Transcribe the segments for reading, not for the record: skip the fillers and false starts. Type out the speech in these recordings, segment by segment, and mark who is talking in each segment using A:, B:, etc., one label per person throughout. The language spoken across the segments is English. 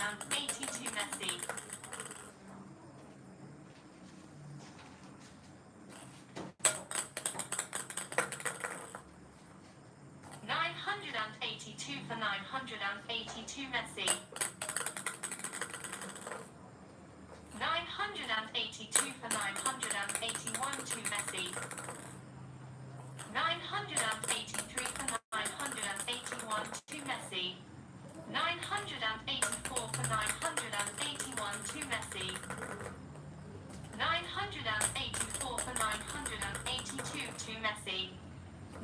A: 982 Messi. 982 for 982 Messi. 982 for 981 to Messi. 983 for 981 to Messi. 984 for 981 to Messi. 984 for 982 to Messi.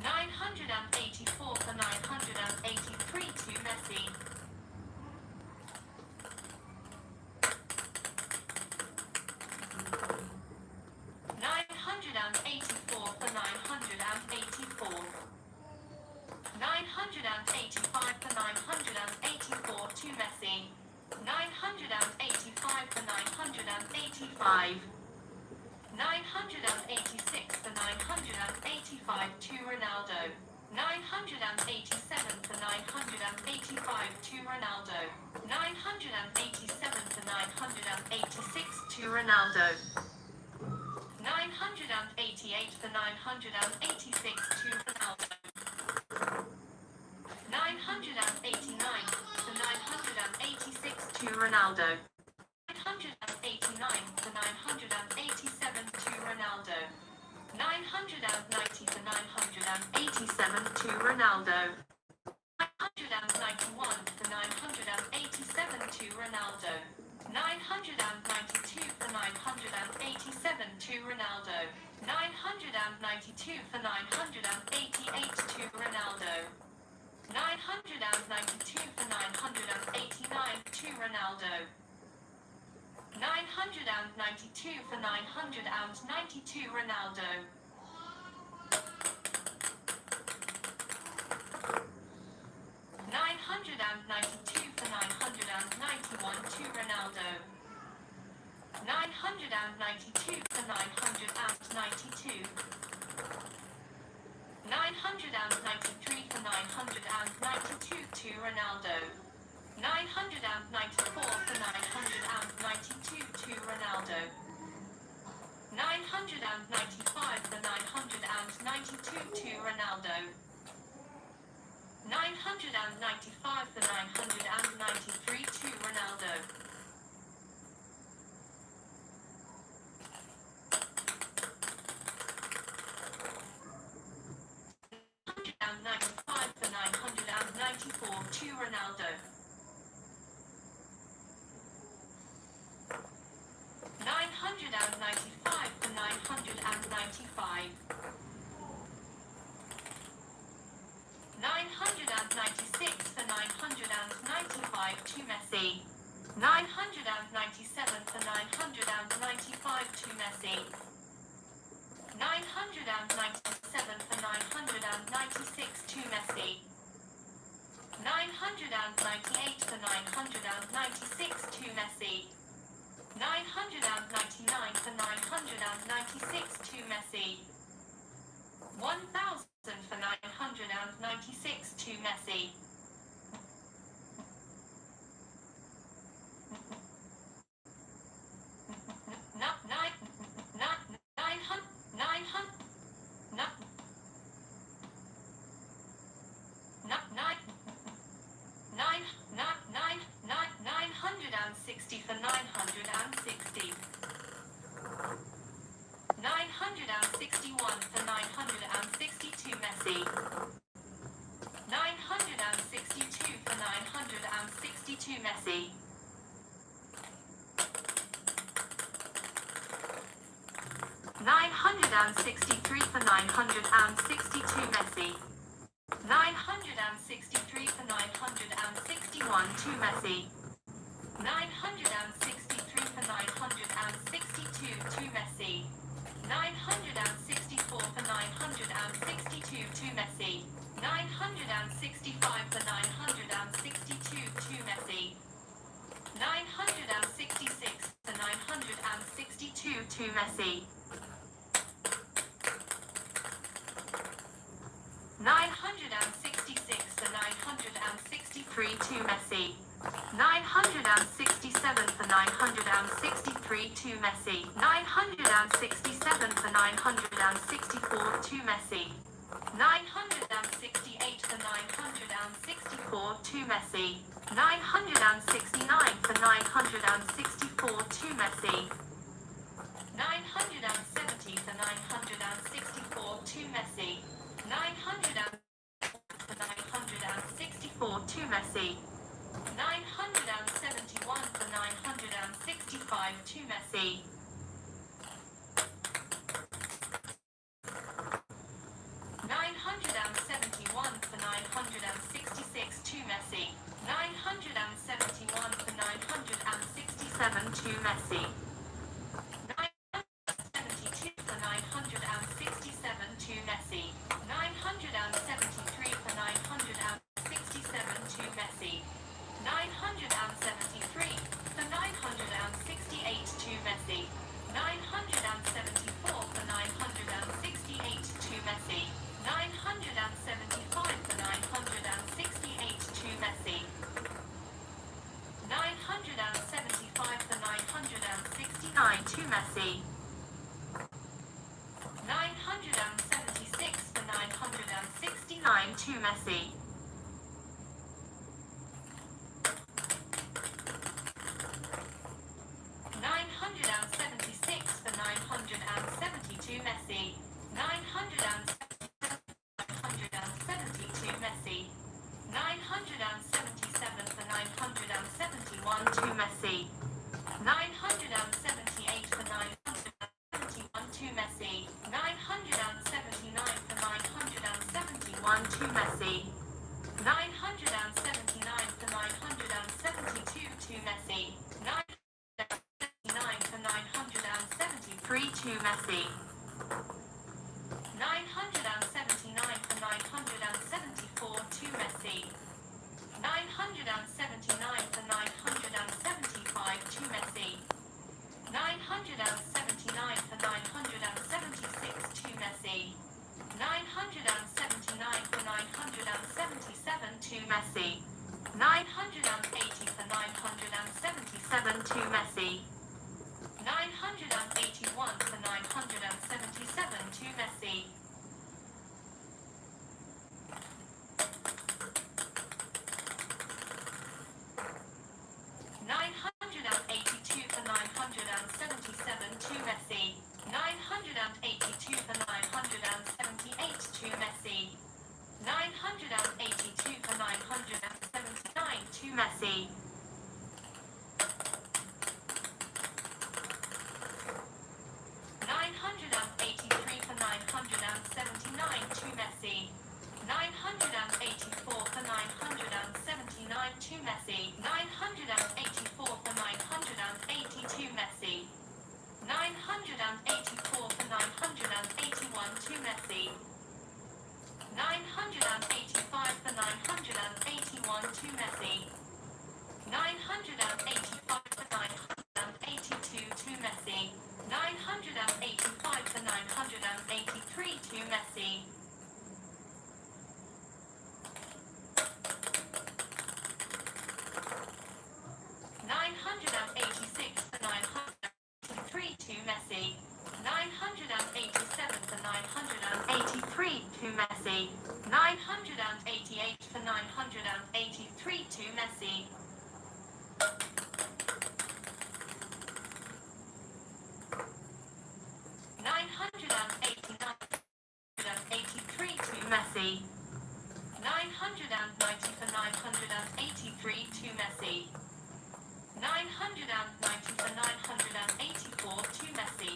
A: 984 for 983 to Messi. 984 for 984. 985 for 984 to Messi. 985 for 985. 986 for 985 to Ronaldo. 987 for 985 to Ronaldo. 987 for 986 to Ronaldo. 988 for 986 to Ronaldo. 989 for 986 to Ronaldo. 989 for 987 to Ronaldo. 990 for 987 to Ronaldo. 991 for 987 to Ronaldo. 992 for 987 to Ronaldo. 992 for 988 to Ronaldo. 992 for 989 to Ronaldo. 992 for 992 Ronaldo. 992 for 991 to Ronaldo. 992 for 992. 993 for 992 to Ronaldo. 994 for 992 to Ronaldo. 995 for 992 to Ronaldo. 995 for 993 to Ronaldo. 995 for 994 to Ronaldo. 995 for 995. 996 for 995 to Messi. 997 for 995 to Messi. 997 for 996 to Messi. 998 for 996 to Messi. 999 for 996 to Messi. 1000 for 996 to Messi. 960 for 960. 961 for 962 Messi. 962 for 962 Messi. 963 for 962 Messi. 963 for 961 to Messi. 963 for 962 to Messi. 964 for 962 to Messi. 965 for 962 to Messi. 966 for 962 to Messi. 966 for 963 to Messi. 967 967 for 963 to Messi. 967 for 964 to Messi. 968 for 964 to Messi. 969 for 964 to Messi. 970 for 964 to Messi. 900 for 964 to Messi. 971 for 965 to Messi. 971 for 966 to Messi. 971 for 967 to Messi. 972 for 967 to Messi. 973 for 967 to Messi. 973 for 968 to Messi. 974 for 968 to Messi. 975 for 968 to Messi. 975 for 969 to Messi. 976 for 969 to Messi. 976 for 972 Messi. 972 Messi. 977 for 971 to Messi. 978 for 971 to Messi. 979 for 971 to Messi. 979 for 972 to Messi. 979 for 973 to Messi. 979 for 974 to Messi. 979 for 975 to Messi. 979 for 976 to Messi. 979 for 977 to Messi. 980 for 977 to Messi. 981 for 977 to Messi. 982 for 977 to Messi. 982 for 978 to Messi. 982 for 979 to Messi. 983 for 979 to Messi. 984 for 979 to Messi. 984 for 980 to Messi. 984 for 981 to Messi. 985 for 981 to Messi. 985 for 982 to Messi. 985 for 983 to Messi. 986 for 983 to Messi. 987 for 983 to Messi. 988 for 983 to Messi. 989 to Messi. 990 for 983 to Messi. 990 for 984 to Messi.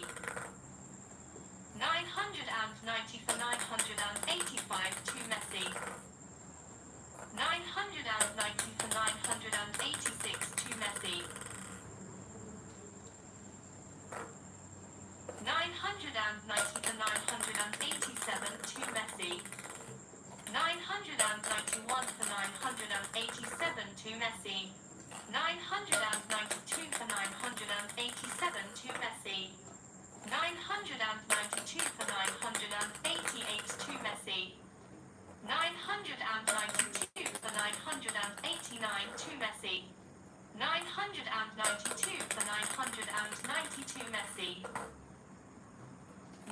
A: 990 for 985 to Messi. 990 for 986 to Messi. 990 for 987 to Messi. 991 for 987 to Messi. 992 for 987 to Messi. 992 for 988 to Messi. 992 for 989 to Messi. 900 992 for 992 Messi.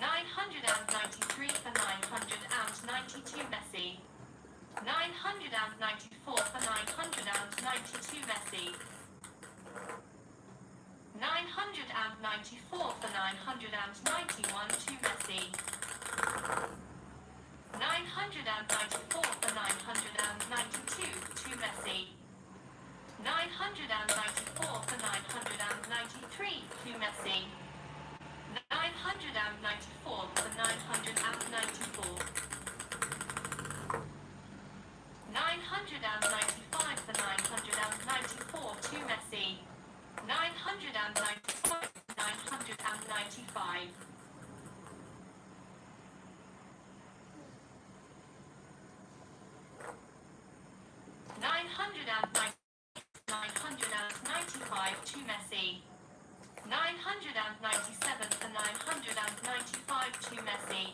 A: 993 for 992 Messi. 994 for 992 Messi. 994 for 991 to Messi. 994 for 992 to Messi. 994 for 993 to Messi. 994 for 994. 995 for 994 to Messi. 995 for 995. 995 to Messi. 997 for 995 to Messi.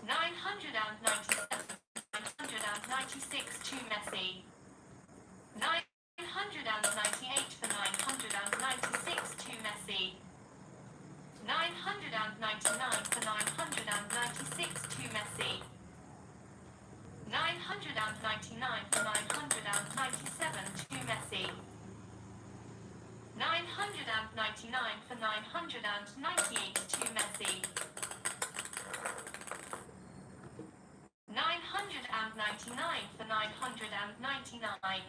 A: 997 996 to Messi. 998 for 996 to Messi. 999 for 996 to Messi. 999 for 997 to Messi. 999 for 998 to Messi. 999 for 999.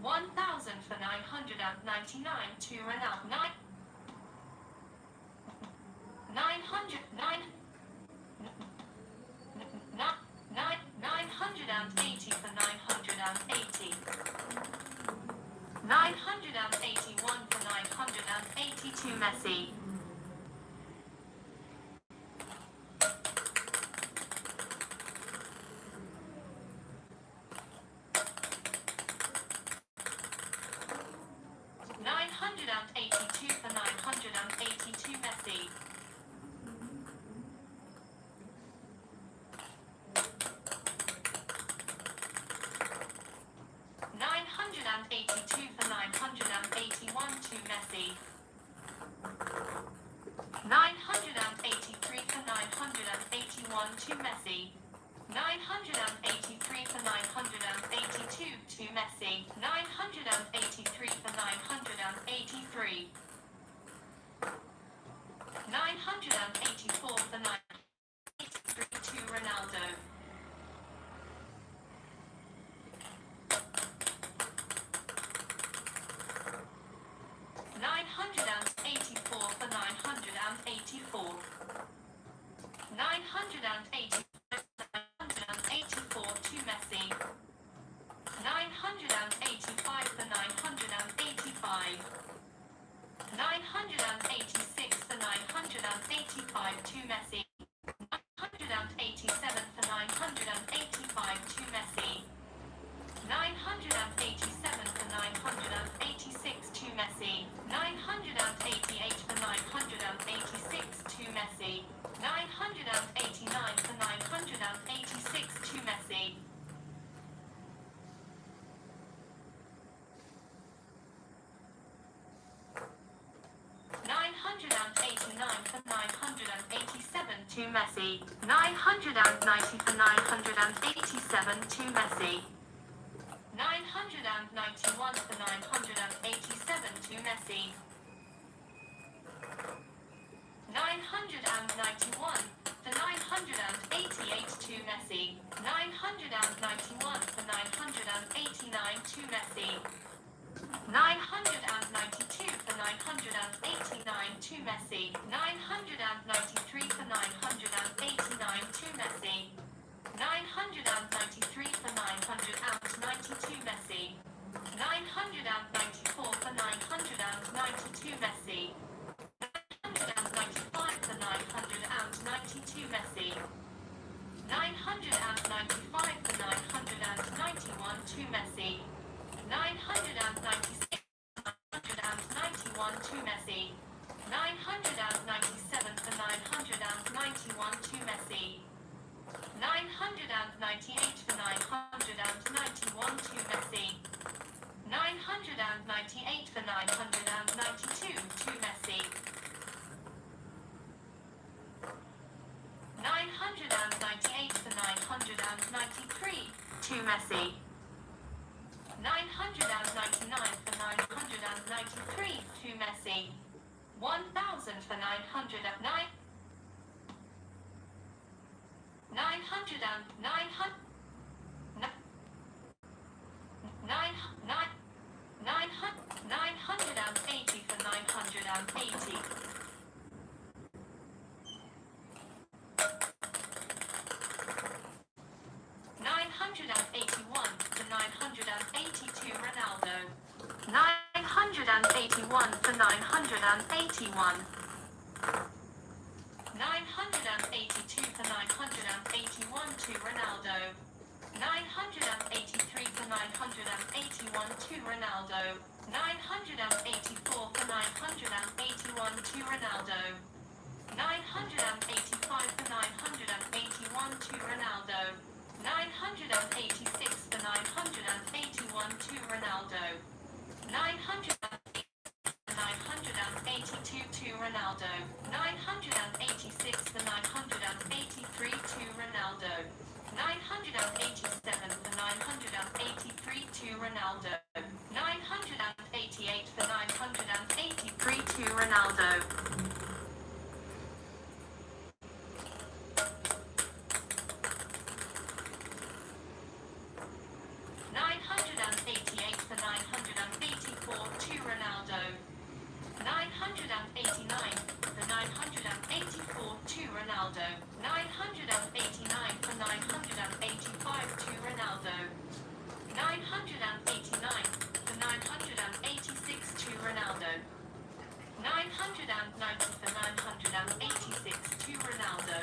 A: 1,000 for 999 to Ronaldo. 900 980 for 980. 981 for 980 to Messi. 982 for 982 Messi. 982 for 981 to Messi. 983 for 981 to Messi. 983 for 982 to Messi. 983 for 983. 984 for 983 to Ronaldo. 984 for 984. 984 to Messi. 985 for 985. 986 for 985 to Messi. 987 for 985 to Messi. 987 for 986 to Messi. 988 for 986 to Messi. 989 for 986 to Messi. 989 for 987 to Messi. 990 for 987 to Messi. 991 for 987 to Messi. 991 for 988 to Messi. 991 for 989 to Messi. 992 for 989 to Messi. 993 for 989 to Messi. 993 for 992 Messi. 994 for 992 Messi. 995 for 992 Messi. 995 for 991 to Messi. 996 991 to Messi. 997 for 991 to Messi. 998 for 993 to Messi. 999 for 993 to Messi. 1000 for 909. 900 and 900. 980 for 980. 981 for 982 Ronaldo. 981 for 981. 982 for 981 to Ronaldo. 983 for 981 to Ronaldo. 984 for 981 to Ronaldo. 985 for 981 to Ronaldo. 986 for 981 to Ronaldo. 982 to Ronaldo. 986 for 983 to Ronaldo. 987 for 983 to Ronaldo. 988 for 983 to Ronaldo. 988 for 984 to Ronaldo. 989 for 984 to Ronaldo. 989 for 985 to Ronaldo. 989 for 986 to Ronaldo. 990 for 986 to Ronaldo.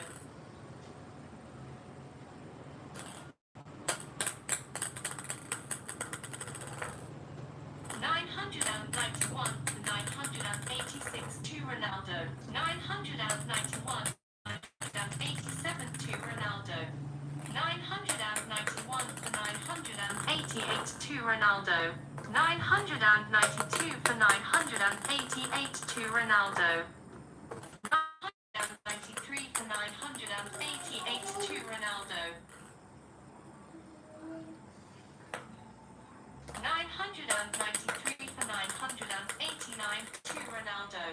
A: 991 for 986 to Ronaldo. 991 987 to Ronaldo. 991 for 988 to Ronaldo. 992 for 988 to Ronaldo. 993 for 988 to Ronaldo. 993 for 989 to Ronaldo.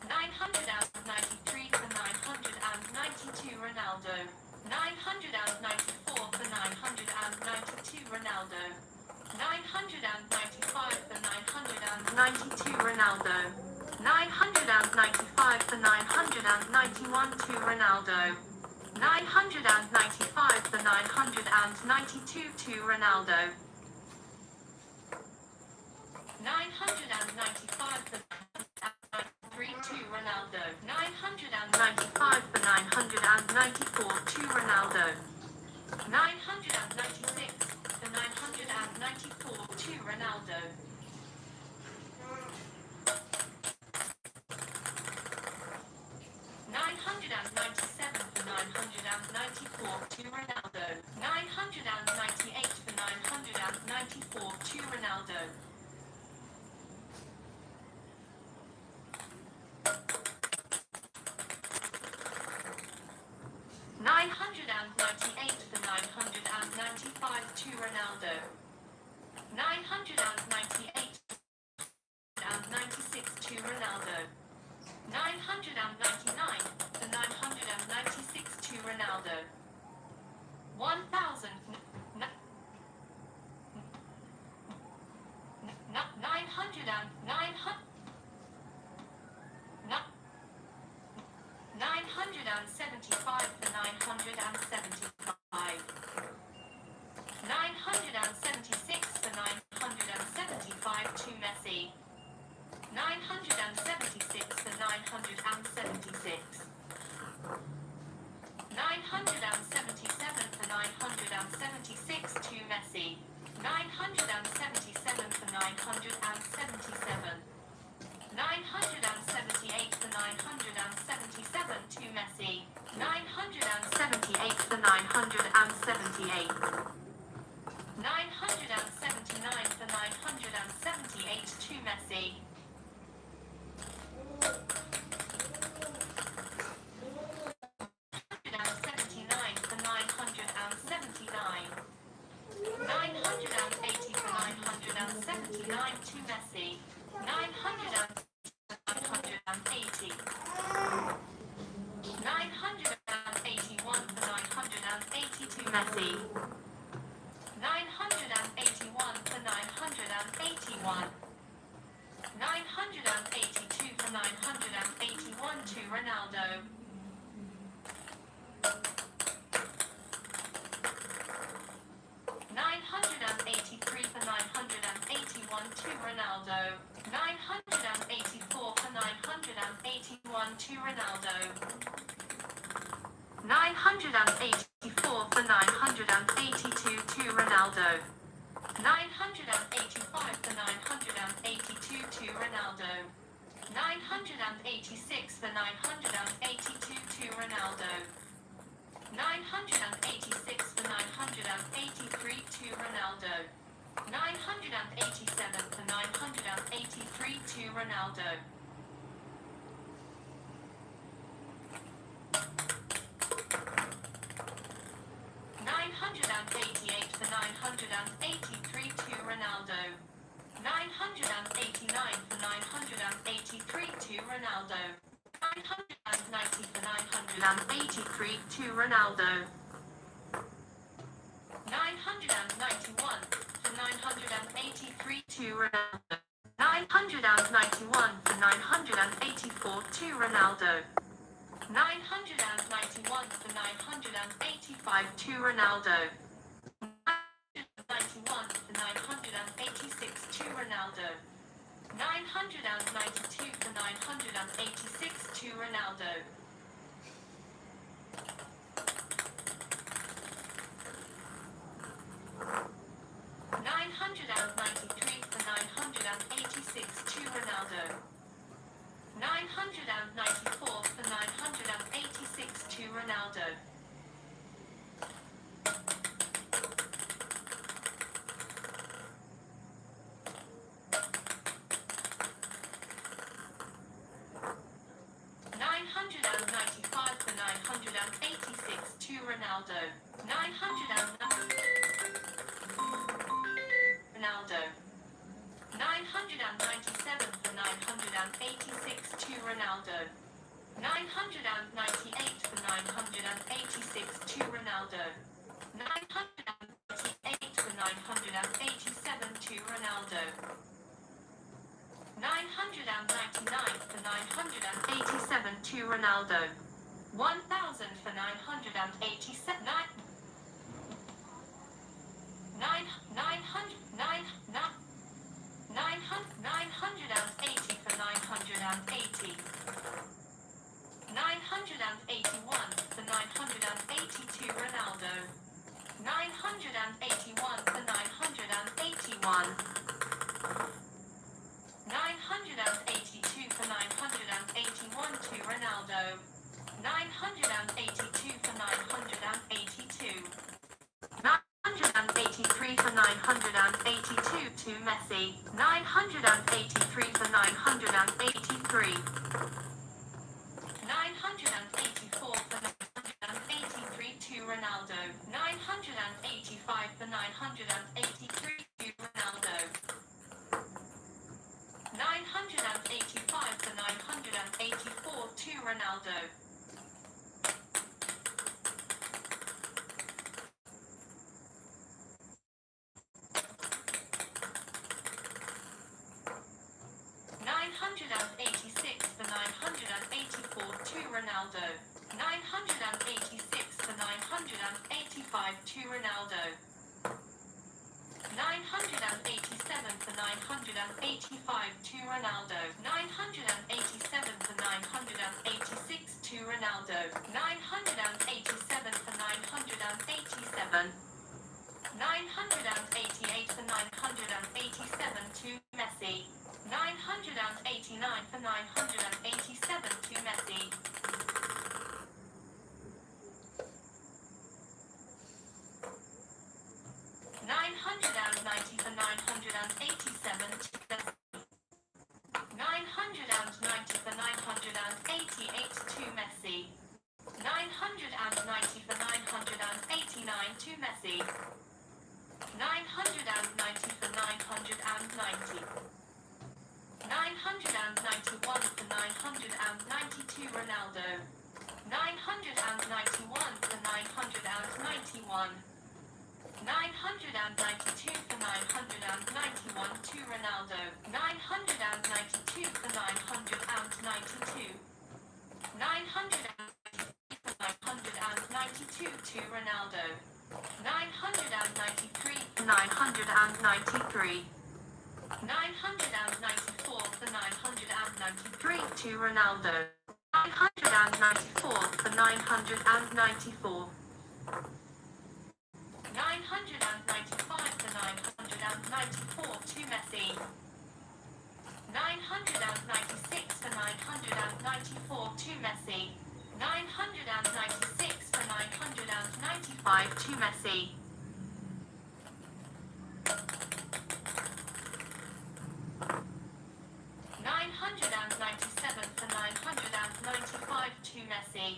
A: 993 for 992 Ronaldo. 994 for 992 Ronaldo. 995 for 992 Ronaldo. 995 for 991 to Ronaldo. 995 for 992 to Ronaldo. 995 for 993 to Ronaldo. 995 for 994 to Ronaldo. 996 for 994 to Ronaldo. 997 for 994 to Ronaldo. 998 for 994 to Ronaldo. 998 for 995 to Ronaldo. 998 and 96 to Ronaldo. 999 for 996 to Ronaldo. 1,000 900 and 975 for 975. 976 for 975 to Messi. 976 for 976. 977 for 976 to Messi. 977 for 977. 978 for 977 to Messi. 978 for 978. 979 for 978 to Messi. 979 to Messi. 980. 981 for 982 Messi. 981 for 981. 982 for 981 to Ronaldo. 983 for 981 to Ronaldo. 984 for 981 to Ronaldo. 984 for 982 to Ronaldo. 985 for 982 to Ronaldo. 986 for 982 to Ronaldo. 986 for 983 to Ronaldo. 987 for 983 to Ronaldo. 988 for 983 to Ronaldo. 989 for 983 to Ronaldo. 990 for 983 to Ronaldo. 991 for 983 to Ronaldo. 991 for 984 to Ronaldo. 991 for 985 to Ronaldo. 991 for 986 to Ronaldo. 992 for 986 to Ronaldo. 993 for 986 to Ronaldo. 994 for 986 to Ronaldo. 995 for 986 to Ronaldo. 997 for 986 to Ronaldo. 998 for 986 to Ronaldo. 998 for 987 to Ronaldo. 999 for 987 to Ronaldo. 1,000 for 987. 980 for 980. 981 for 982 Ronaldo. 981 for 981. 982 for 981 to Ronaldo. 982 for 982. 983 for 982 to Messi. 983 for 983. 984 for 983 to Ronaldo. 985 for 983 to Ronaldo. 985 for 984 to Ronaldo. 986 for 984 to Ronaldo. 986 for 985 to Ronaldo. 987 for 985 to Ronaldo. 987 for 986 to Ronaldo. 987 for 987. 988 for 987 to Messi. 989 for 987 to Messi. 990 for 987 to Messi. 990 for 988 to Messi. 990 for 989 to Messi. 990 for 9 990. 991 for 992 Ronaldo. 991 for 991. 992 for 991 to Ronaldo. 992 for 992. 992 for 992 to Ronaldo. 993 for 993. 994 for 993 to Ronaldo. 994 for 994. 995 for 994 to Messi. 996 for 994 to Messi. 996 for 995 to Messi. 997 for 995 to Messi.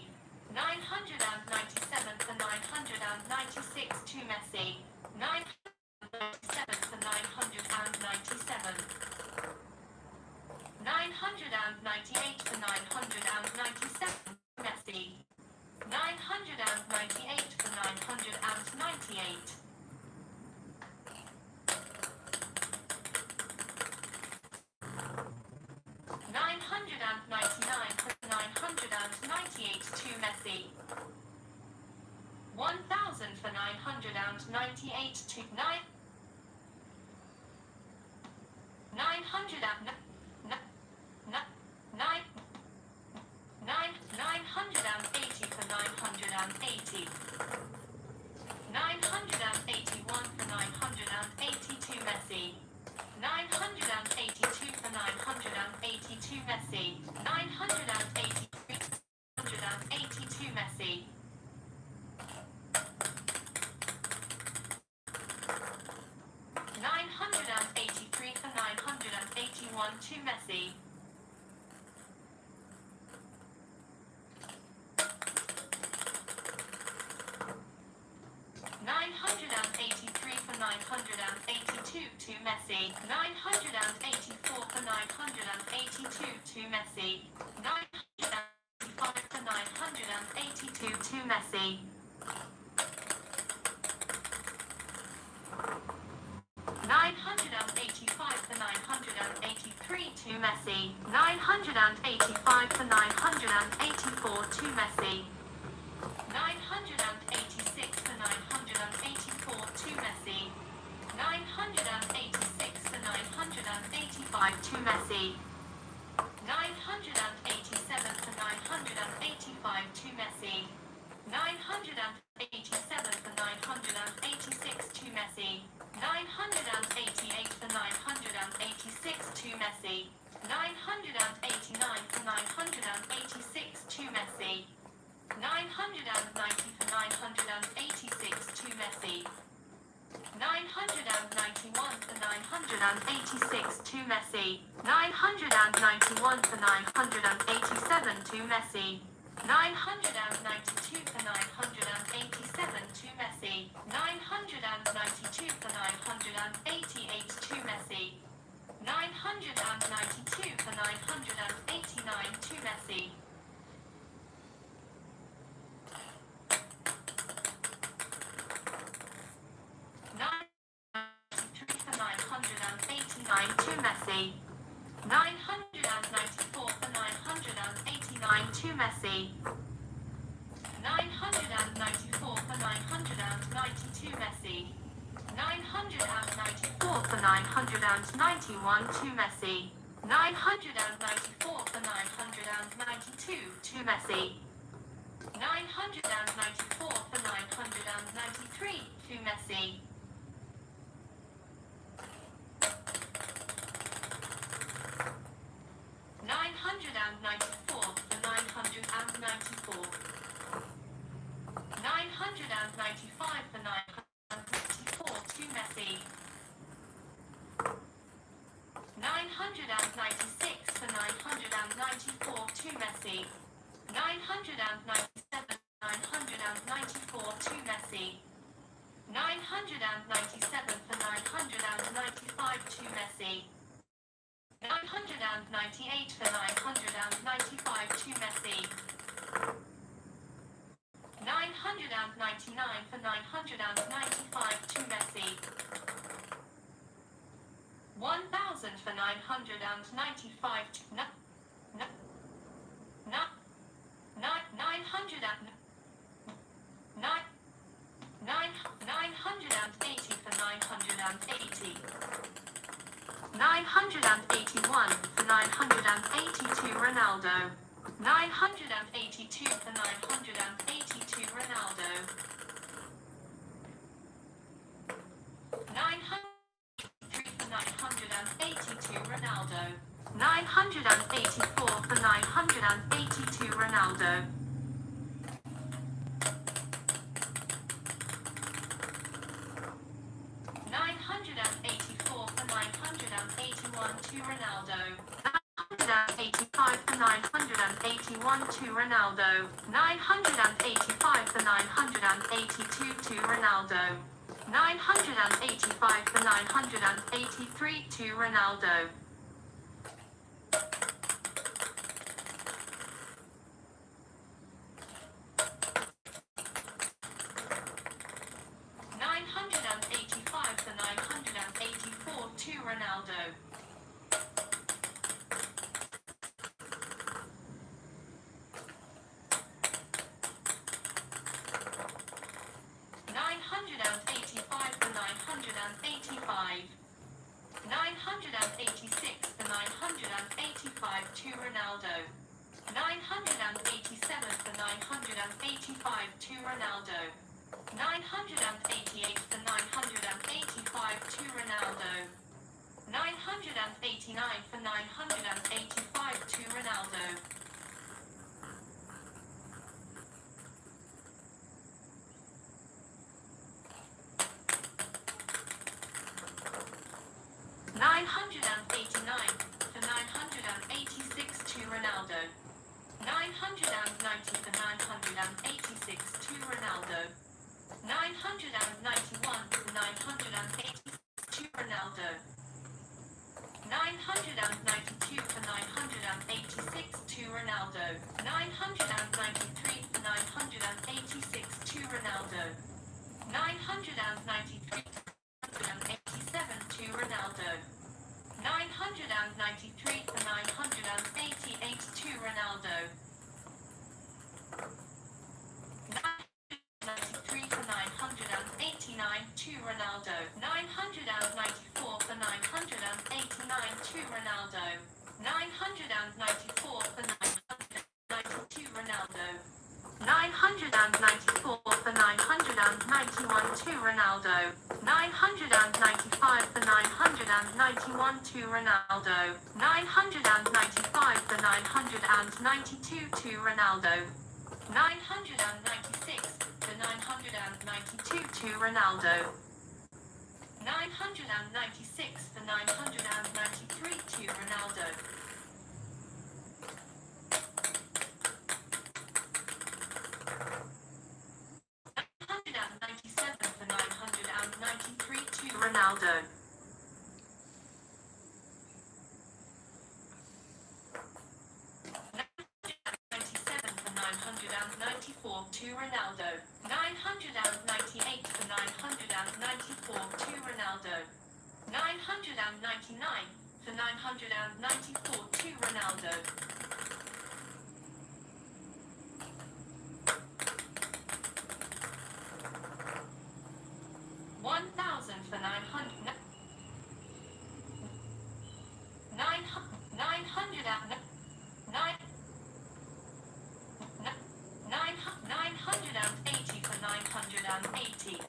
A: 997 for 996 to Messi. 997 for 997. 998 for 997 to Messi. 998 for 998. 999 for 998 to Messi. 1,000 for 998 to 980 for 980. 981 for 980 to Messi. 982 for 980 to Messi. 983 for 980 to Messi. 983 for 981 to Messi. 983 for 982 to Messi. 984 for 982 to Messi. 985 for 982 to Messi. 985 for 983 to Messi. 985 for 984 to Messi. 986 for 984 to Messi. 986 for 985 to Messi. 987 for 985 to Messi. 987 for 986 to Messi. 988 for 986 to Messi. 989 for 986 to Messi. 990 for 986 to Messi. 991 for 986 to Messi. 991 for 987 to Messi. 992 for 987 to Messi. 992 for 988 to Messi. 992 for 989 to Messi. 993 for 989 to Messi. 994 for 989 to Messi. 994 for 990 to Messi. 994 for 991 to Messi. 994 for 992 to Messi. 994 for 993 to Messi. 994 for 994. 995 for 994 to Messi. 996 for 994 to Messi. 997 994 to Messi. 997 for 995 to Messi. 998 for 995 to Messi. 999 for 995 to Messi. 1000 for 995 to 980 for 980. 981 for 982 Ronaldo. 982 for 982 Ronaldo. 983 for 982 Ronaldo. 984 for 982 Ronaldo. 984 for 981 to Ronaldo. 985 for 981 to Ronaldo. 985 for 982 to Ronaldo. 985 for 983 to Ronaldo. 985 for 984 to Ronaldo. 985 for 985. 986 for 985 to Ronaldo. 987 for 985 to Ronaldo. 988 for 985 to Ronaldo. 989 for 985 to Ronaldo. 989 for 986 to Ronaldo. 990 for 986 to Ronaldo. 991 for 986 to Ronaldo. 992 for 986 to Ronaldo. 993 for 986 to Ronaldo. 993 987 to Ronaldo. 993 for 988 to Ronaldo. 993 for 989 to Ronaldo. 994 for 989 to Ronaldo. 994 for 992 Ronaldo. 994 for 991 to Ronaldo. 995 for 991 to Ronaldo. 995 for 992 to Ronaldo. 996 for 992 to Ronaldo. 996 for 993 to Ronaldo. 997 for 993 to Ronaldo. 997 for 994 to Ronaldo. 998 for 994 to Ronaldo. 999 for 994 to Ronaldo. 1000 for 900. 980 for 980.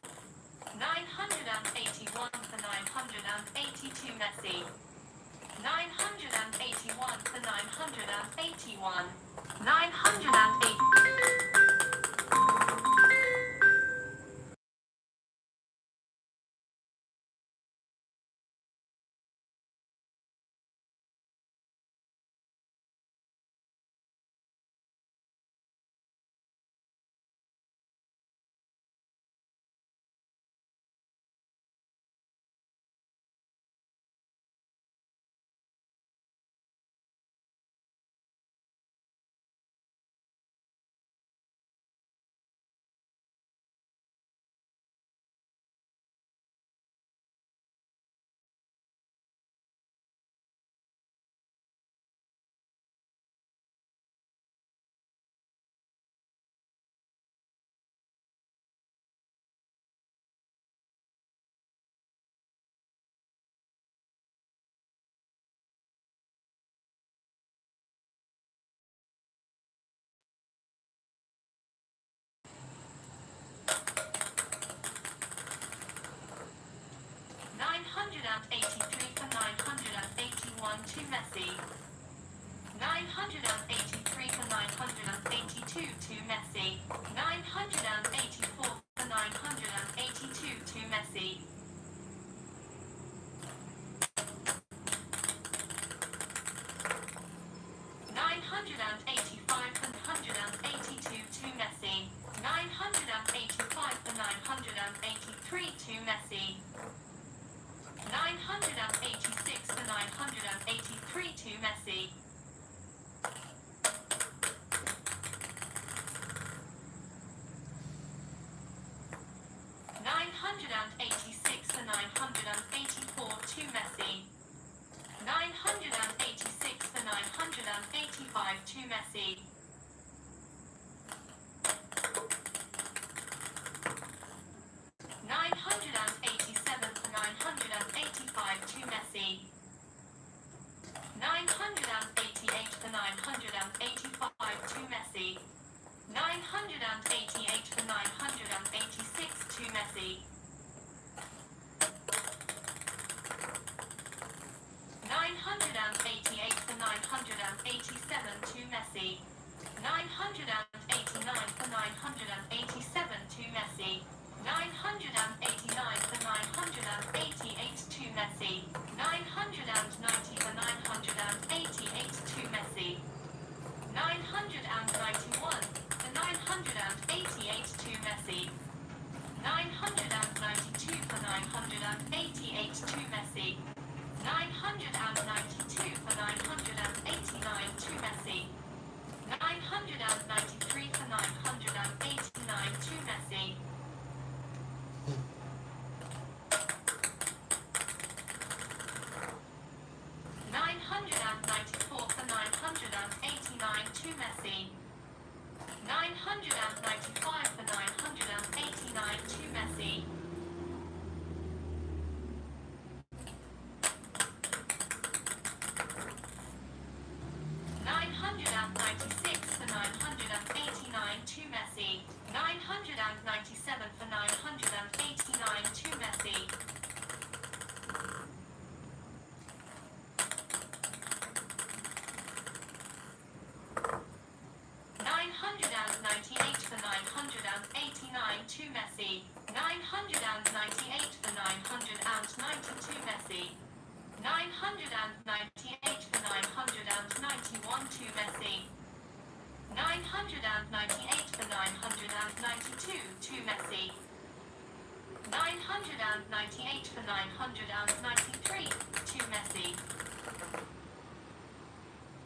A: 981 for 982 Messi. 981 for 981. 908. 983 for 981 to Messi. 983 for 982 to Messi. 984 for 982 to Messi. 985 for 982 to Messi. 985 for 983 to Messi. 986 for 983 to Messi. 986 for 984 to Messi. 986 for 985 to Messi. 987 for 985 to Messi. 988 for 985 to Messi. 988 for 986 to Messi. 988 for 987 to Messi. 989 for 987 to Messi. 989 for 988 to Messi. 990 for 988 to Messi. 991 for 988 to Messi. 992 for 988 to Messi. 992 for 989 to Messi. 993 for 989 to Messi. 994 for 989 to Messi. 995 for 989 to Messi. 996 for 989 to Messi. 997 for 989 to Messi. 998 for 989 to Messi. 998 for 992 Messi. 998 for 991 to Messi. 998 for 992 to Messi. 998 for 993 to Messi.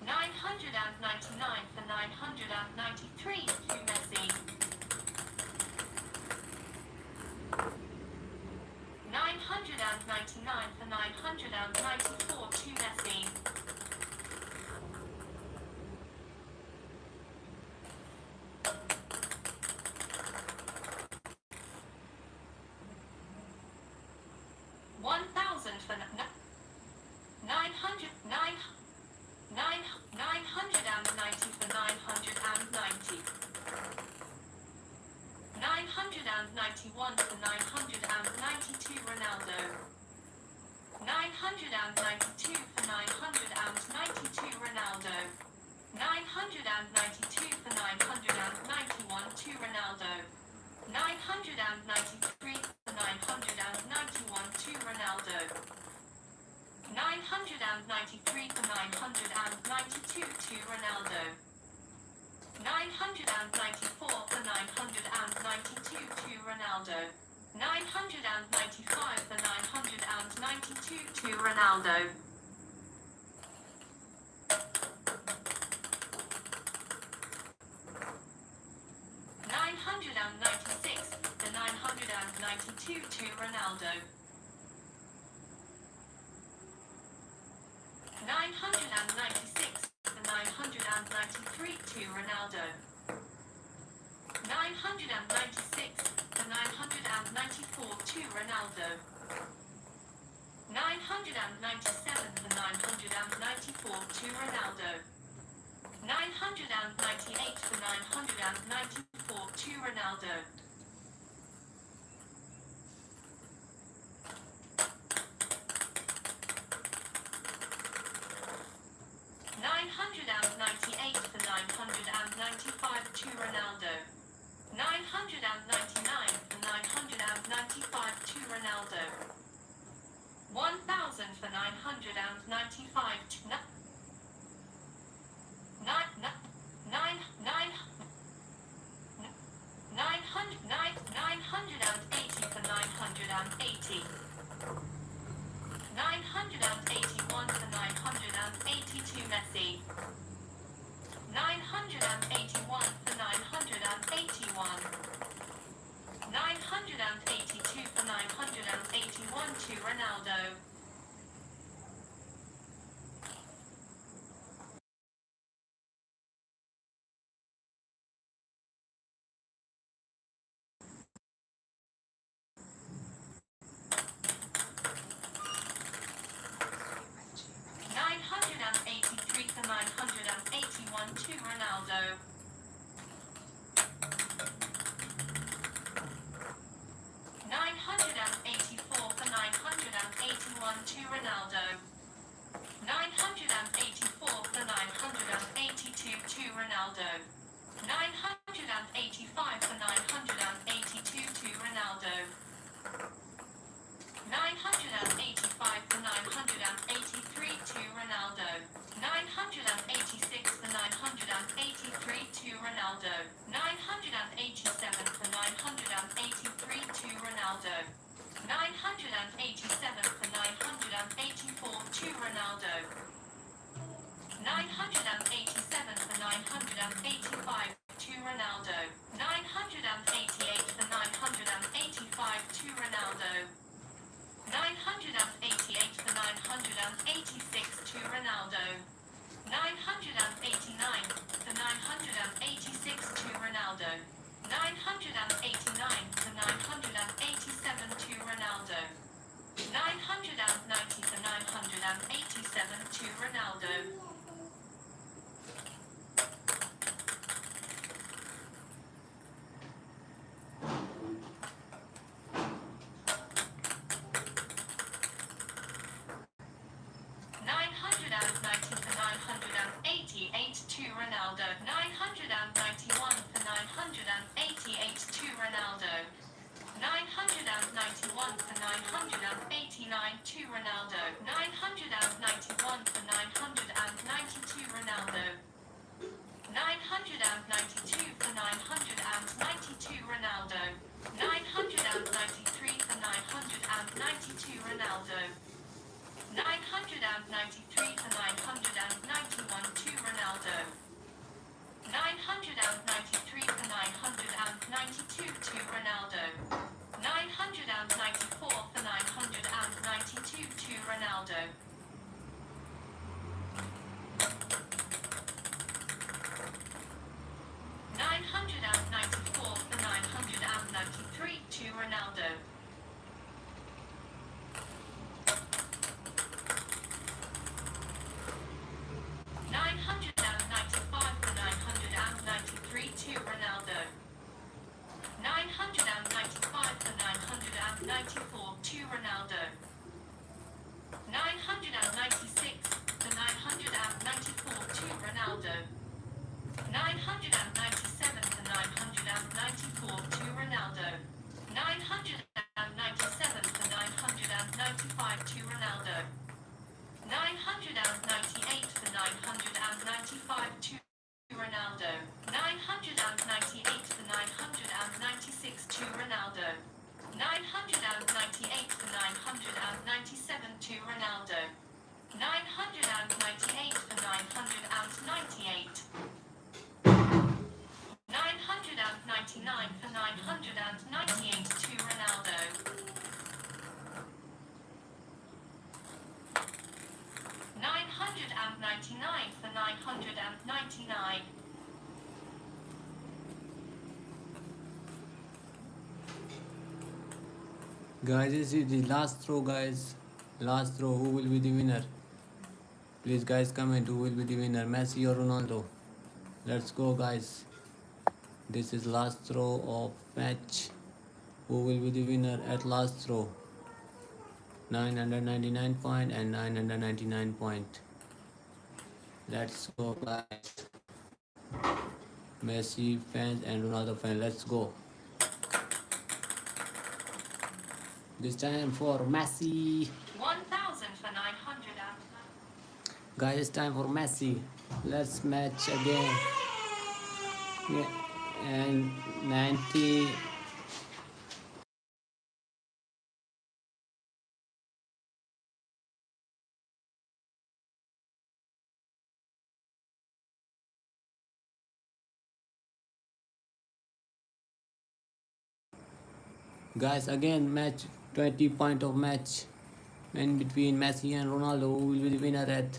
A: 999 for 993 to Messi. 999 for 994 to Messi. 1,000 for 900 990 for 990. 991 for 992 Ronaldo. 992 for 992 Ronaldo. 992 for 991 to Ronaldo. 993 for 991 to Ronaldo. 993 for 992 to Ronaldo. 994 for 992 to Ronaldo. 995 for 992 to Ronaldo. 996 for 992 to Ronaldo. 996 for 993 to Ronaldo. 996 for 994 to Ronaldo. 997 for 994 to Ronaldo. 998 for 994 to Ronaldo. 999 995 to Ronaldo. 1,000 for 995 to 980 for 980. 981 for 982 Messi. 981 for 981. 982 for 981 to Ronaldo. For 981 to Ronaldo. 984 for 981 to Ronaldo. 984 for 982 to Ronaldo. 985 for 982 to Ronaldo. 985 for 983 to Ronaldo. 986 for 983 to Ronaldo. 987 for 983 to Ronaldo. 987 for 984 to Ronaldo. 987 for 985 to Ronaldo. 988 for 985 to Ronaldo. 988 for 986 to Ronaldo. 989 for 986 to Ronaldo. 989 for 987 to Ronaldo. 990 for 987 to Ronaldo. 990 for 988 to Ronaldo. 991 for 988 to Ronaldo. 991 for 989 to Ronaldo. 991 for 992 Ronaldo. 992 for 992 Ronaldo. 993 for 992 Ronaldo. 993 for 991 to Ronaldo. 993 for 992 to Ronaldo. 994 for 992 to Ronaldo. 994 for 993 to Ronaldo. 995 for 993 to Ronaldo. 995 for 994 to Ronaldo. 996 for 994 to Ronaldo. 997 for 994 to Ronaldo. 997 for 995 to Ronaldo. 998 for 995 to Ronaldo. 998 for 996 to Ronaldo. 998 for 997 to Ronaldo. 998 for 998. 999 for 998 to Ronaldo. 999 for 999.
B: Guys, this is the last throw, guys. Last throw. Who will be the winner? Please, guys, comment. Who will be the winner? Messi or Ronaldo? Let's go, guys. This is last throw of match. Who will be the winner at last throw? 999 point and 999 point. Let's go, guys. Messi fans and Ronaldo fans. Let's go. This time for Messi.
A: 1,000 for 900 and
B: Guys, it's time for Messi. Let's match again. Yeah. And 90. Guys, again match 20 point of match in between Messi and Ronaldo. Who will be the winner at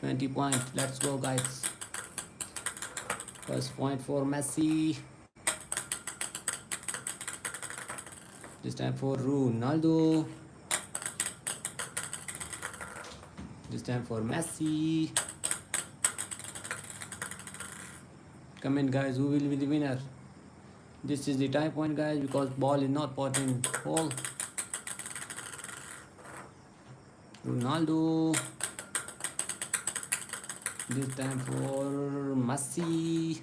B: 20 point? Let's go, guys. First point for Messi. This time for Ronaldo. This time for Messi. Comment, guys, who will be the winner? This is the tie point, guys, because ball is not put in hole. Ronaldo. This time for Messi.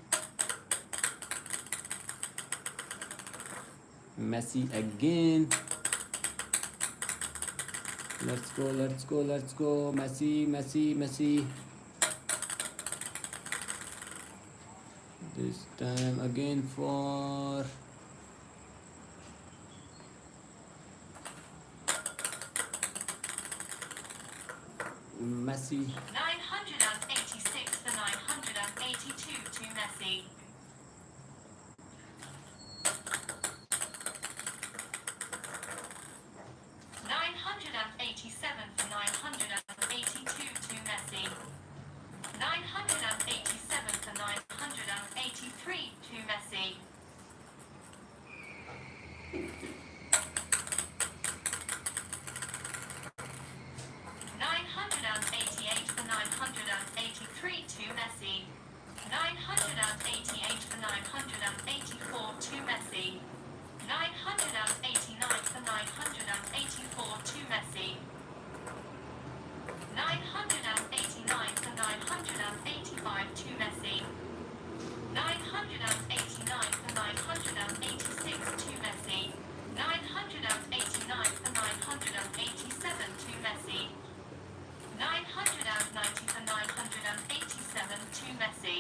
B: Messi again. Let's go, let's go, let's go. Messi, Messi, Messi. This time again for Messi.
A: 986 for 982 to Messi. 987 for 982 to Messi. 987 for 983 to Messi. 988 for 983 to Messi. 988 for 984 to Messi. 989 for 984 to Messi. 989 for 985 to Messi. 989 for 986 to Messi. 989 for 987 to Messi. 990 for 987 to Messi.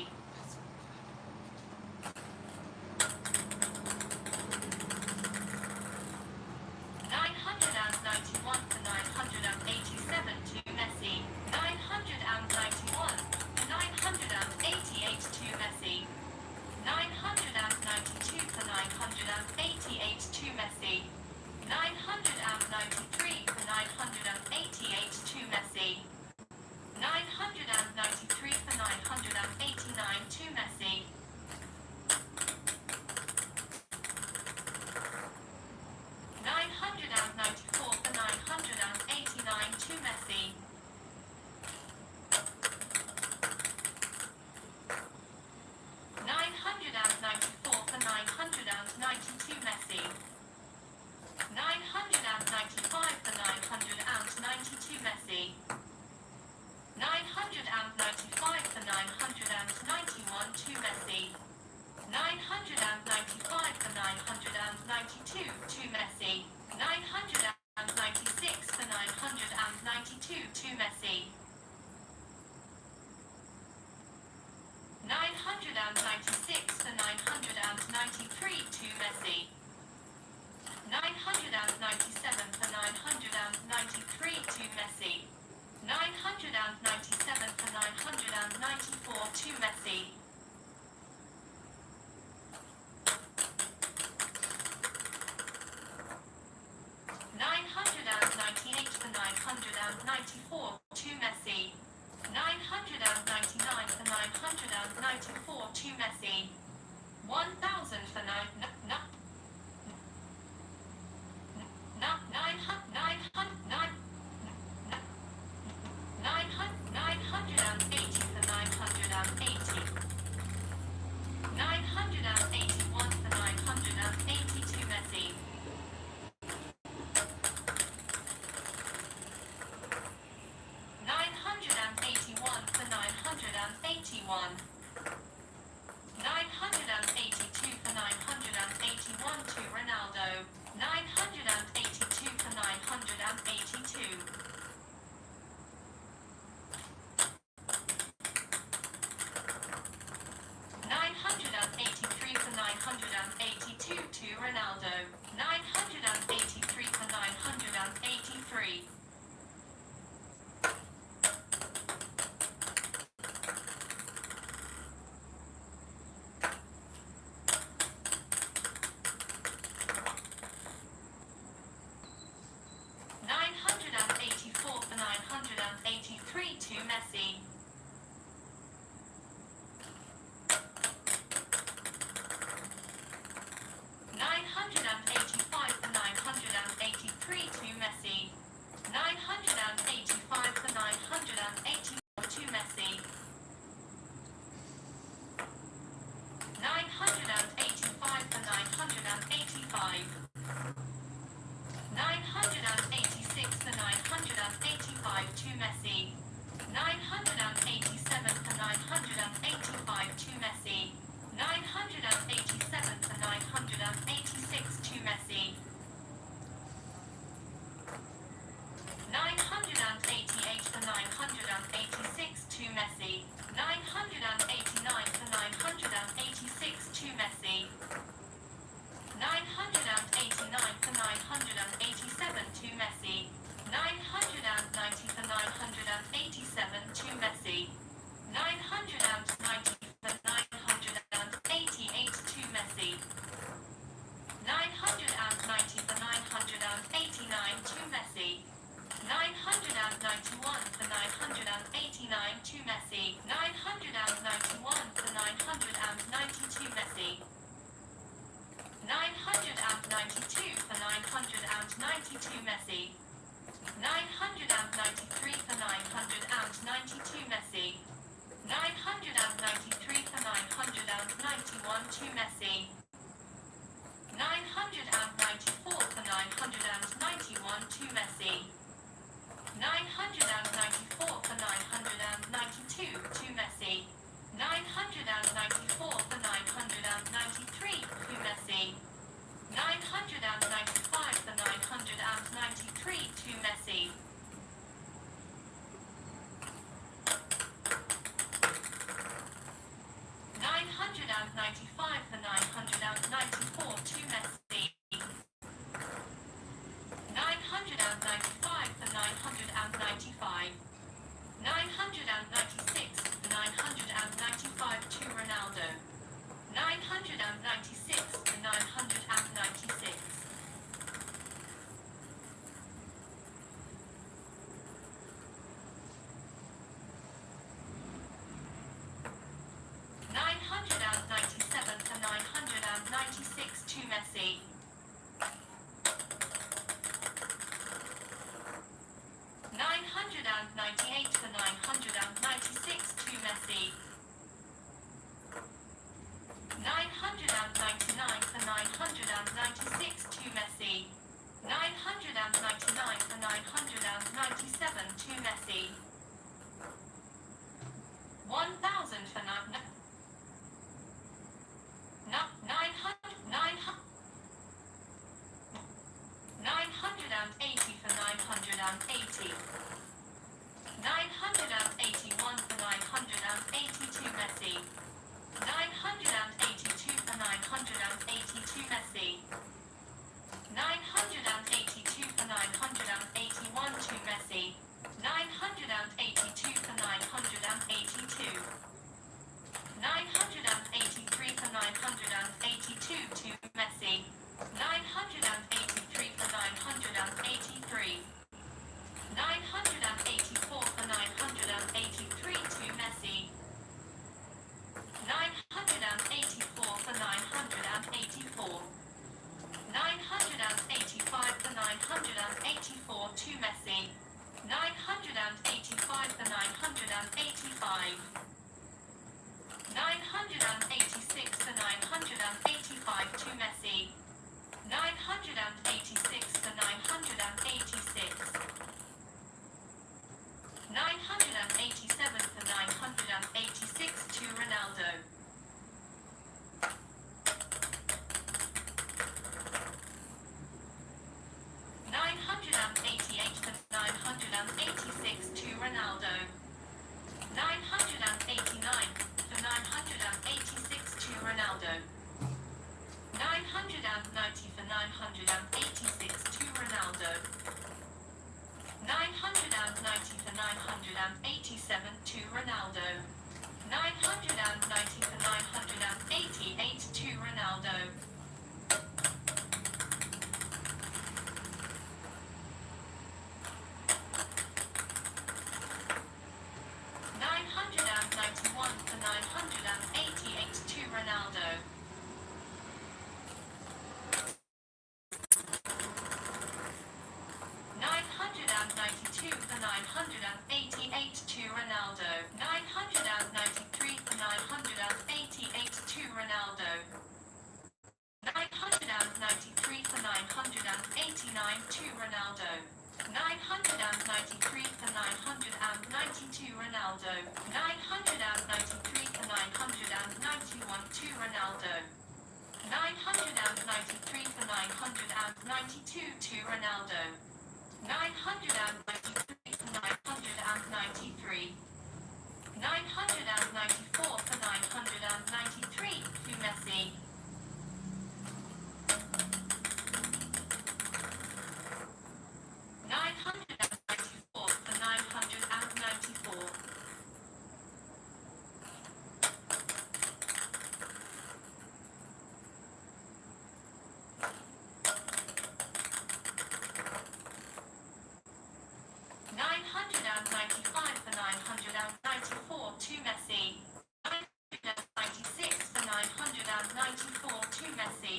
A: 991 for 987 to Messi. 991 for 988 to Messi. 992 for 988 to Messi. 993 for 988 to Messi. 993 for 989 to Messi. 994 for 989 to Messi. 994 for 992 Messi. 995 for 992 Messi. 995 for 991 to Messi. 995 for 992 to Messi. 996 for 992 to Messi. 996 for 993 to Messi. 997 for 993 to Messi. 997 for 994 to Messi. 998 for 994 to Messi. 999 for 994 to Messi. 1,000 for 980 for 980. 981 for 980 to Messi. 981 for 981. 982 for 981 to Ronaldo. 982 for 982. 983 for 982 to Ronaldo. 983 for 983. 984 for 983 to Messi. 985 for 983 to Messi. 985 for 984 to Messi. 985 for 985. 986 for 985 to Messi. 987 for 985 to Messi. 987 for 986 to Messi. 988 for 986 to Messi. 989 for 986 to Messi. 989 for 987 to Messi. 990 for 987 to Messi. 990 for 988 to Messi. 990 for 989 to Messi. 991 for 989 to Messi. 991 for 990 to Messi. 992 for 990 to Messi. 993 for 990 to Messi. 993 for 991 to Messi. 994 for 991 to Messi. 994 for 992 to Messi. 994 for 993 to Messi. 995 for 993 to Messi. 995 for 994 to Messi. 995 for 995. 996 for 995 to Ronaldo. 996 for 996. 997 for 996 to Messi. 998 for 996 to Messi. 999 for 996 to Messi. 999 for 997 to Messi. 1,000 for 900 980 for 980. 981 for 980 to Messi. 982 for 980 to Messi. 982 for 981 to Messi. 982 for 982. 983 for 982 to Messi. 983 for 983. 984 for 983 to Messi. 984 for 984. 985 for 984 to Messi. 985 for 985. 986 for 985 to Messi. 986 for 986. 987 for 986 to Ronaldo. 990 Ronaldo. 989 for 986 to Ronaldo. 990 for 986 to Ronaldo. 990 for 987 to Ronaldo. 990 for 988 to Ronaldo. 991 for 988 to Ronaldo. 992 for 988 to Ronaldo. 993 for 988 to Ronaldo. 993 for 989 to Ronaldo. 993 for 992 Ronaldo. 993 for 991 to Ronaldo. 993 for 992 to Ronaldo. 993 for 993. 994 for 993 to Messi. 994 for 994. 995 for 994 to Messi. 996 for 994 to Messi.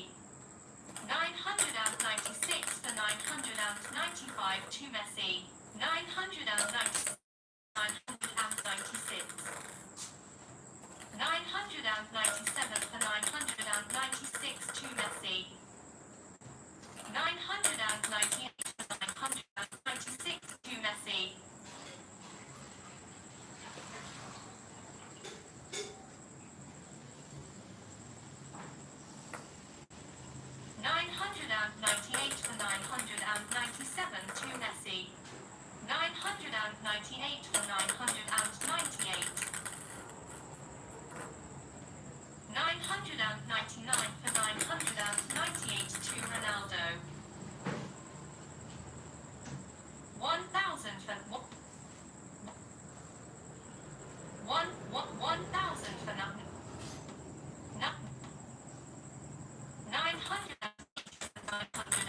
A: 996 for 995 to Messi. 996. 997 for 996 to Messi. 998 for 996 to Messi. 998 for 997 to Messi. 998 for 998. 999 for 998 to Ronaldo. 1,000 for 1,000 for 900.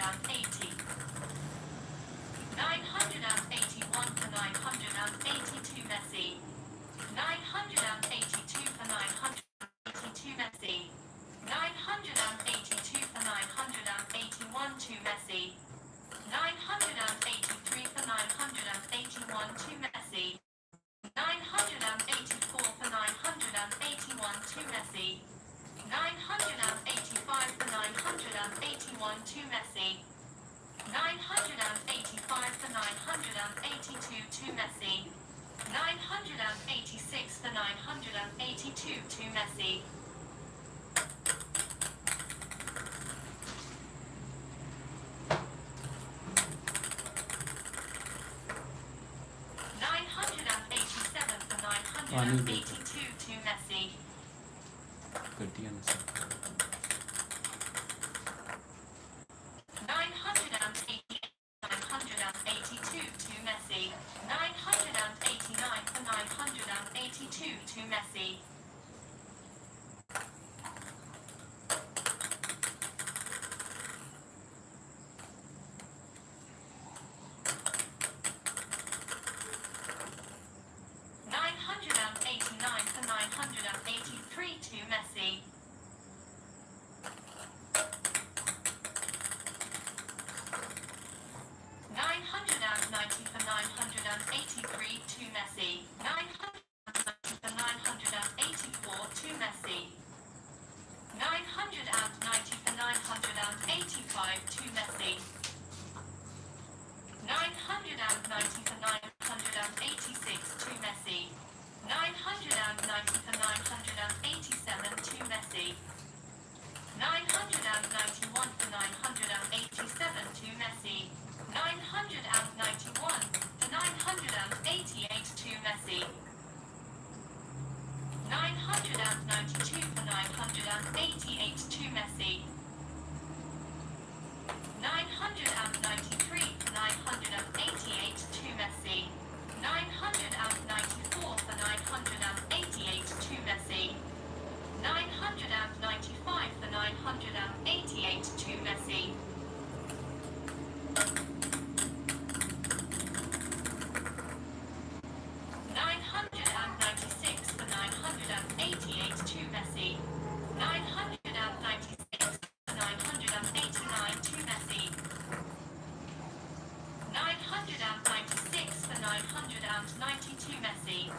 A: 980. 981 for 982 Messi. 982 for 982 Messi. 982 for 981 to Messi. 983 for 981 to Messi. 984 for 981 to Messi. 985 for 981 to Messi. 985 for 982 to Messi. 986 for 982 to Messi. 987 for 982 to Messi.
B: घटिया नस्ल
A: 982 to Messi. 989 for 982 to Messi. 989 for 983 to Messi. 990 for 983 to Messi. 990 for 984 to Messi. 990 for 985 to Messi. 990 for 986 to Messi. 990 for 987 to Messi. 991 for 987 to Messi. 991 for 988 to 992 for 988 to Messi. 993 for 988 to Messi. 994 for 988 to Messi. 995 for 988 to Messi. 996 for 988 to Messi. 996 for 989 to Messi. 996 for 990 to Messi.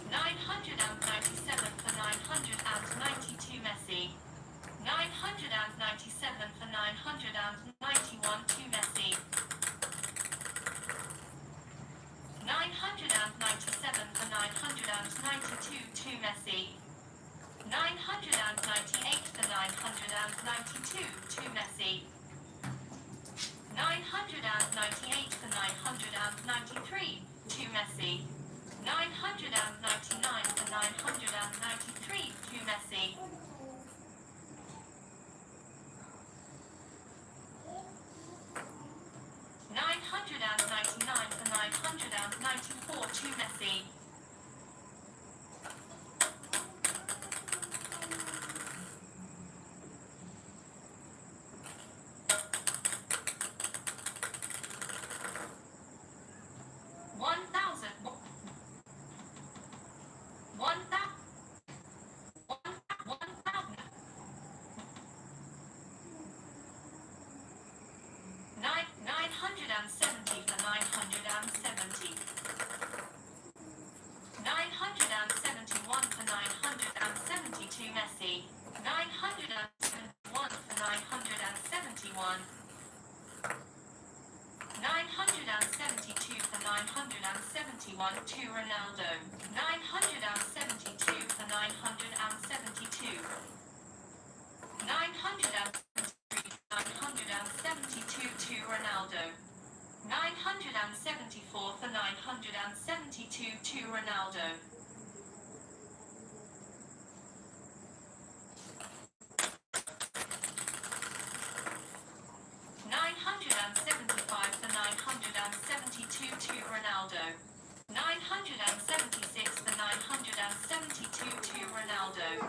A: 997 for 990 to Messi. 997 for 991 to Messi. 997 for 992 to Messi. 998 for 992 to Messi. 998 for 993 to Messi. 999 for 993 to Messi. 999 for 994 to Messi. 970 for 970. 971 for 970 to Messi. 971 for 971. 972 for 971 to Ronaldo. 972 for 972. 972 to Ronaldo. 974 for 972 to Ronaldo. 975 for 972 to Ronaldo. 976 for 972 to Ronaldo.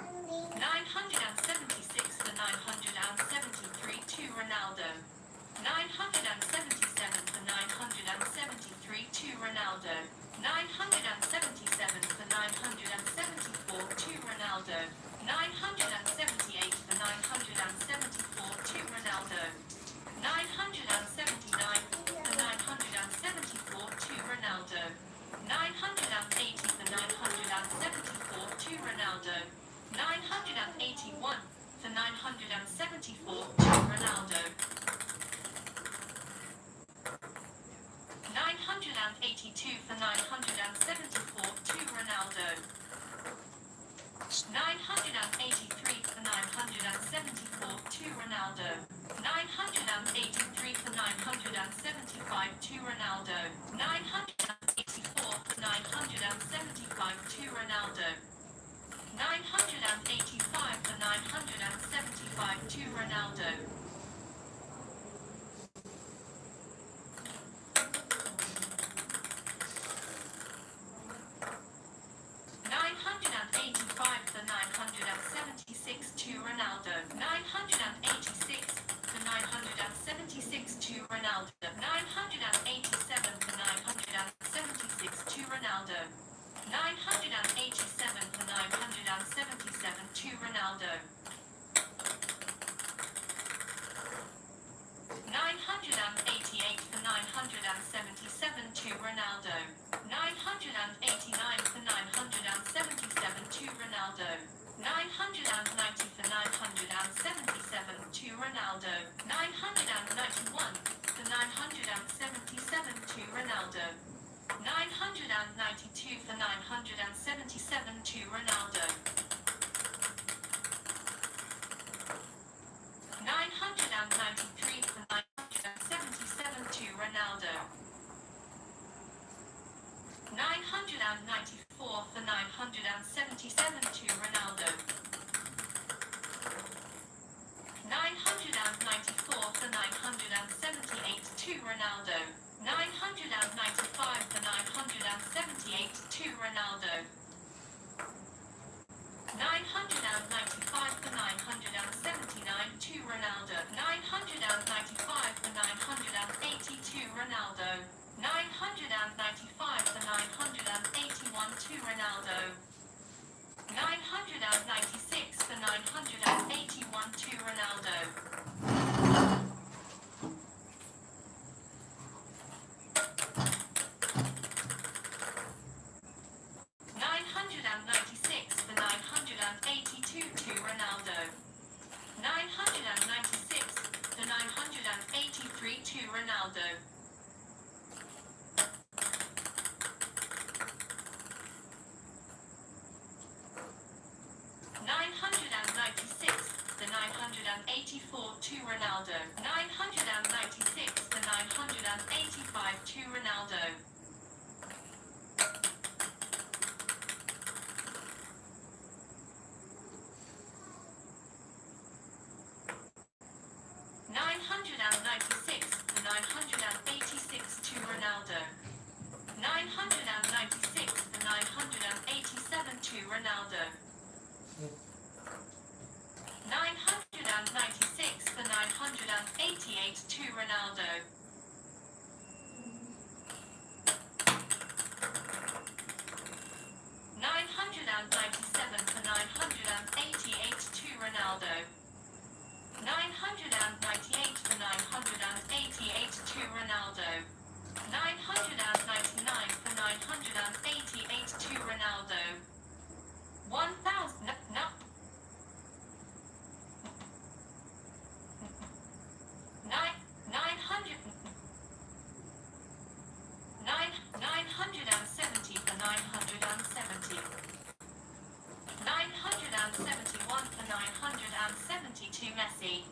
A: 976 for 973 to Ronaldo. 977 for 973 to Ronaldo. 977 for 974 to Ronaldo. 978 for 974 to Ronaldo. 979 for 974 to Ronaldo. 980 for 974 to Ronaldo. 981 for 974 to Ronaldo. 982 for 974 to Ronaldo. 983 for 974 to Ronaldo. 983 for 975 to Ronaldo. 984 for 975 to Ronaldo. 985 for 975 to Ronaldo. 985 for 976 to Ronaldo. 986 for 976 to Ronaldo. 987 for 976 to Ronaldo. 987 for 977 to Ronaldo. 988 for 977 to Ronaldo. 989 for 977 to Ronaldo. 990 for 977 to Ronaldo. 991 for 977 to Ronaldo. 992 for 977 to Ronaldo. 993 for 977 to Ronaldo. 994 for 977 to Ronaldo. to Ronaldo. 995 for 978 to Ronaldo. 995 for 979 to Ronaldo. 995 for 980 to Ronaldo. 995 for 981 to Ronaldo. 996 for 981 to Ronaldo. 996 for 982 to Ronaldo. 996 for 983 to Ronaldo. 996 for 984 to Ronaldo. 996 for 985 to Ronaldo. 996 for 986 to Ronaldo. 996 for 987 to Ronaldo. 996 for 988 to Ronaldo. 997 for 988 to Ronaldo. 998 for 988 to Ronaldo. 999 for 988 to Ronaldo. 1,000 no. 970 for 970. 971 for 970 to Messi.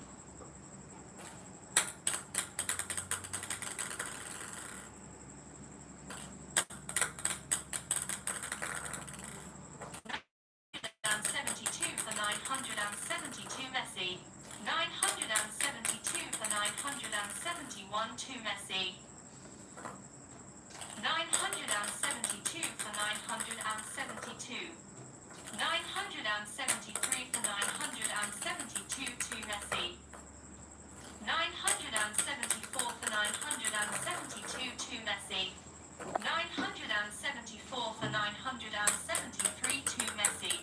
A: 972 for 970 to Messi. 972 for 971 to Messi. 972 for 972. 973 for 972 to Messi. 974 for 972 to Messi. 974 for 973 to Messi.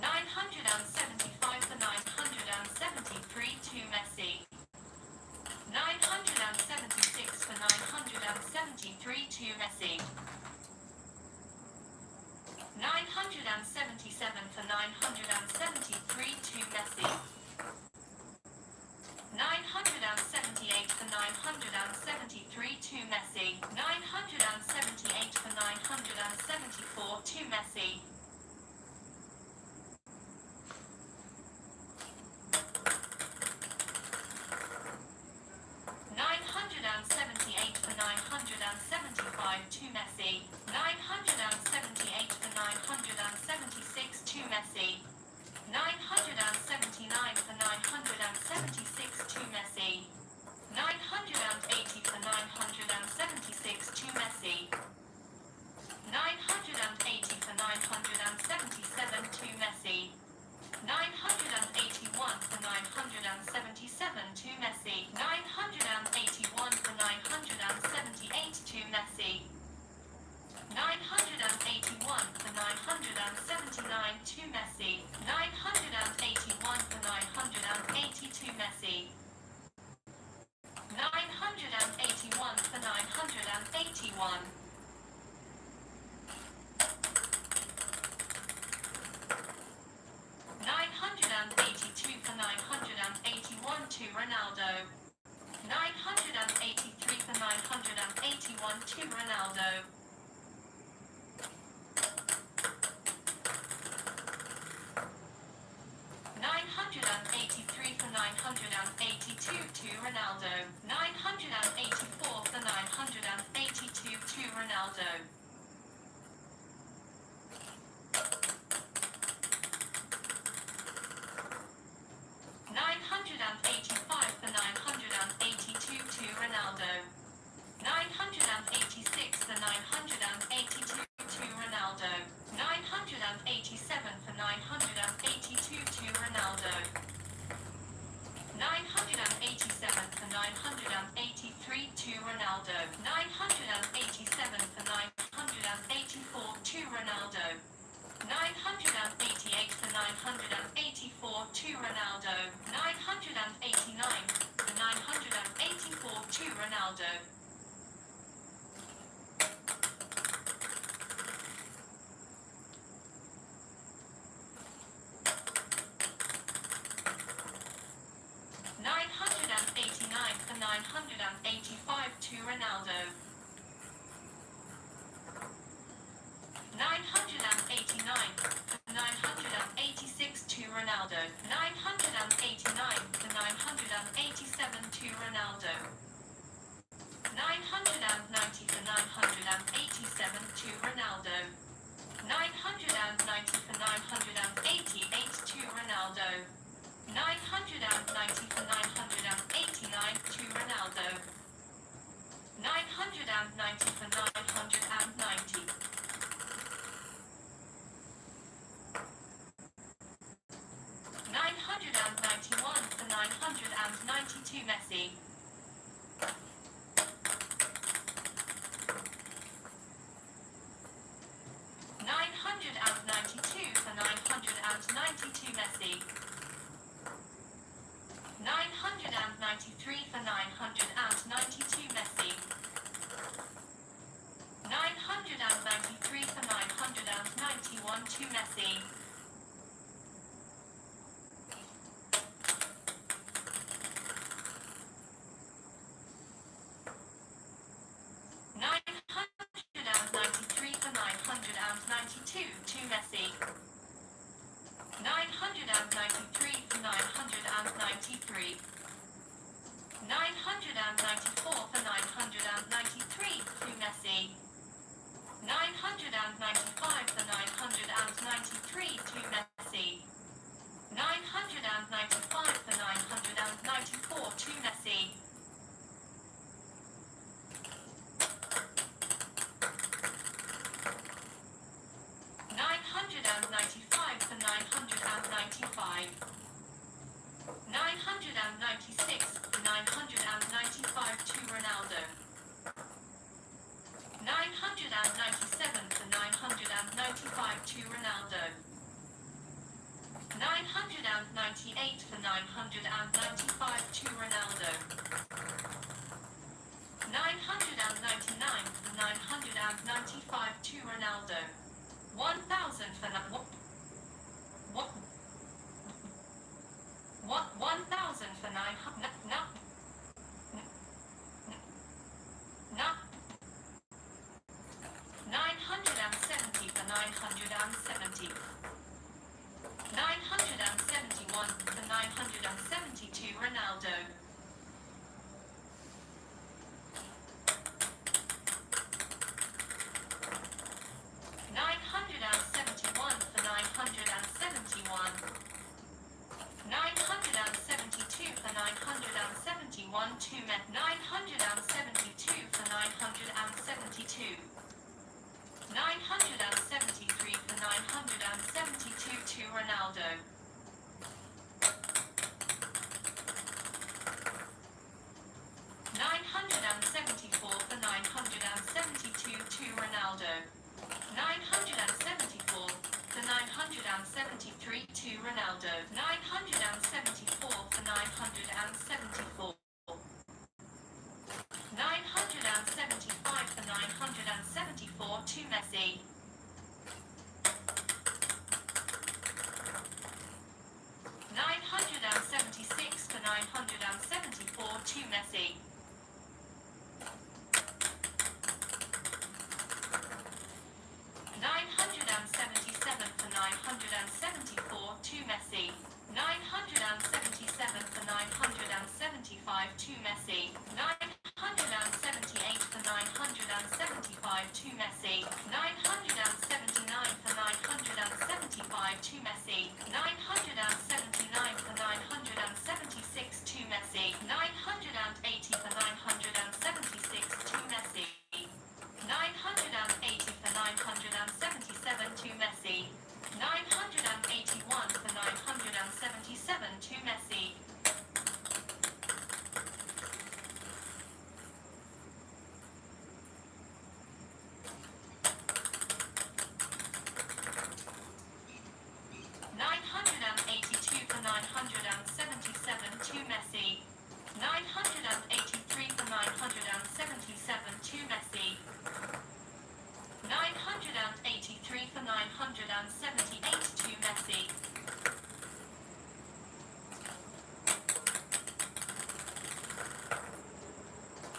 A: 975 for 973 to Messi. 976 for 973 to Messi. 977 for 973 to Messi. 978 for 973 to Messi. 978 for 974 to Messi. 978 for 975 to Messi. 978 for 976 to Messi. 979 for 976 to Messi. 980 for 976 to Messi. 980 for 977 to Messi. 981 for 977 to Messi. 981 for 978 to Messi. 981 for 979 to Messi. 981 for 980 to Messi. 981 for 981. 982 for 981 to Ronaldo. 983 for 981 to Ronaldo. 982 to Ronaldo. 984 for 982 to Ronaldo. 985 for 982 to Ronaldo. 986 for 982 to Ronaldo. 987 for 982 to Ronaldo. 987 for 983 to Ronaldo. 987 for 984 to Ronaldo. 988 for 984 to Ronaldo. 989 for 984 to Ronaldo. 989 for 985 to Ronaldo. 989 for 986 to Ronaldo. 989 for 987 to Ronaldo. 990 for 987 to Ronaldo. 990 for 988 to Ronaldo. 990 for 989 to Ronaldo. 990 for 990. 991 for 992 Messi. 992 for 992 Messi. 993 for 992 Messi. 993 for 991 to Messi. 993 for 992 to Messi. 993 for 993. 994 for 993 to Messi. 995 for 993 to Messi. 995 for 994 to Messi. 995 for 995. 996 for 995 to Ronaldo. 997 for 995 to Ronaldo. 998 for 995 to Ronaldo. 999 for 995 to Ronaldo. 1,000 for 1,000 for 970 for 970. 971 for 972 Ronaldo. 971 for 971. 972 for 971 to Met. 972 for 972. 973 for 972 to Ronaldo. 974 for 972 to Ronaldo. 974 for 973 to Ronaldo. 974 for 974. 975 for 974 to Messi. 976 for 974 to Messi. 900 977 for 974 to Messi. 977 for 975 to Messi. 978 for 975 to Messi. 979 for 975 to Messi. 979 for 976 to Messi. 980 for 976 to Messi. 980 for 977 to Messi. 981 for 977 to Messi. 982 for 977 to Messi. 983 for 977 to Messi. 983 for 978 to Messi.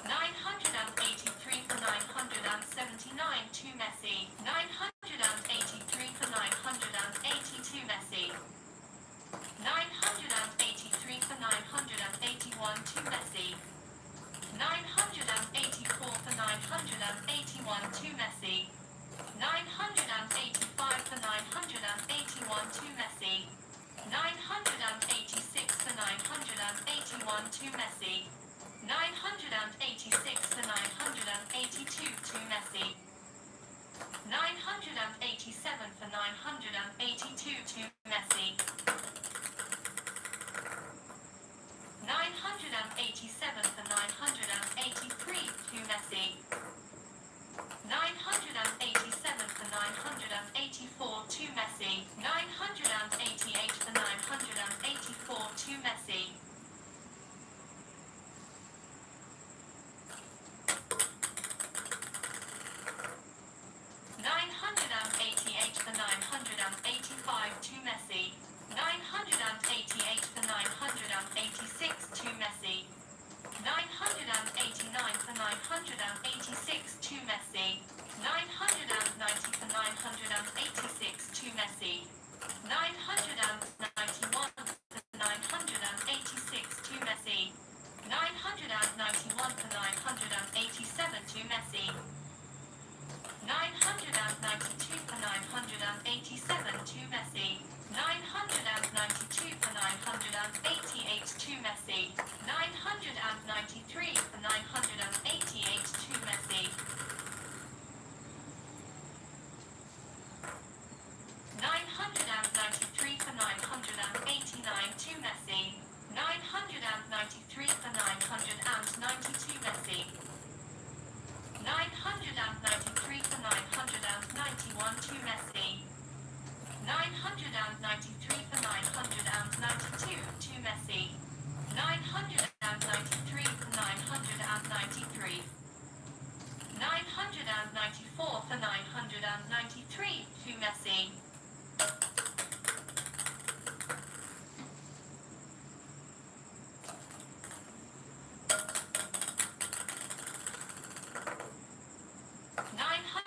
A: 983 for 979 to Messi. 983 for 982 Messi. 983 for 981 to Messi. 984 for 981 to Messi. 985 for 981 to Messi. 986 for 981 to Messi. 986 for 982 to Messi. 987 for 982 to Messi. 987 for 983 to Messi. 987 for 984 to Messi. 988 for 984 to Messi. 988 for 985 to Messi. 988 for 986 to Messi. 989 for 986 to Messi. 990 for 986 to Messi. 991 for 986 to Messi. 991 for 987 to Messi. 992 for 987 to Messi. 992 for 988 to Messi. 993 for 988 to Messi. 993 for 989 to Messi. 993 for 992 Messi. 993 for 991 to Messi. 993 for 992 to Messi. 993 for 993. 994 for 993 to Messi.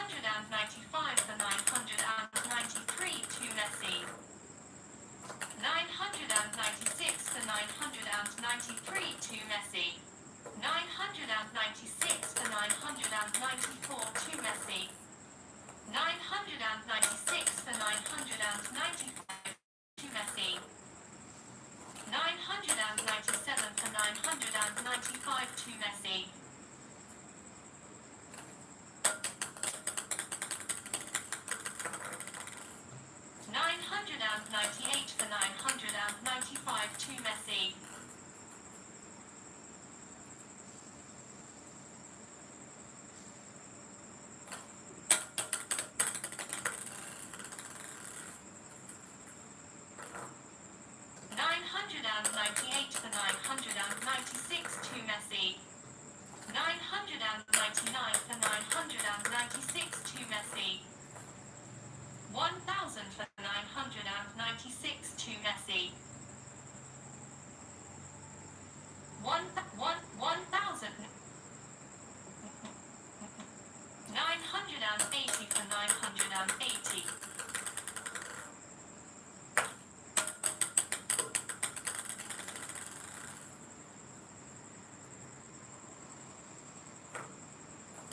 A: 995 for 993 to Messi. 996 for 993 to Messi. 996 for 994 to Messi. 996 for 995 to Messi. 997 for 995 to Messi. 998 for 995 to Messi. 998 for 996 to Messi. 999 for 996 to Messi. 1,000 for 996 to Messi. 1,000. 980 for 980. Messi.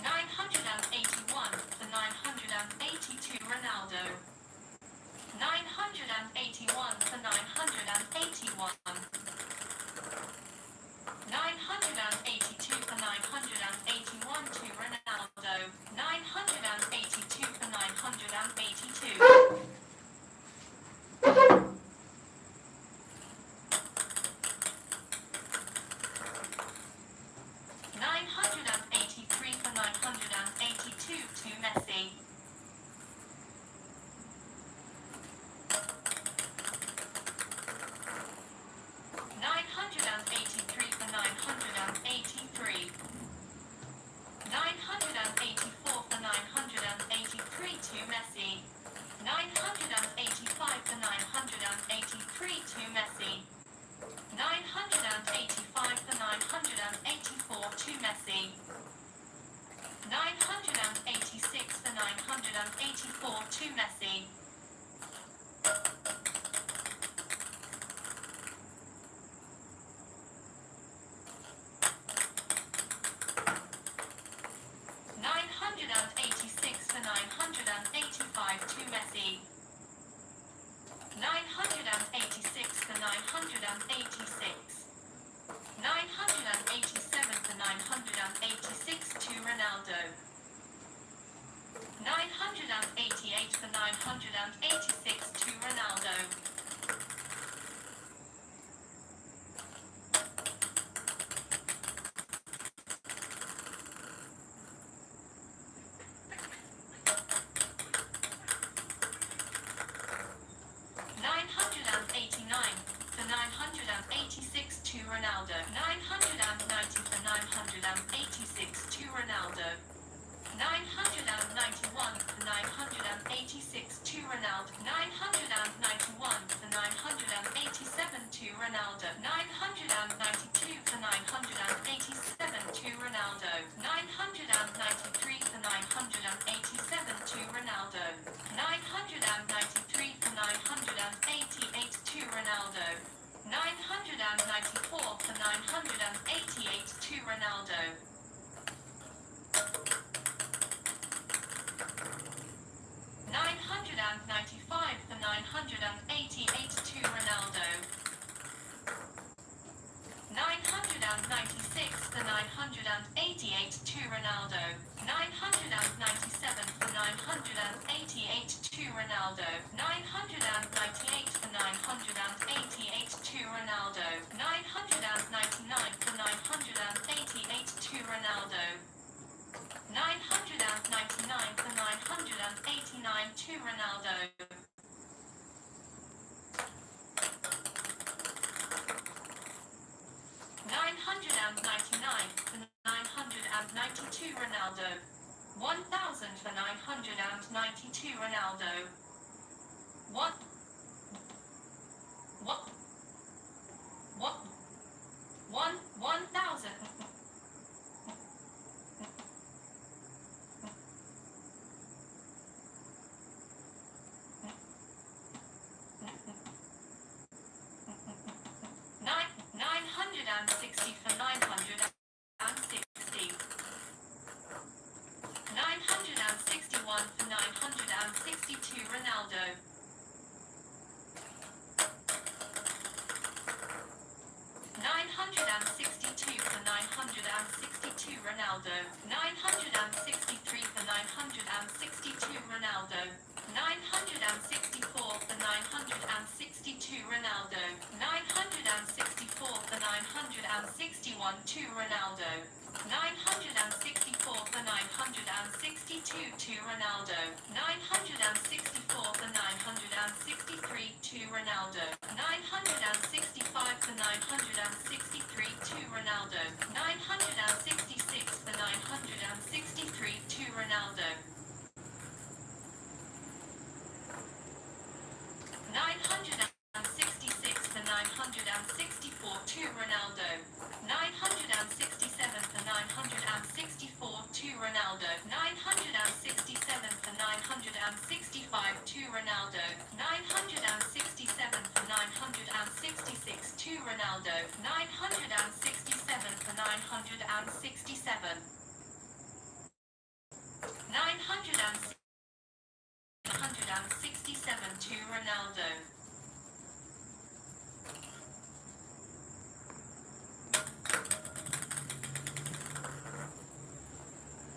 A: 981 for 982 Ronaldo. 981 for 981. 982 for 981 to Ronaldo. 982 for 982. 983 for 982 to Messi. 983 for 983. 984 for 983 to Messi. 985 for 983 to Messi. 985 for 984 to Messi. 986 for 984 to Messi. 986 for 985 to Messi. 986 for 986. 987 for 986 to Ronaldo. 988 for 986 to Ronaldo. 989 for 986 to Ronaldo. 990 for 986 to Ronaldo. 991 for 986 to Ronaldo. 991 for 987 to Ronaldo. 992 for 987 to Ronaldo. 993 for 987 to Ronaldo. 993 for 988 to Ronaldo. 994 for 988 to Ronaldo. 995 for 988 to Ronaldo. 996 for 988 to Ronaldo. 997 for 988 to Ronaldo. 998 for 988 to Ronaldo. 999 for 988 to Ronaldo. 999 for 989 to Ronaldo. 999 for 992 Ronaldo. 1,000 for 992 Ronaldo. 1,000. 960 for 960. 961 for 962 Ronaldo. 962 for 962 Ronaldo. 963 for 962 Ronaldo. 964 for 962 Ronaldo. 964 for 961 to Ronaldo. 964 for 962 to Ronaldo. 964 for 963 to Ronaldo. 965 for 963 to Ronaldo. 966 for 963 to Ronaldo. 966 for 964 to Ronaldo. 967 for 964 to Ronaldo. 967 for 965 Ronaldo. 967 for 966 to Ronaldo. 967 for 967. 967 to Ronaldo.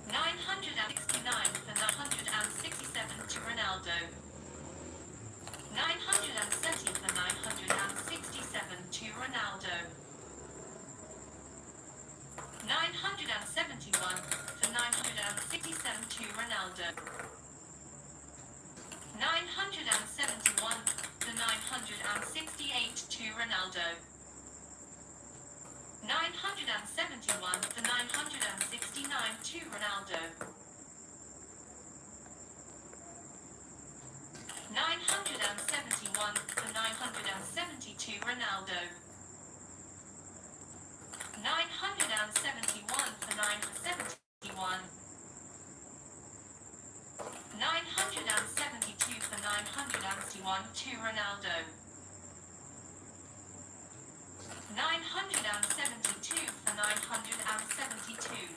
A: 969 for 967 to Ronaldo. 930 for 967 to Ronaldo. 971 for 967 to Ronaldo. 971 for 968 to Ronaldo. 971 for 969 to Ronaldo. 971 for 972 Ronaldo. 971 for 971. 972 for 961 to Ronaldo. 972 for 972.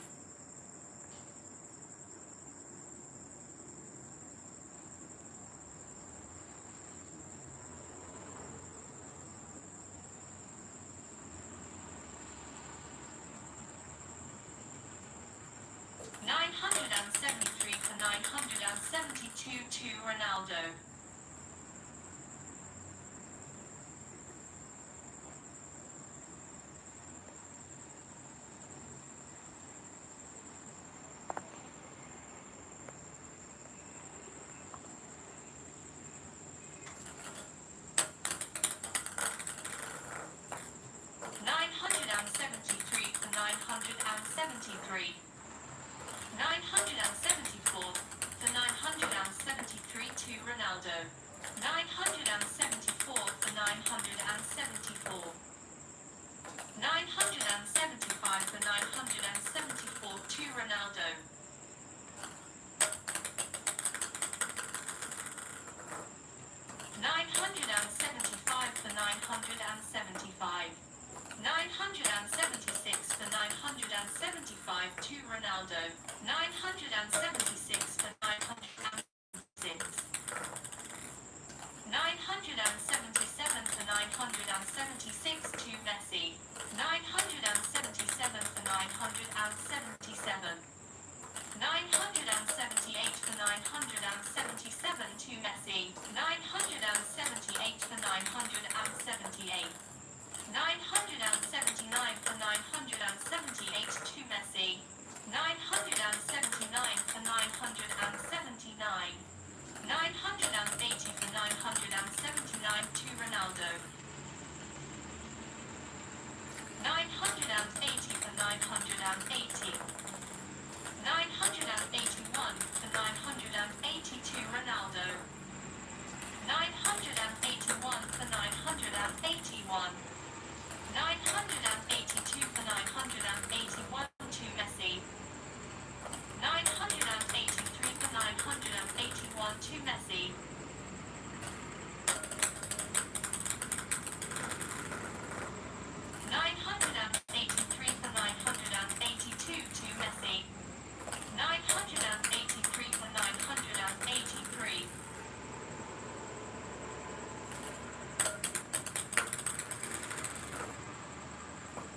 A: 973 for 972 to Ronaldo. 973 for 973. 974 for 973 to Ronaldo. 974 for 974. 975 for 974 to Ronaldo. 975 for 975. 976 for 975 to Ronaldo. 976 for 906. 977 for 976 to Messi. 977 for 977. 978 for 977 to Messi. 978 for 978. 979 for 978 to Messi. 979 for 979. 980 for 979 to Ronaldo. 980 for 980. 981 for 980 to Ronaldo. 981 for 981. 982 for 981 to Messi. 983 for 981 to Messi. 983 for 982 to Messi. 983 for 983.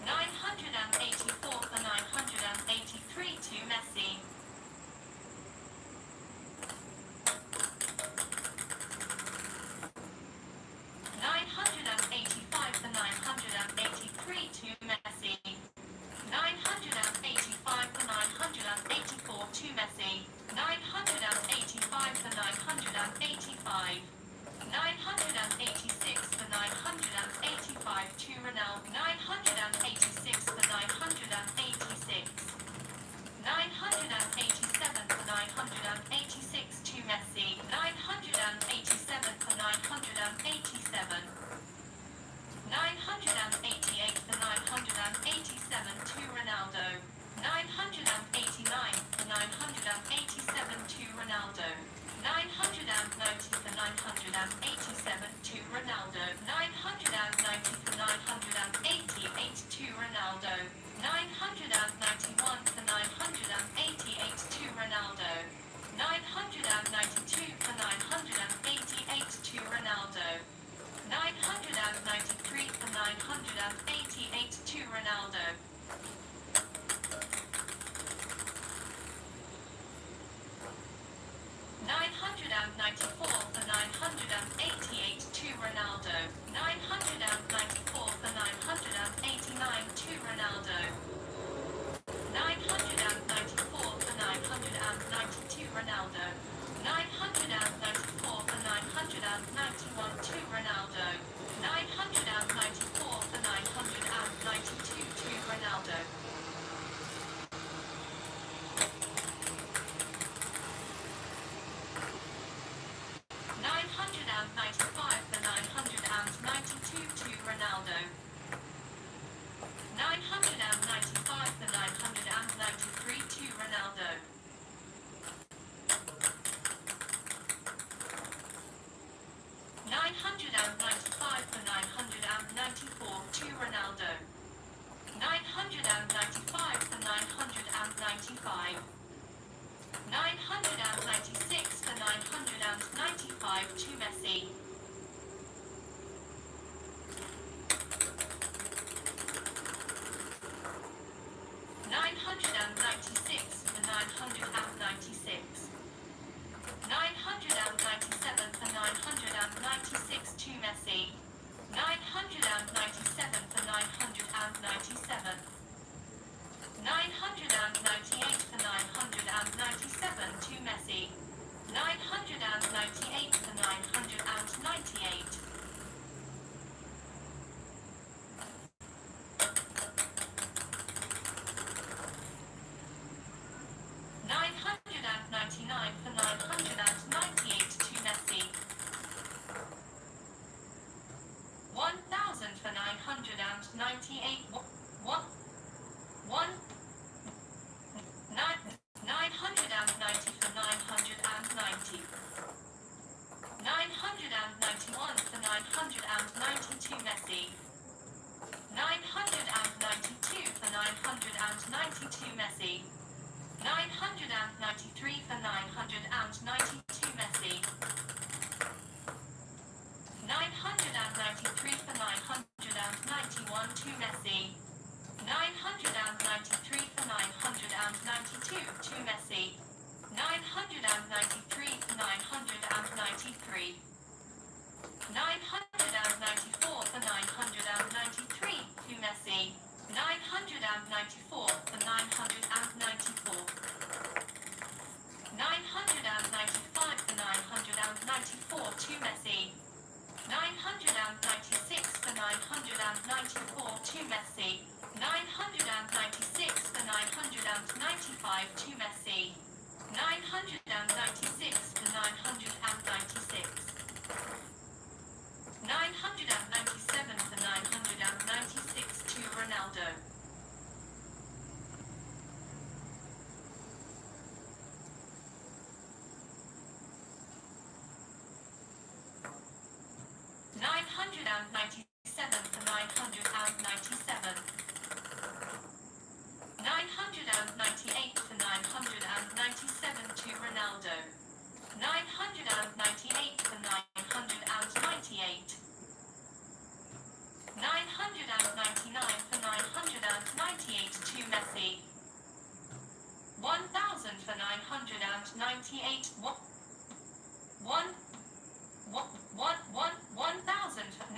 A: 984 for 983 to Messi. 985 for 983 to Messi. 985 for 984 to Messi. 985 for 985. 986 for 985 to Ronaldo. 986 for 986. 987 for 986 to Messi. 987 for 987. 988 for 987 to Ronaldo. 989 for 987 to Ronaldo. 990 for 990. 993 for 988 to Ronaldo. 994 for 988 to Ronaldo. 994 for 989 to Ronaldo. 994 for 992 Ronaldo. 994 for 991 to Ronaldo. 994 for 992 to Ronaldo. 995 for 992 to Ronaldo. 995 for 993 to Ronaldo. 995 for 994 to Ronaldo. 995 for 995. 996 for 995 to Messi. 996 for 996. 997 for 996 to Messi. 997 for 997. 998 for 997 to Messi. 998 for 998. 999 for 998 to Messi. 1,000 for 998. 990 for 990. 991 for 990 to Messi. 992 for 990 to Messi. 993 for 990 to Messi. 993 for 991 to Messi. 993 for 992 to Messi. 993 for 993. 994 for 993 to Messi. 994 for 994. 995 for 994 to Messi. 996 for 994 to Messi. 996 for 995 to Messi. 996 for 996. 997 for 996 to Ronaldo. 997 for 997. 998 for 997 to Ronaldo. 998 for 998. 999 for 998 to Messi. 1,000 for 998. 1,000 for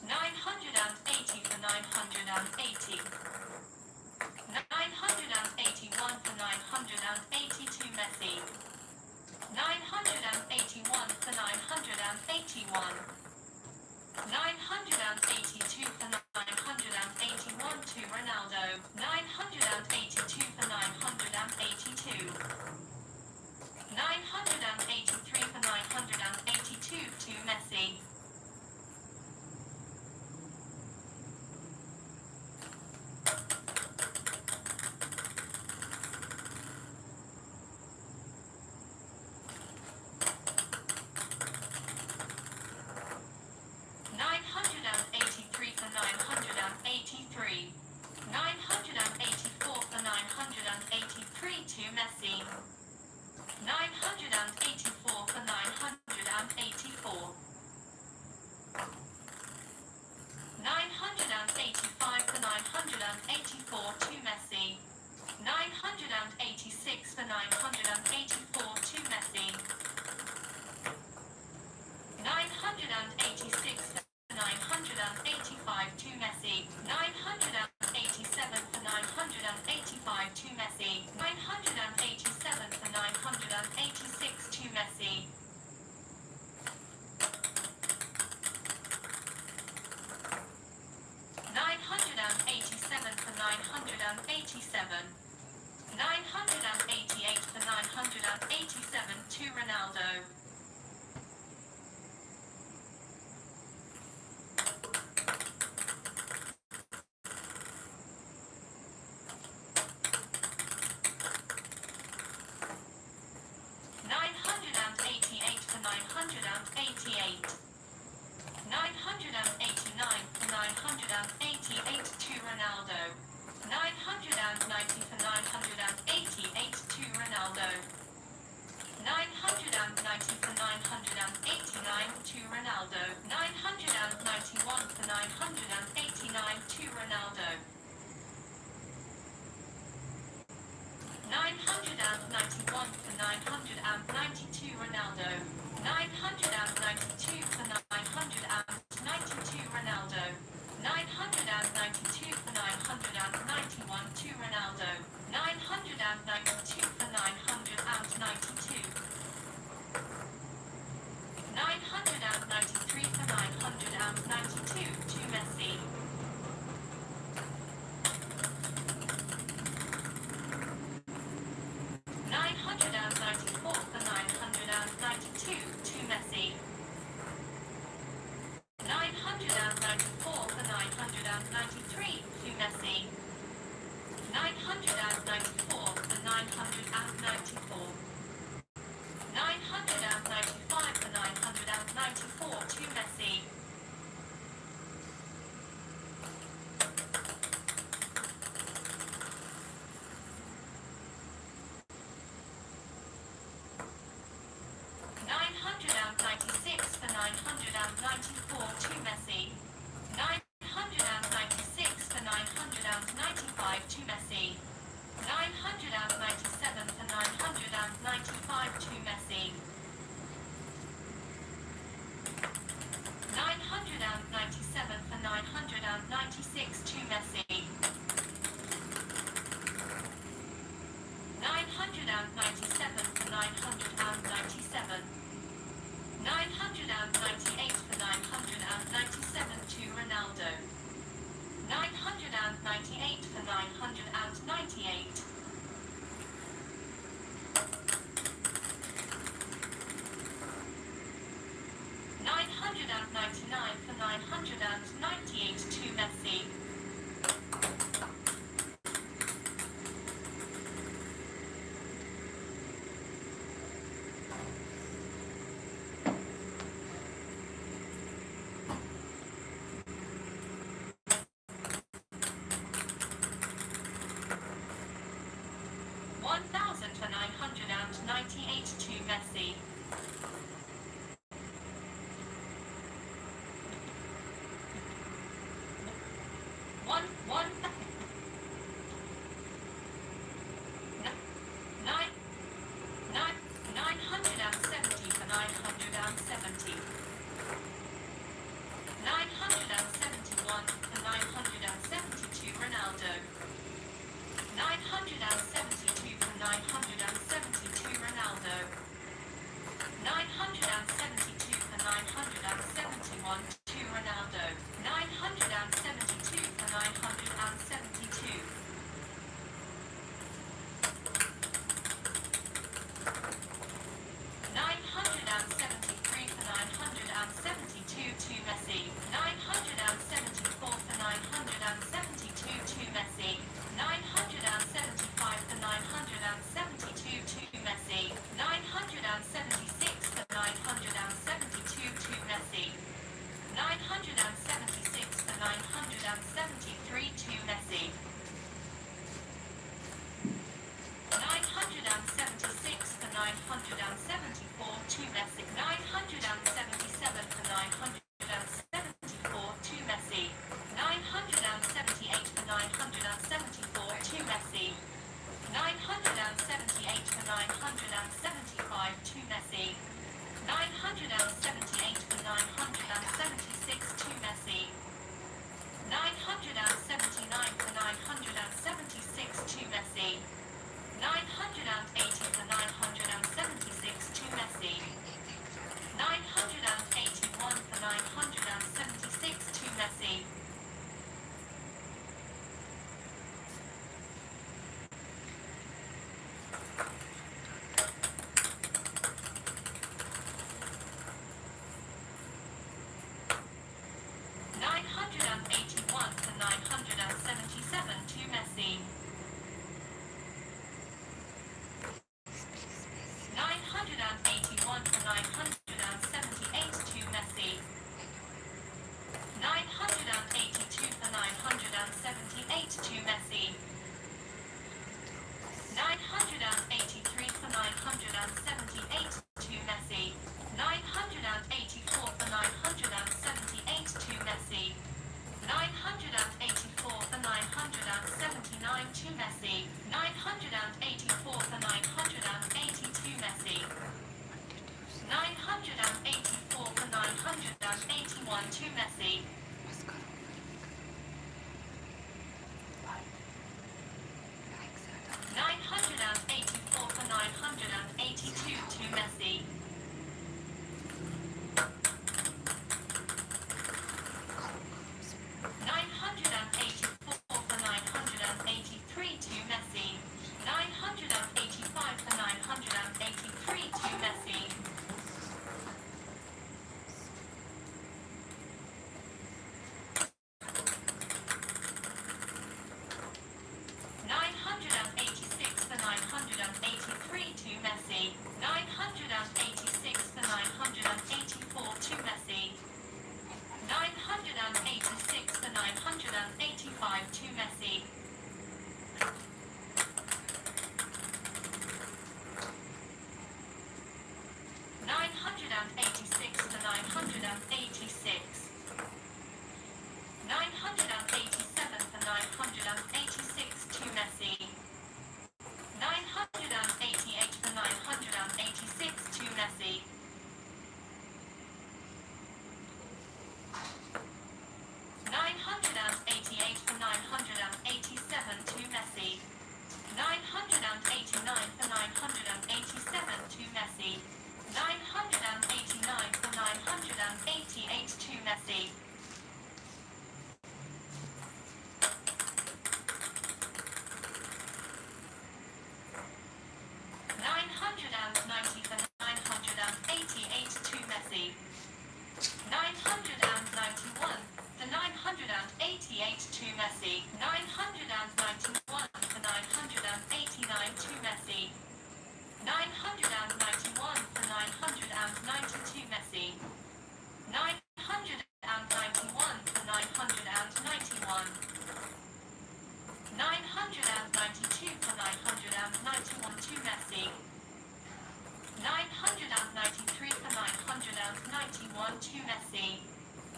A: 980 for 980. 981 for 980 to Messi. 981 for 981. 982 for 981 to Ronaldo. 982 for 982. 983 for 982 to Messi. 983 for 983. 984 for 983 to Messi. 984 for 984. 986 to Messi. 987 for 987. 988 for 987 to Ronaldo. 988 for 988. 989 for 988 to Ronaldo. 990 for 988 to Ronaldo. 990 for 989 to Ronaldo. 991 for 989 to Ronaldo. 991 for 992 Ronaldo. 992 for 992 Ronaldo. 992 for 991 to Ronaldo. 992 for 992. 993 for 992 to Messi. 994 for 992 to Messi. 994 for 993 to Messi. 994 for 994. 995 for 994 to Messi. 996 for 994 to Messi. 996 for 995 to Messi. 997 for 995 to Messi. 997 for 996 to Messi. 997 for 997. 998 for 997 to Ronaldo. 998 for 998. 999 for 998 to Messi. 1,000 for 998 to Messi. 970 for 970. 971 for 970 to Ronaldo. 972 for 970 to Ronaldo. 972 for 971 to Ronaldo. 972 for 972. 973 for 972 to Messi. 974 for 972 to Messi. 975 for 972 to Messi. 976 for 972 to Messi. 976 for 973 to Messi. 976 for 974 to Messi. 977 for 974 to Messi. 978 for 974 to Messi. 978 for 975 to Messi. 978 for 976 to Messi. 979 for 976 to Messi. 980 for 970 to Messi. 981 for 978 to Messi. 982 for 978 to Messi. 983 for 978 to Messi. 984 for 978 to Messi. 984 for 979 to Messi. 984 for 982 Messi. 984 for 981 to Messi. 984 for 982 to Messi. 984 for 983 to Messi. 985 for 983 to Messi. 986 for 983 to Messi. 986 for 984 to Messi. 986 for 985 to Messi. 986 for 986. 987 for 986 to Messi. 988 for 986 to Messi. 988 for 987 to Messi. 989 for 987 to Messi. 989 for 988 to Messi. 990 for 988 to Messi. 991 for 988 to Messi. 991 for 989 to Messi. 991 for 992 Messi. 991 for 991. 992 for 991 to Messi. 993 for 991 to Messi.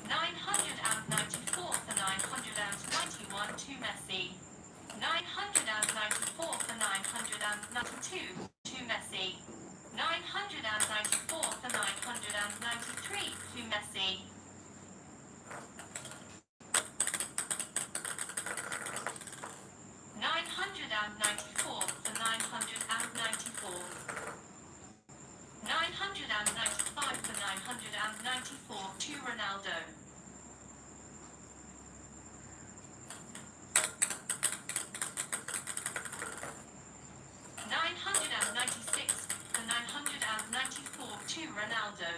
A: 994 for 991 to Messi. 994 for 992 to Messi. 994 for 993 to Messi. 994 for 994. 995 for 994 to Ronaldo. 996 for 994 to Ronaldo.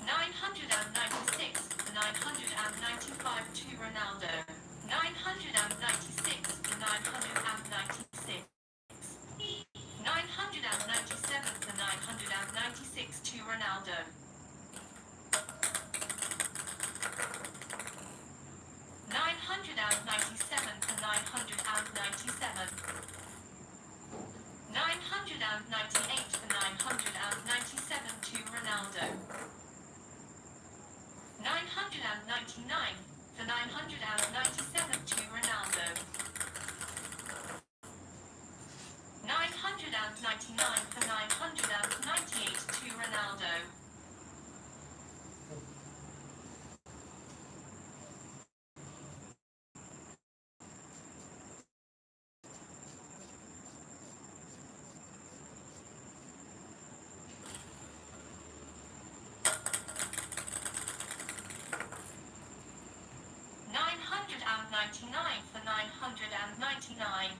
A: 996 for 995 to Ronaldo. 996 for 996. 997 for 996 to Ronaldo. 997 for 997. 998 for 997 to Ronaldo. 999 for 997 to Ronaldo. 999 for 998 to Ronaldo. 999 for 999. 999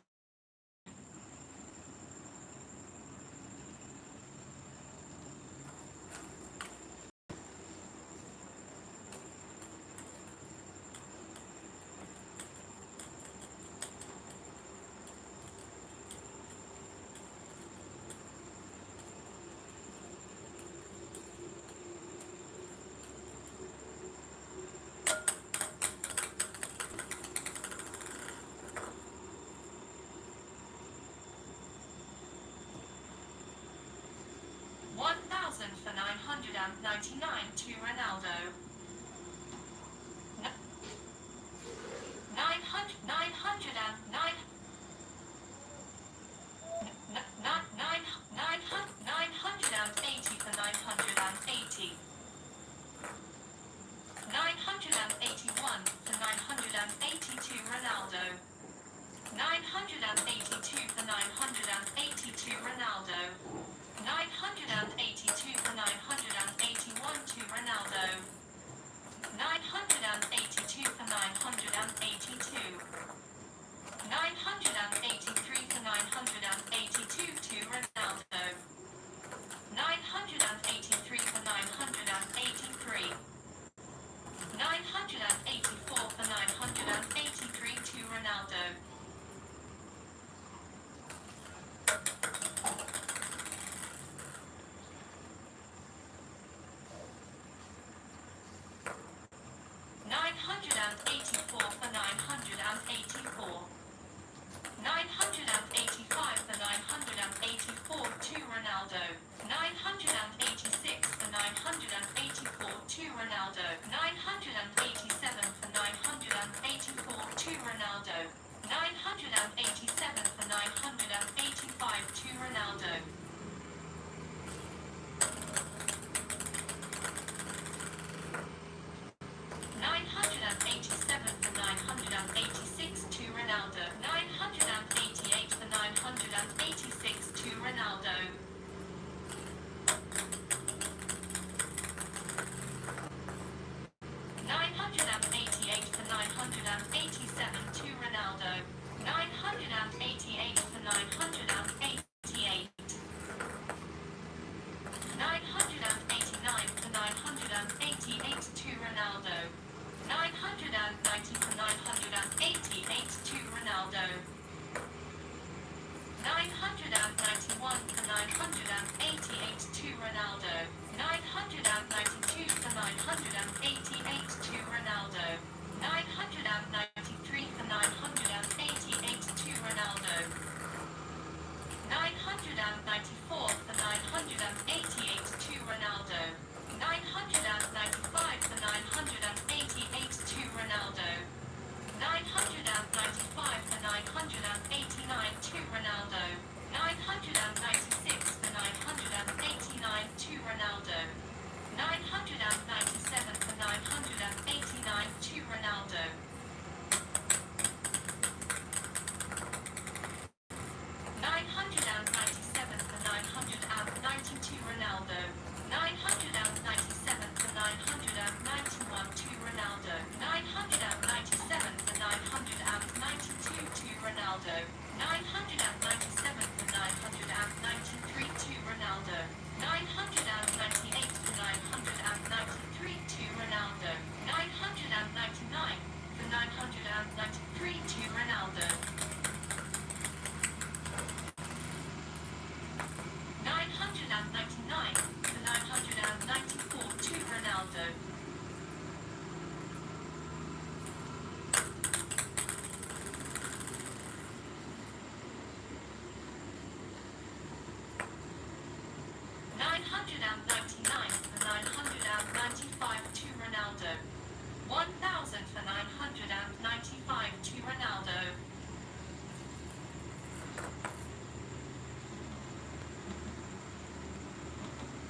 A: 999 to Ronaldo. 980 for 980. 981 for 982 Ronaldo. 982 for 982 Ronaldo. 982 for 981 to Ronaldo. 982 for 982. 983 for 982 to Ronaldo. 983 for 983. 984 for 983 to Ronaldo. 984 for 984. 985 for 984 to Ronaldo. 986 for 984 to Ronaldo. 987 for 984 to Ronaldo. 987 for 985 to Ronaldo. 987 for 986 to Ronaldo. 988 for 986 to Ronaldo. 988 for 987 to Ronaldo. 988 for 988. 989 for 988 to Ronaldo. 990 for 988 to Ronaldo. 991 for 988 to Ronaldo. 992 for 988 to Ronaldo. 993 for 988 to Ronaldo. 994 for 988 to Ronaldo. 995 for 988 to Ronaldo. 995 for 989 to Ronaldo. 996 for 989 to Ronaldo. 997 for 989 to Ronaldo. 997 for 990 to Ronaldo. 997 for 991 to Ronaldo. 997 for 992 to Ronaldo. 997 for 993 to Ronaldo. 998 for 993 to Ronaldo. 999 for 993 to Ronaldo. 999 for 994 to Ronaldo. 999 for 995 to Ronaldo. 1,000 for 995 to Ronaldo.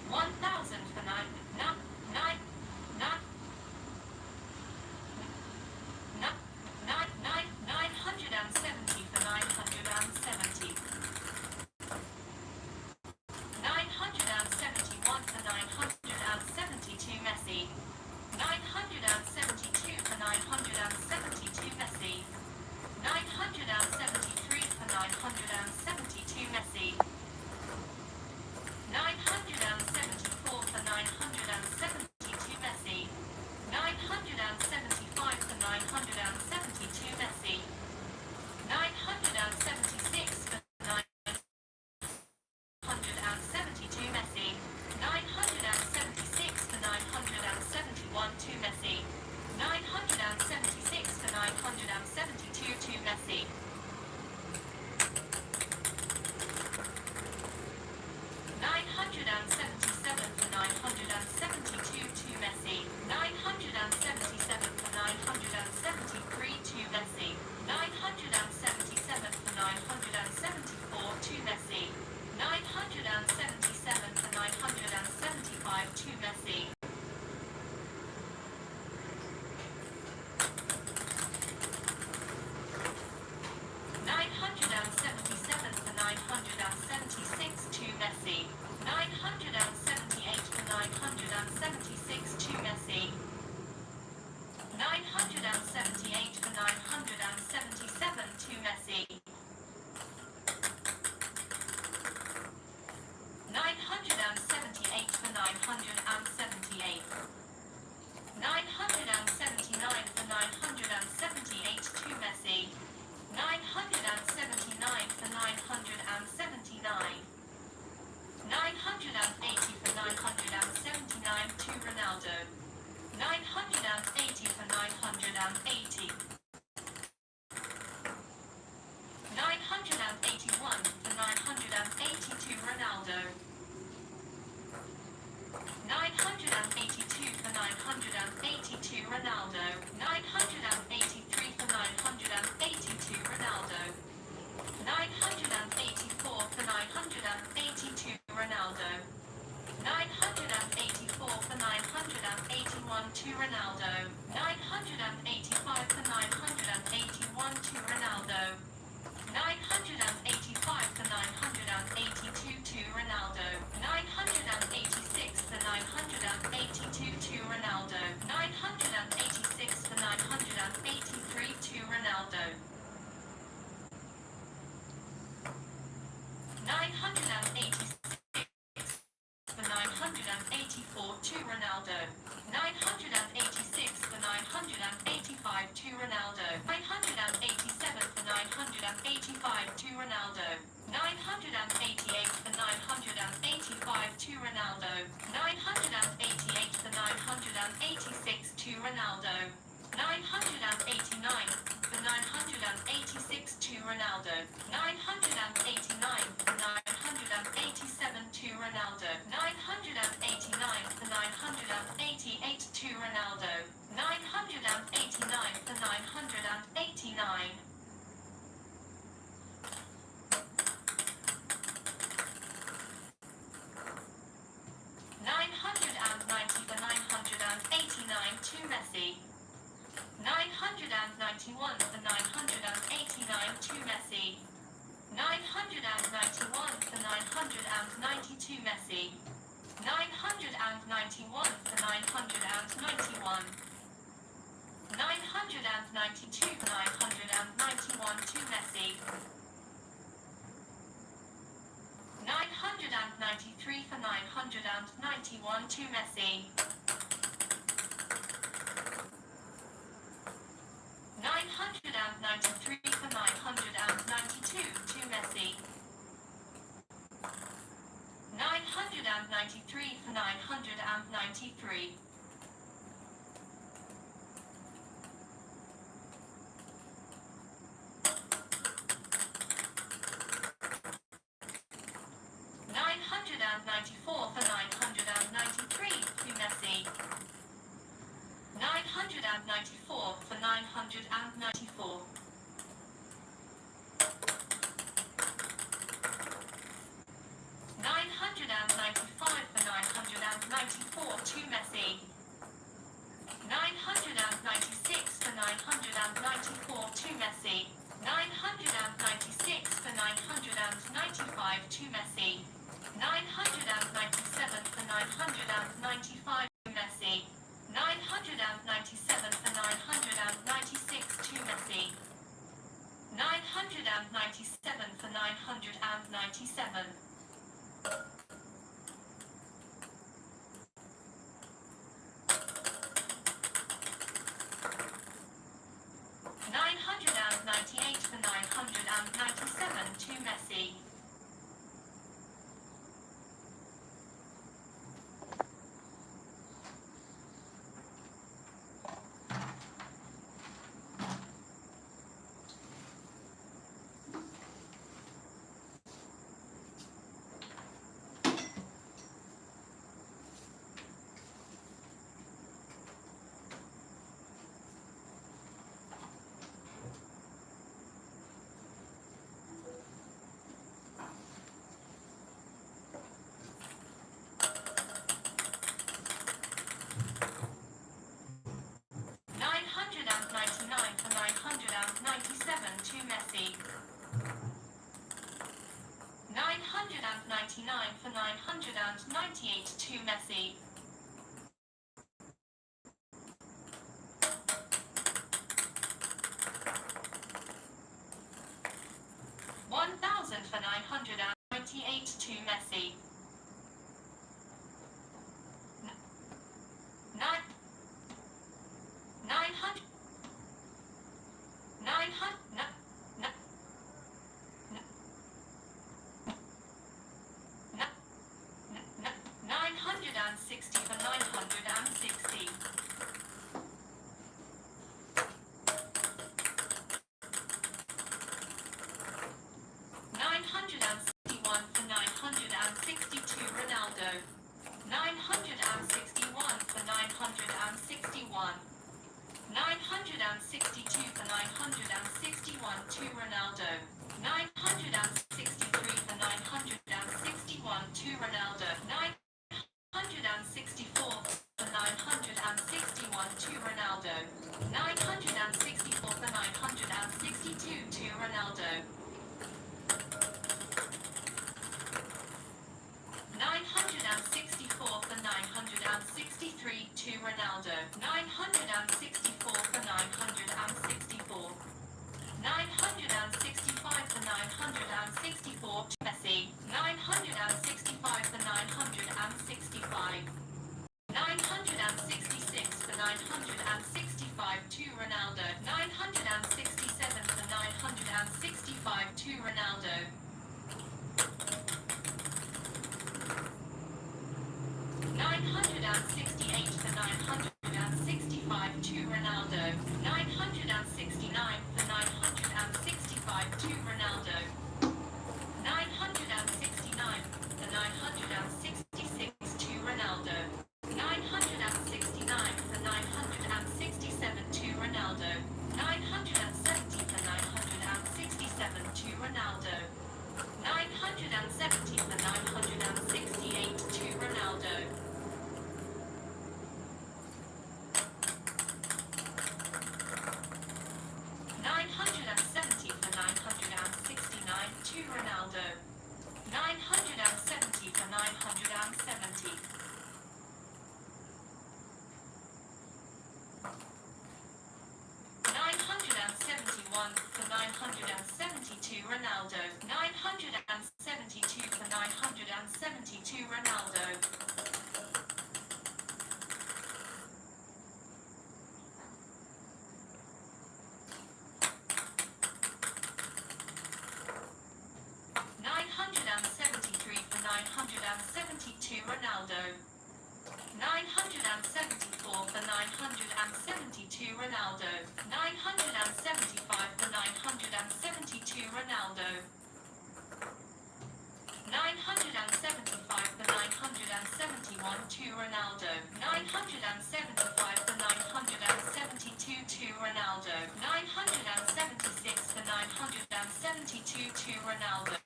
A: 1,000 for 970 for 970. 971 for 970 to Messi. 972 for 970 to Messi. 973 for 970. 976 to Messi. 978 for 977 to Messi. 978 for 978. 979 for 978 to Messi. 979 for 979. 980 for 979 to Ronaldo. 980 for 980. 981 for 980 to Ronaldo. 982 for 980 to Ronaldo. 983 for 980 to Ronaldo. 984 for 980 to Ronaldo. 984 for 981 to Ronaldo. 985 for 981 to Ronaldo. 985 for 982 to Ronaldo. 986 for 982 to Ronaldo. 986 for 983 to Ronaldo. 986 for 984 to Ronaldo. 986 for 985 to Ronaldo. 987 for 985 to Ronaldo. 988 for 985 to Ronaldo. 988 for 986 to Ronaldo. 989 for 986 to Ronaldo. 989 for 987 to Ronaldo. 989 for 988 to Ronaldo. 989 for 989. 990 for 989 to Messi. 991 for 989 to Messi. 991 for 990 to Messi. 991 for 991. 992 for 991 to Messi. 993 for 991 to Messi. 993 for 992 to Messi. 993 for 993. 994 for 993 to Messi. 994 for 994. 995 for 994 to Messi. 996 for 994 to Messi. 996 for 995 to Messi. 997 for 995 to Messi. 997 for 996 to Messi. 997 for 997. 998 for 997 to Messi. 999 for 997 to Messi. 999 for 998 to Messi. 960 for 960. 961 for 962 Ronaldo. 961 for 961. 962 for 961 to Ronaldo. 963 for 961 to Ronaldo. 964 for 961 to Ronaldo. 964 for 962 to Ronaldo. 964 for 963 to Ronaldo. 964 for 964. 965 for 964 to Messi. 965 for 965. 966 for 965 to Ronaldo. 967 for 965 to Ronaldo. 968 for 965 to Ronaldo. 969 for 965 to Ronaldo. 969 for 966 to Ronaldo. 969 for 967 to Ronaldo. 970 for 967 to Ronaldo. 970 for 968 to Ronaldo. 970 for 969 to Ronaldo. 970 for 970. 971 for 972 Ronaldo. 972 for 972 Ronaldo. 973 for 972 Ronaldo. 974 for 972 Ronaldo. 975 for 972 Ronaldo. 975 for 971 to Ronaldo. 975 for 972 to Ronaldo. 976 for 972 to Ronaldo.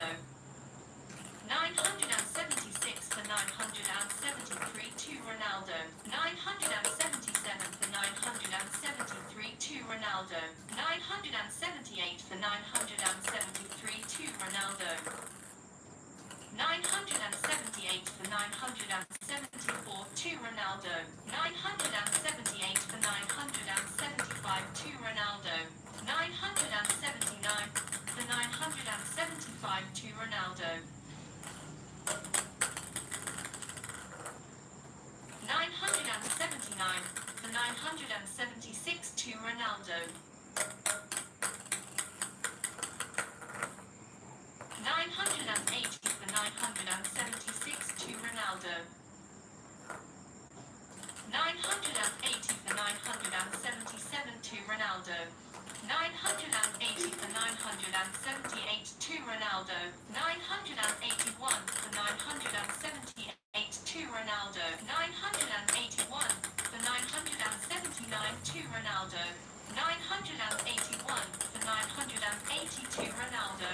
A: 976 for 973 to Ronaldo. 977 for 973 to Ronaldo. 978 for 973 to Ronaldo. 978 for 974 to Ronaldo. 978 for 975 to Ronaldo. 979 for 975 to Ronaldo. 979 for 976 to Ronaldo. 980 for 976 to Ronaldo. 980 for 977 to Ronaldo. 980 for 978 to Ronaldo. 981 for 978 to Ronaldo. 981 for 979 to Ronaldo. 981 for 980 to Ronaldo.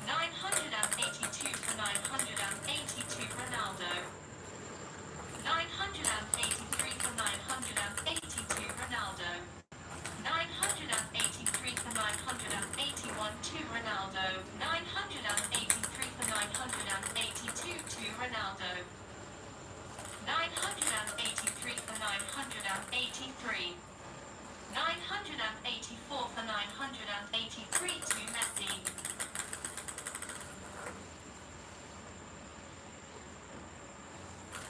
A: 982 for 980 to Ronaldo. 983 for 980 to Ronaldo. 983 for 981 to Ronaldo. 983 for 982 to Ronaldo. 983 for 983. 984 for 983 to Messi.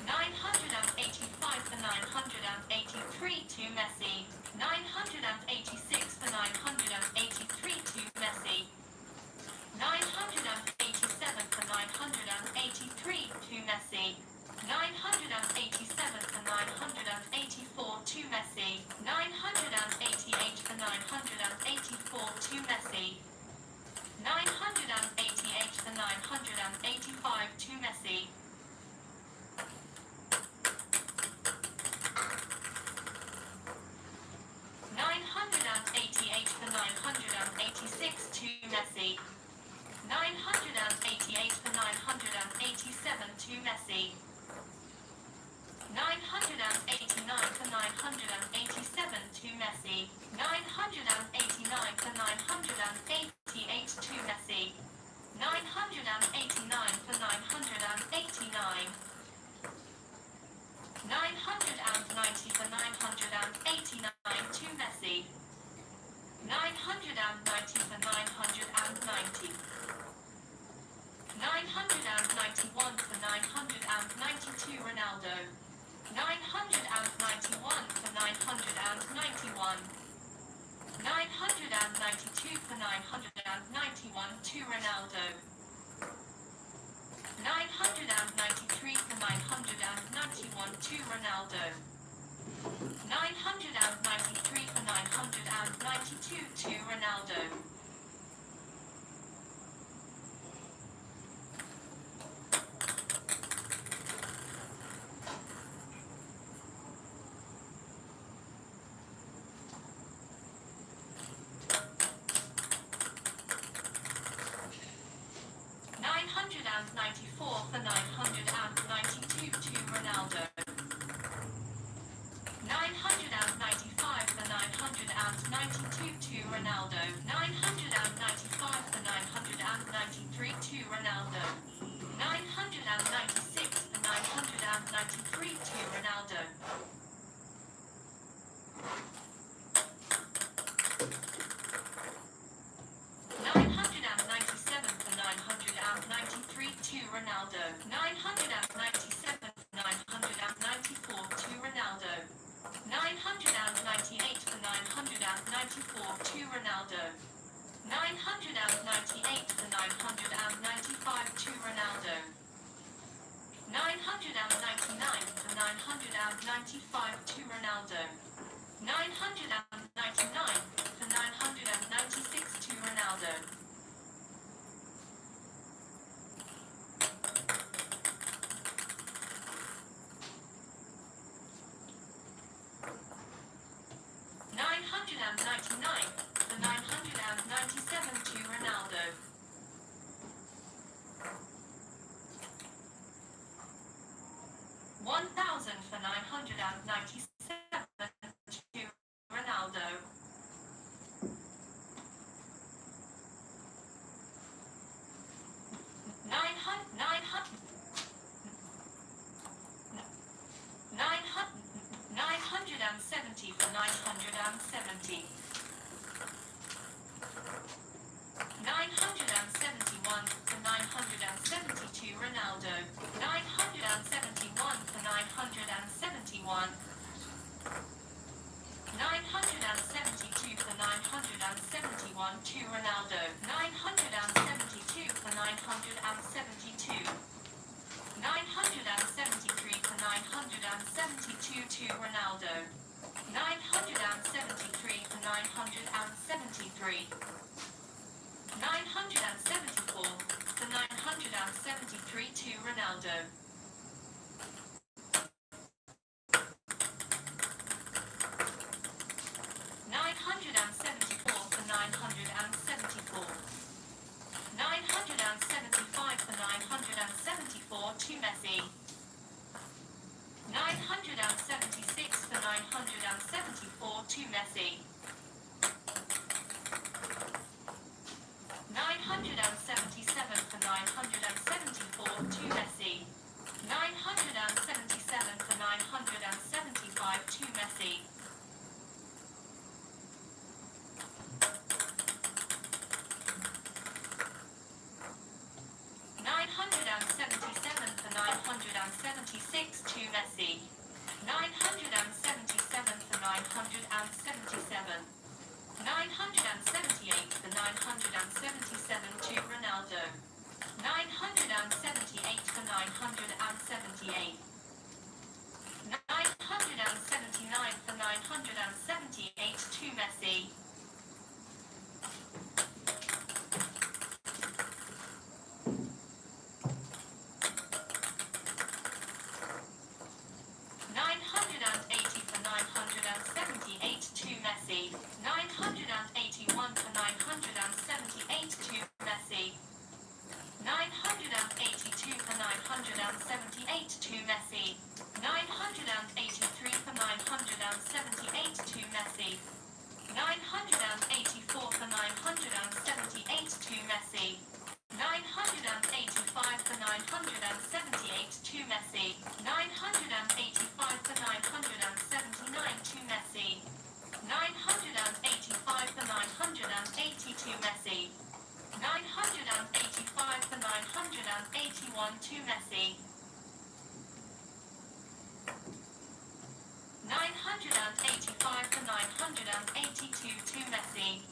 A: 985 for 983 to Messi. 986 for 983 to Messi. 987 for 983 to Messi. 988 Messi. 989 for 988 to Messi. 989 for 989. 990 for 989 to Messi. 990 for 990. 991 for 992 Ronaldo. 991 for 991. 992 for 991 to Ronaldo. 993 for 991 to Ronaldo. 993 for 992 to Ronaldo. 994 for 992 to Ronaldo. 995 for 992 to Ronaldo. 995 for 993 to Ronaldo. 996 for 993 to Ronaldo. 997 for 993 to Ronaldo. 997 for 994 to Ronaldo. 998 for 994 to Ronaldo. 998 for 995 to Ronaldo. 999 for 995 to Ronaldo. 999 for 996 to Ronaldo. 999 for 997 to Ronaldo. 1,000 for 997 to Ronaldo. 970 for 970. 971 for 972 Ronaldo. 971 for 971. 972 for 971 to Ronaldo. 972 for 972. 973 for 972 to Ronaldo. 973 for 973. 974 for 973 to Ronaldo. 974 for 974. 975 for 974 to Messi. 976 for 974 to Messi. 977 for 974 to Messi. 977 for 975 to Messi. 977 for 976 to Messi. 977 for 977. 978 for 977 to Ronaldo. 978 for 978. 979 for 978 to Messi. 980 for 978 to Messi. 981 for 978 to Messi. 982 for 978 to Messi. 983 for 978 to Messi. 984 for 978 to Messi. 985 for 978 to Messi. 985 for 979 to Messi. 985 for 980 to Messi. 985 for 981 to Messi. 985 for 982 to Messi.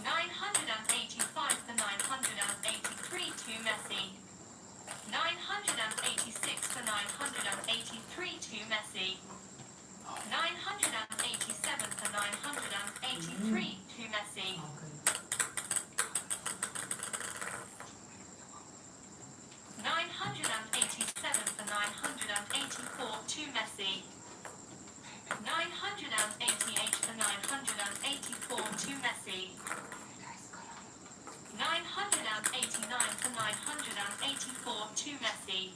A: 985 for 983 to Messi. 986 for 983 to Messi. 987 for 983 to Messi. 987 for 984 to Messi. 988 for 984 to Messi. 989 for 984 to Messi.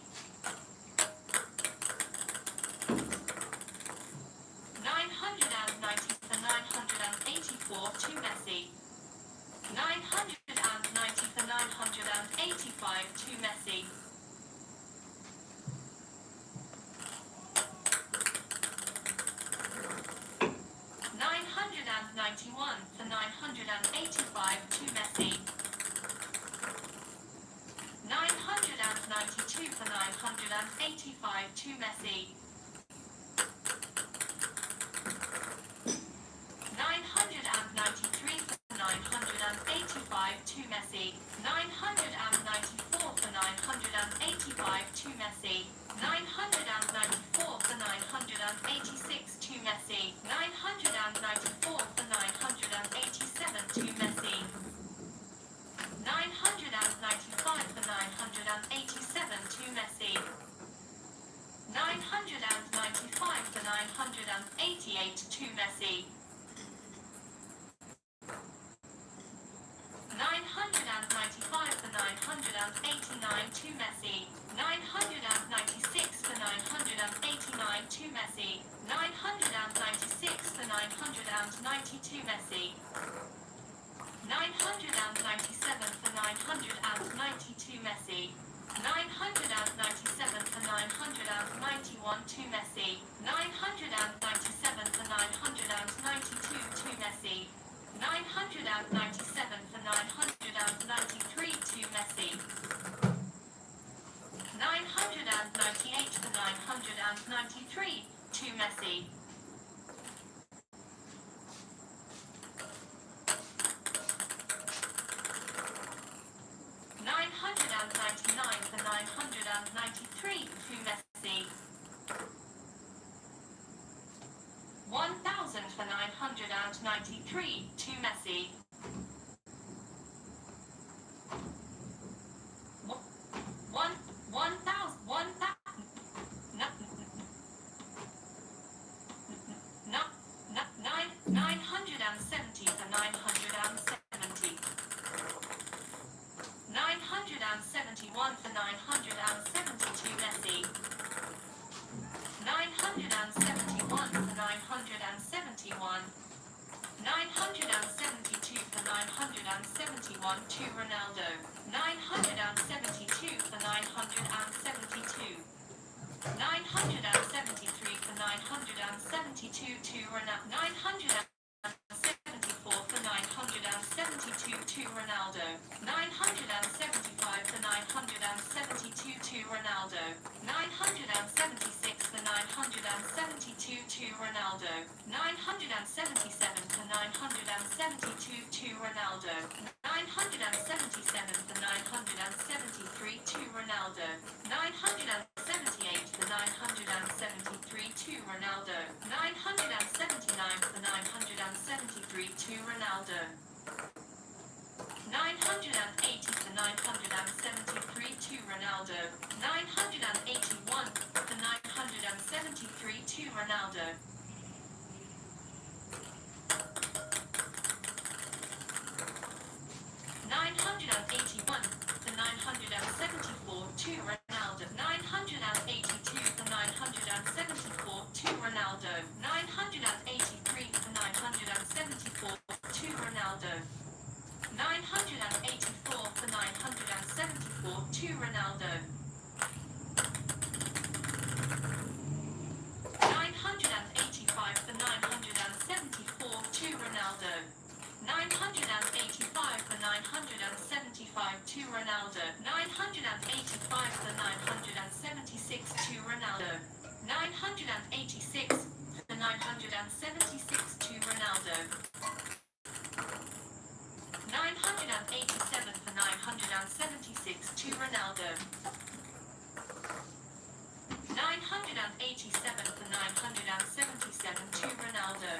A: 990 for 984 to Messi. 990 for 985 to Messi. 991 for 985 to Messi. 992 for 985 to Messi. 993 for 985 to Messi. 994 for 985 to Messi. 994 for 986 to Messi. 994 for 987 to Messi. 995 for 987 to Messi. 995 for 988 to Messi. 995 for 989 to Messi. 996 for 989 to Messi. 996 for 990 to Messi. 997 for 990 to Messi. 997 for 991 to Messi. 997 for 992 to Messi. 997 for 993 to Messi. 998 for 993 to Messi. 999 for 993 to Messi. 1,000 for 993 to Messi. 970 for 970. 971 for 970 to Messi. 971 for 971. 972 for 971 to Ronaldo. 972 for 972. 973 for 972 to Ronaldo. 974 for 972 to Ronaldo. 975 for 972 to Ronaldo. 976 for 972 to Ronaldo. 977 for 972 to Ronaldo. 977 for 973 to Ronaldo. 978 for 973 to Ronaldo. 979 for 973 to Ronaldo. 980 for 973 to Ronaldo. 981 for 973 to Ronaldo. 981 for 974 to Ronaldo. 900 Ronaldo. 985 for 974 to Ronaldo. 985 for 975 to Ronaldo. 985 for 976 to Ronaldo. 986 for 976 to Ronaldo. 987 for 976 to Ronaldo. 987 for 977 to Ronaldo.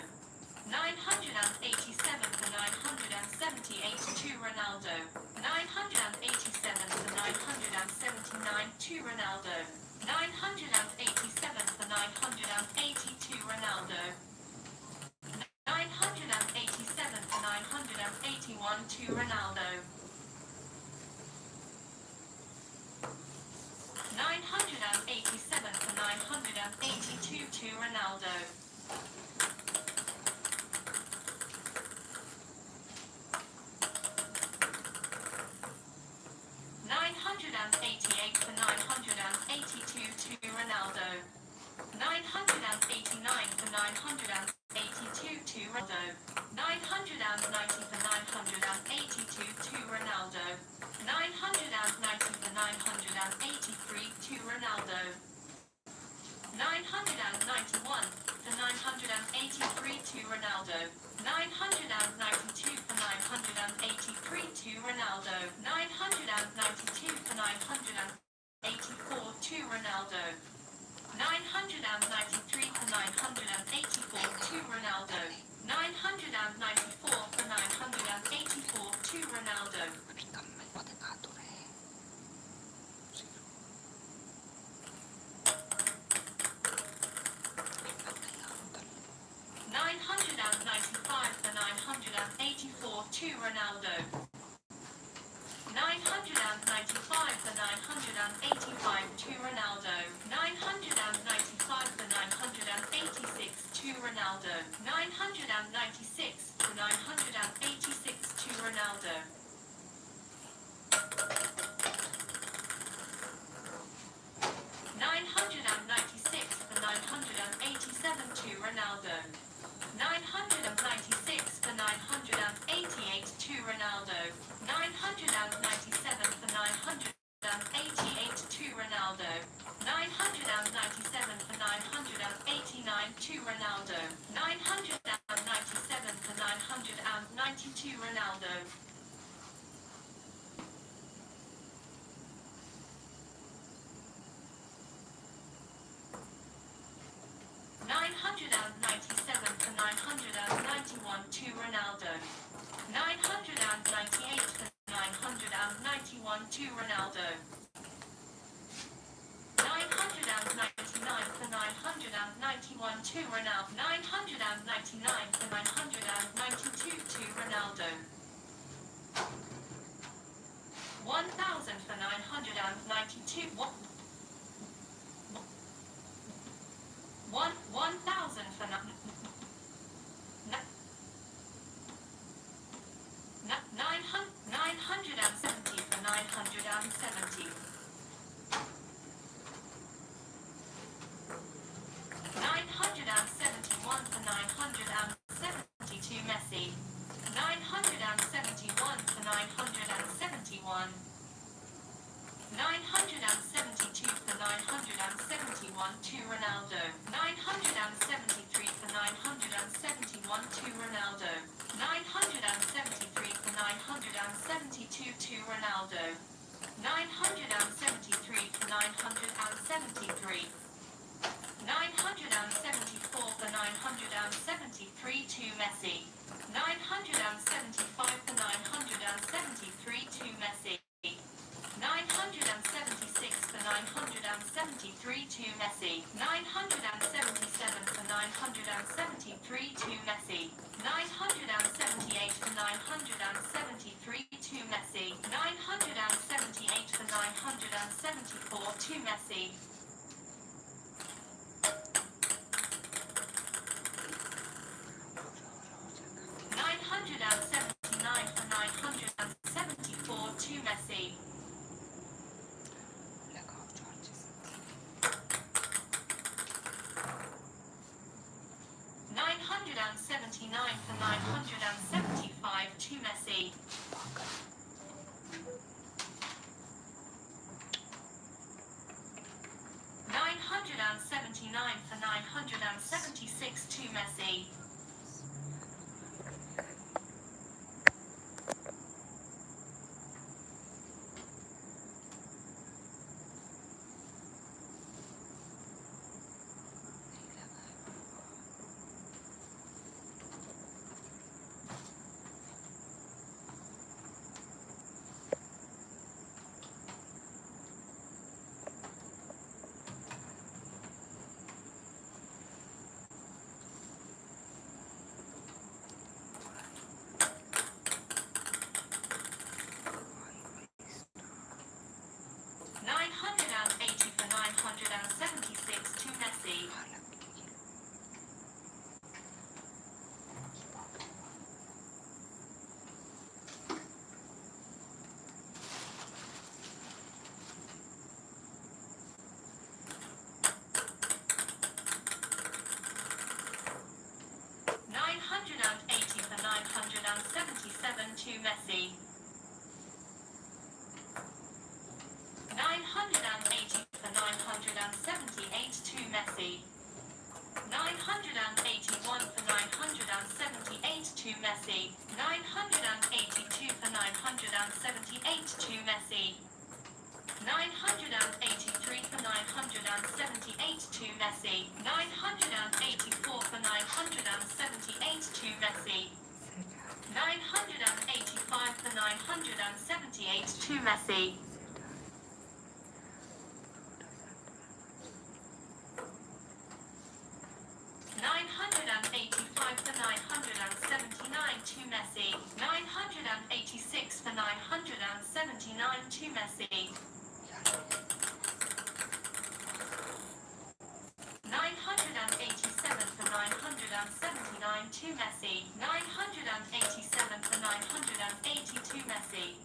A: 987 for 978 to Ronaldo. 987 for 979 to Ronaldo. 987 for 980 to Ronaldo. 987 for 981 to Ronaldo. 987 for 982 to Ronaldo. 988 for 982 to Ronaldo. 989 for 982 to Ronaldo. 990 for 982 to Ronaldo. 990 for 983 to Ronaldo. 991 for 983 to Ronaldo. 992 for 983 to Ronaldo. 992 for 984 to Ronaldo. 993 for 984 to Ronaldo. 994 for 984 to Ronaldo. 995 for 984 to Ronaldo. 995 for 985 to Ronaldo. 995 for 986 to Ronaldo. 996 for 986 to Ronaldo. 996 for 987 to Ronaldo. 996 for 988 to Ronaldo. 997 for 988 to Ronaldo. 997 for 989 to Ronaldo. 997 for 992 Ronaldo. 997 for 991 to Ronaldo. 998 for 991 to Ronaldo. 999 for 991 to Ronaldo. 999 for 992 to Ronaldo. 1,000 for 992. 1,000 for 970 for 970. 971 for 972 Messi. 971 for 971. 972 for 971 to Ronaldo. 973 for 971 to Ronaldo. 973 for 972 to Ronaldo. 973 for 973. 974 for 973 to Messi. 975 for 973 to Messi. 976 for 973 to Messi. 977 for 973 to Messi. 978 for 973 to Messi. 978 for 974 to Messi. 979 for 974 to Messi. 979 for 975 to Messi. 979 for 976 to Messi. 980 for 976 to Messi. 980 for 977 to Messi. 980 for 978 to Messi. 981 for 978 to Messi. 982 for 978 to Messi. 983 for 978 to Messi. 984 for 978 to Messi. 985 for 978 to Messi. 985 for 979 to Messi. 986 for 979 to Messi. 987 for 979 to Messi. 987 for 980 to Messi.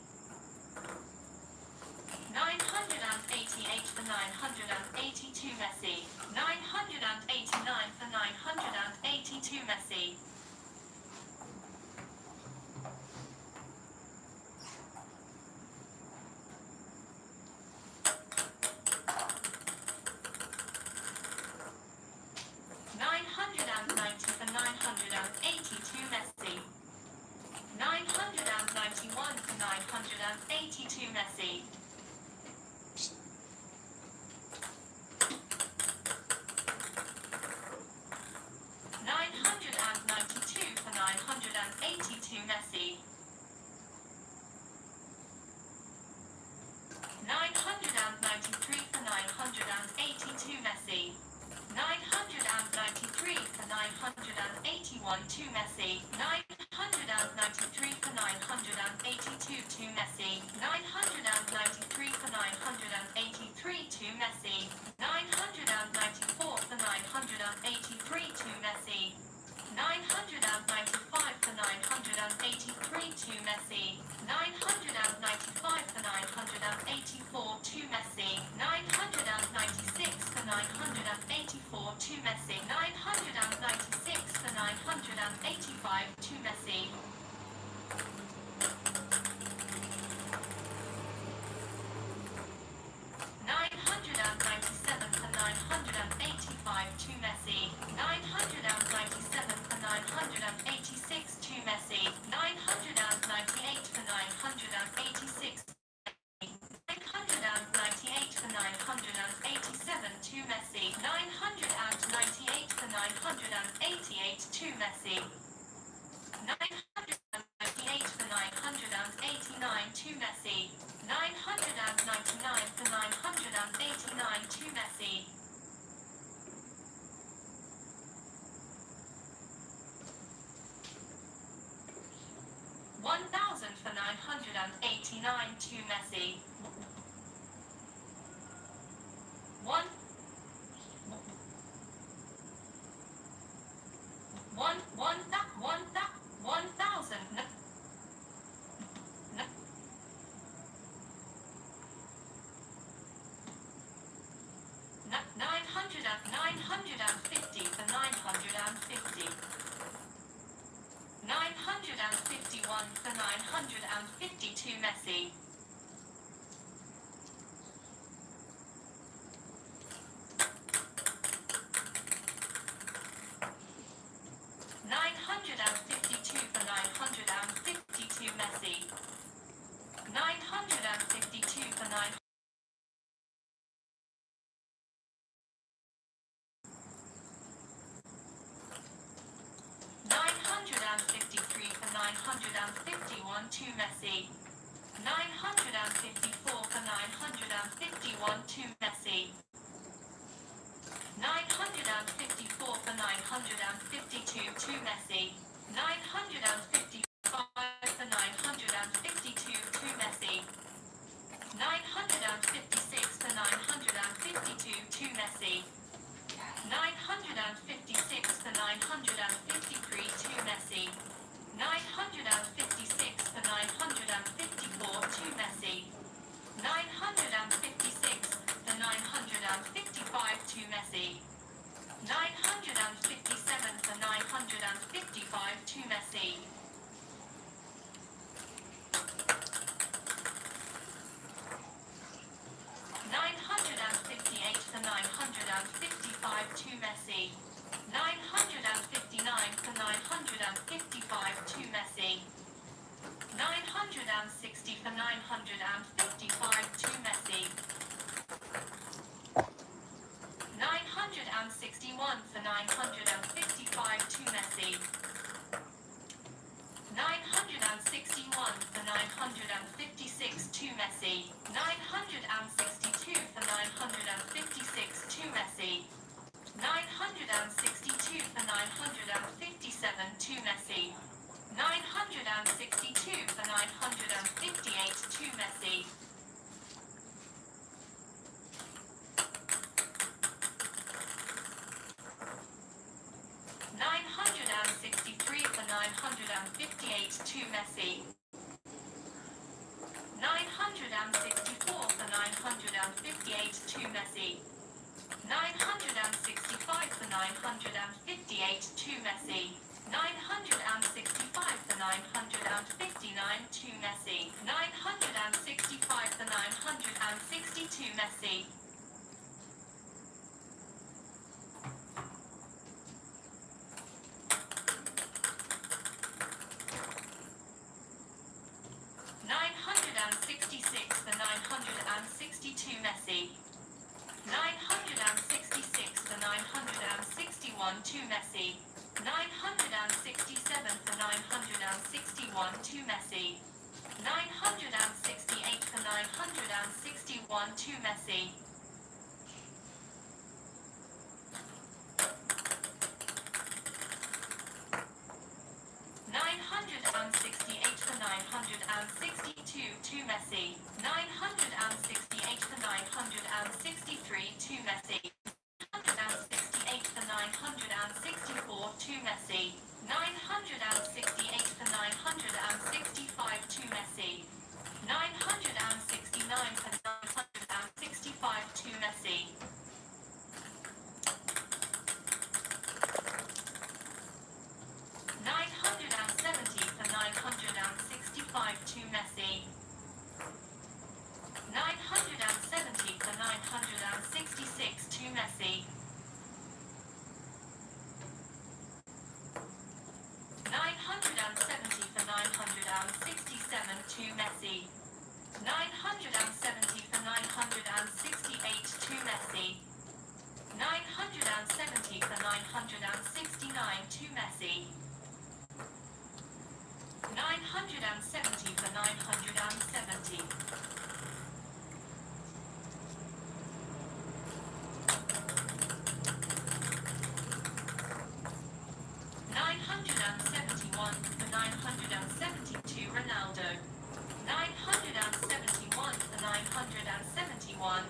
A: 988 for 980 to Messi. 989 for 980 to Messi. 990 for 980 to Messi. 991 for 980 to Messi. 992 for 980 to Messi. 993 for 980 to Messi. 993 for 981 to Messi. 993 for 982 to Messi. 993 for 983 to Messi. 994 for 983 to Messi. 995 for 983 to Messi. 995 for 984 to Messi. 996 for 984 to Messi. 996 for 985 to Messi. 997 for 985 to Messi. 997 for 986 to Messi. 998 for 986. 998 for 987 to Messi. 998 for 988 to Messi. 998 for 989 to Messi. 999 for 989 to Messi. 1,000 for 989 to Messi. 1,000 950 for 950. 951 for 952 Messi. 952 for 952 Messi. 952 for 9. 953 for 951 to Messi. 954 for 951 to Messi. 954 for 952 to Messi. 955 for 952 to Messi. 956 for 952 to Messi. 956 for 953 to Messi. 956 for 954 to Messi. 956 for 955 to Messi. 957 for 955 to Messi. 958 for 955 to Messi. 959 for 955 to Messi. 960 for 955 to Messi. 961 for 955 to Messi. 961 for 956 to Messi. 962 for 956 to Messi. 962 for 957 to Messi. 962 for 958 to Messi. 963 for 958 to Messi. 964 for 958 to Messi. 965 for 958 to Messi. 965 for 959 to Messi. 965 for 962 Messi. 966 for 962 Messi. 966 for 961 to Messi. 967 for 961 to Messi. 968 for 961 to Messi. 968 for 962 to Messi. 968 for 963 to Messi. 968 for 964 to Messi. 968 for 965 to Messi. 969 for 965 to Messi. 970 for 965 to Messi. 970 for 966 to Messi. 970 for 967 to Messi. 970 for 968 to Messi. 970 for 969 to Messi. 970 for 970. 971 for 972 Ronaldo. 971 for 971.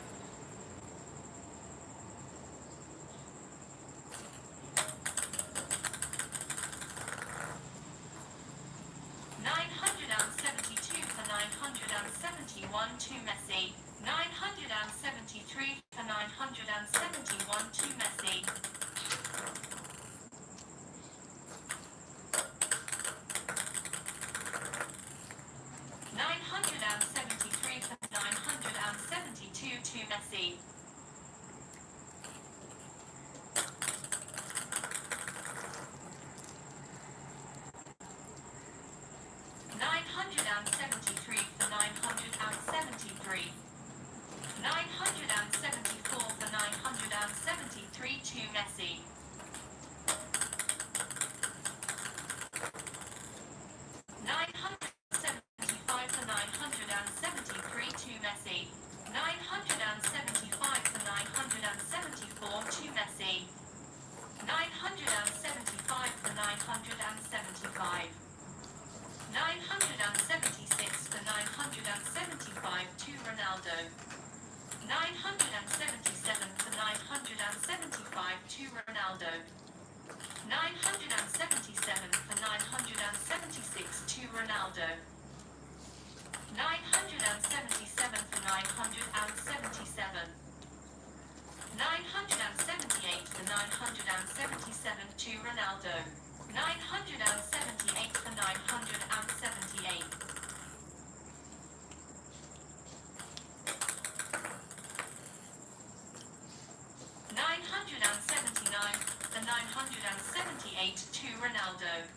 A: 972 for 971 to Messi. 973 for 971 to Messi. to Messi. 973 for 973. 974 for 973 to Messi. 975 for 973 to Messi. 975 for 974 to Messi. 975 for 975. 976 for 975 to Ronaldo. 977 for 975 to Ronaldo. 977 for 976 to Ronaldo. 977 for 977. 978 for 977 to Ronaldo. 978 for 978. 979 for 978 to Ronaldo.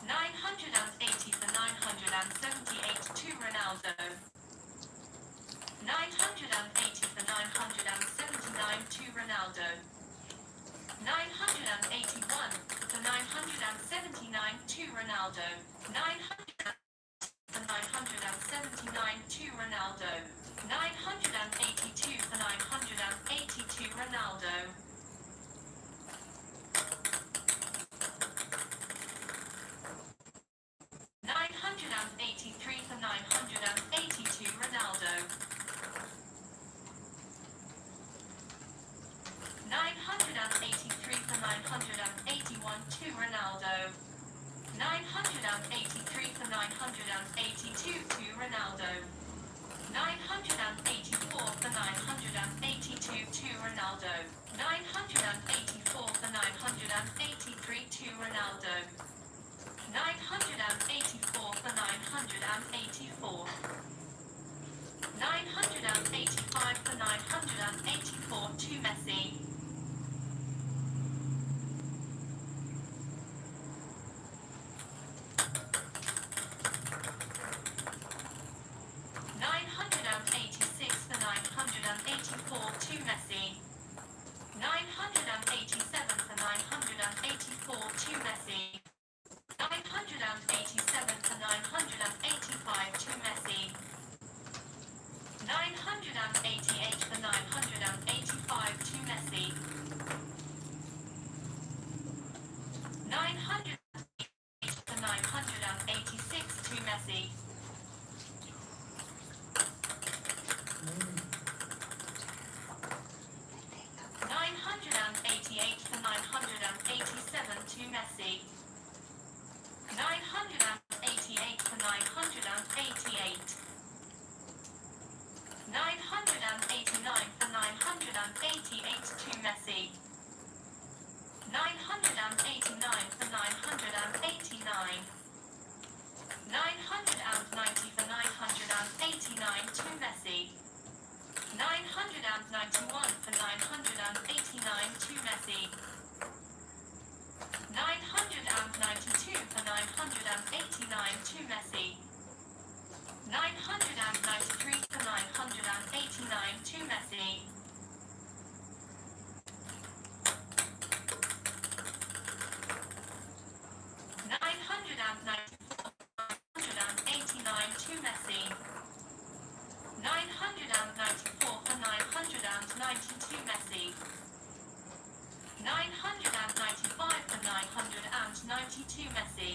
A: 980 for 978 to Ronaldo. 980 for 979 to Ronaldo. 981 for 979 to Ronaldo. 900 for 979 to Ronaldo. 982 for 980 to Ronaldo. 983 for 980 to Ronaldo. 983 for 981 to Ronaldo. 983 for 982 to Ronaldo. 984 for 982 to Ronaldo. 984 for 983 to Ronaldo. 984 for 984. 985 for 984 to Messi. 986 for 984 to Messi. 987 for 984 to Messi. 987 for 985 to Messi. 988 for 985 to Messi. 908 for 986 to Messi. 988 for 987 to Messi. 988 for 988. 989 for 988 to Messi. 989 for 989. 990 for 989 to Messi. 991 for 989 to Messi. 992 for 989 to Messi. 993 for 989 to Messi. 994 989 to Messi. 994 for 992 Messi. 995 for 992 Messi.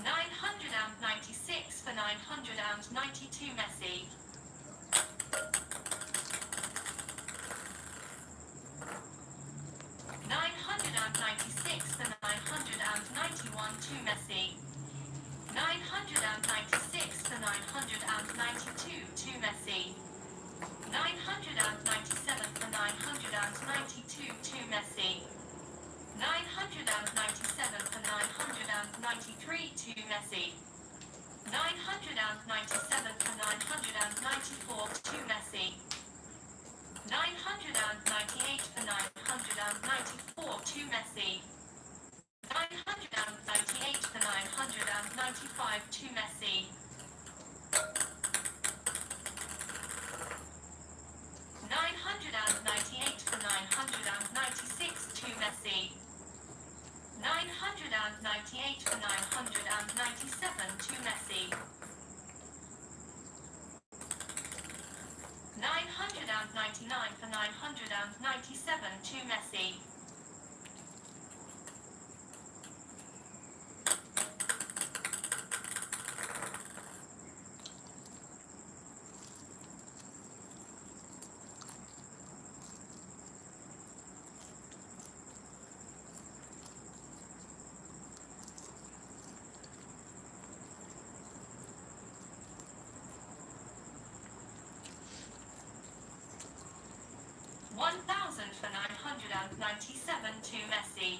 A: 996 for 992 Messi. 996 for 991 to Messi. 996 for 992 to Messi. 997 for 992 to Messi. 997 for 993 to Messi. 997 for 993 994 to Messi. 998 for 994 to Messi. 998 for 995 to Messi. 998 for 996 to Messi. 998 for 997 to Messi. 999 for 997 to Messi. 1,000 for 997 to Messi.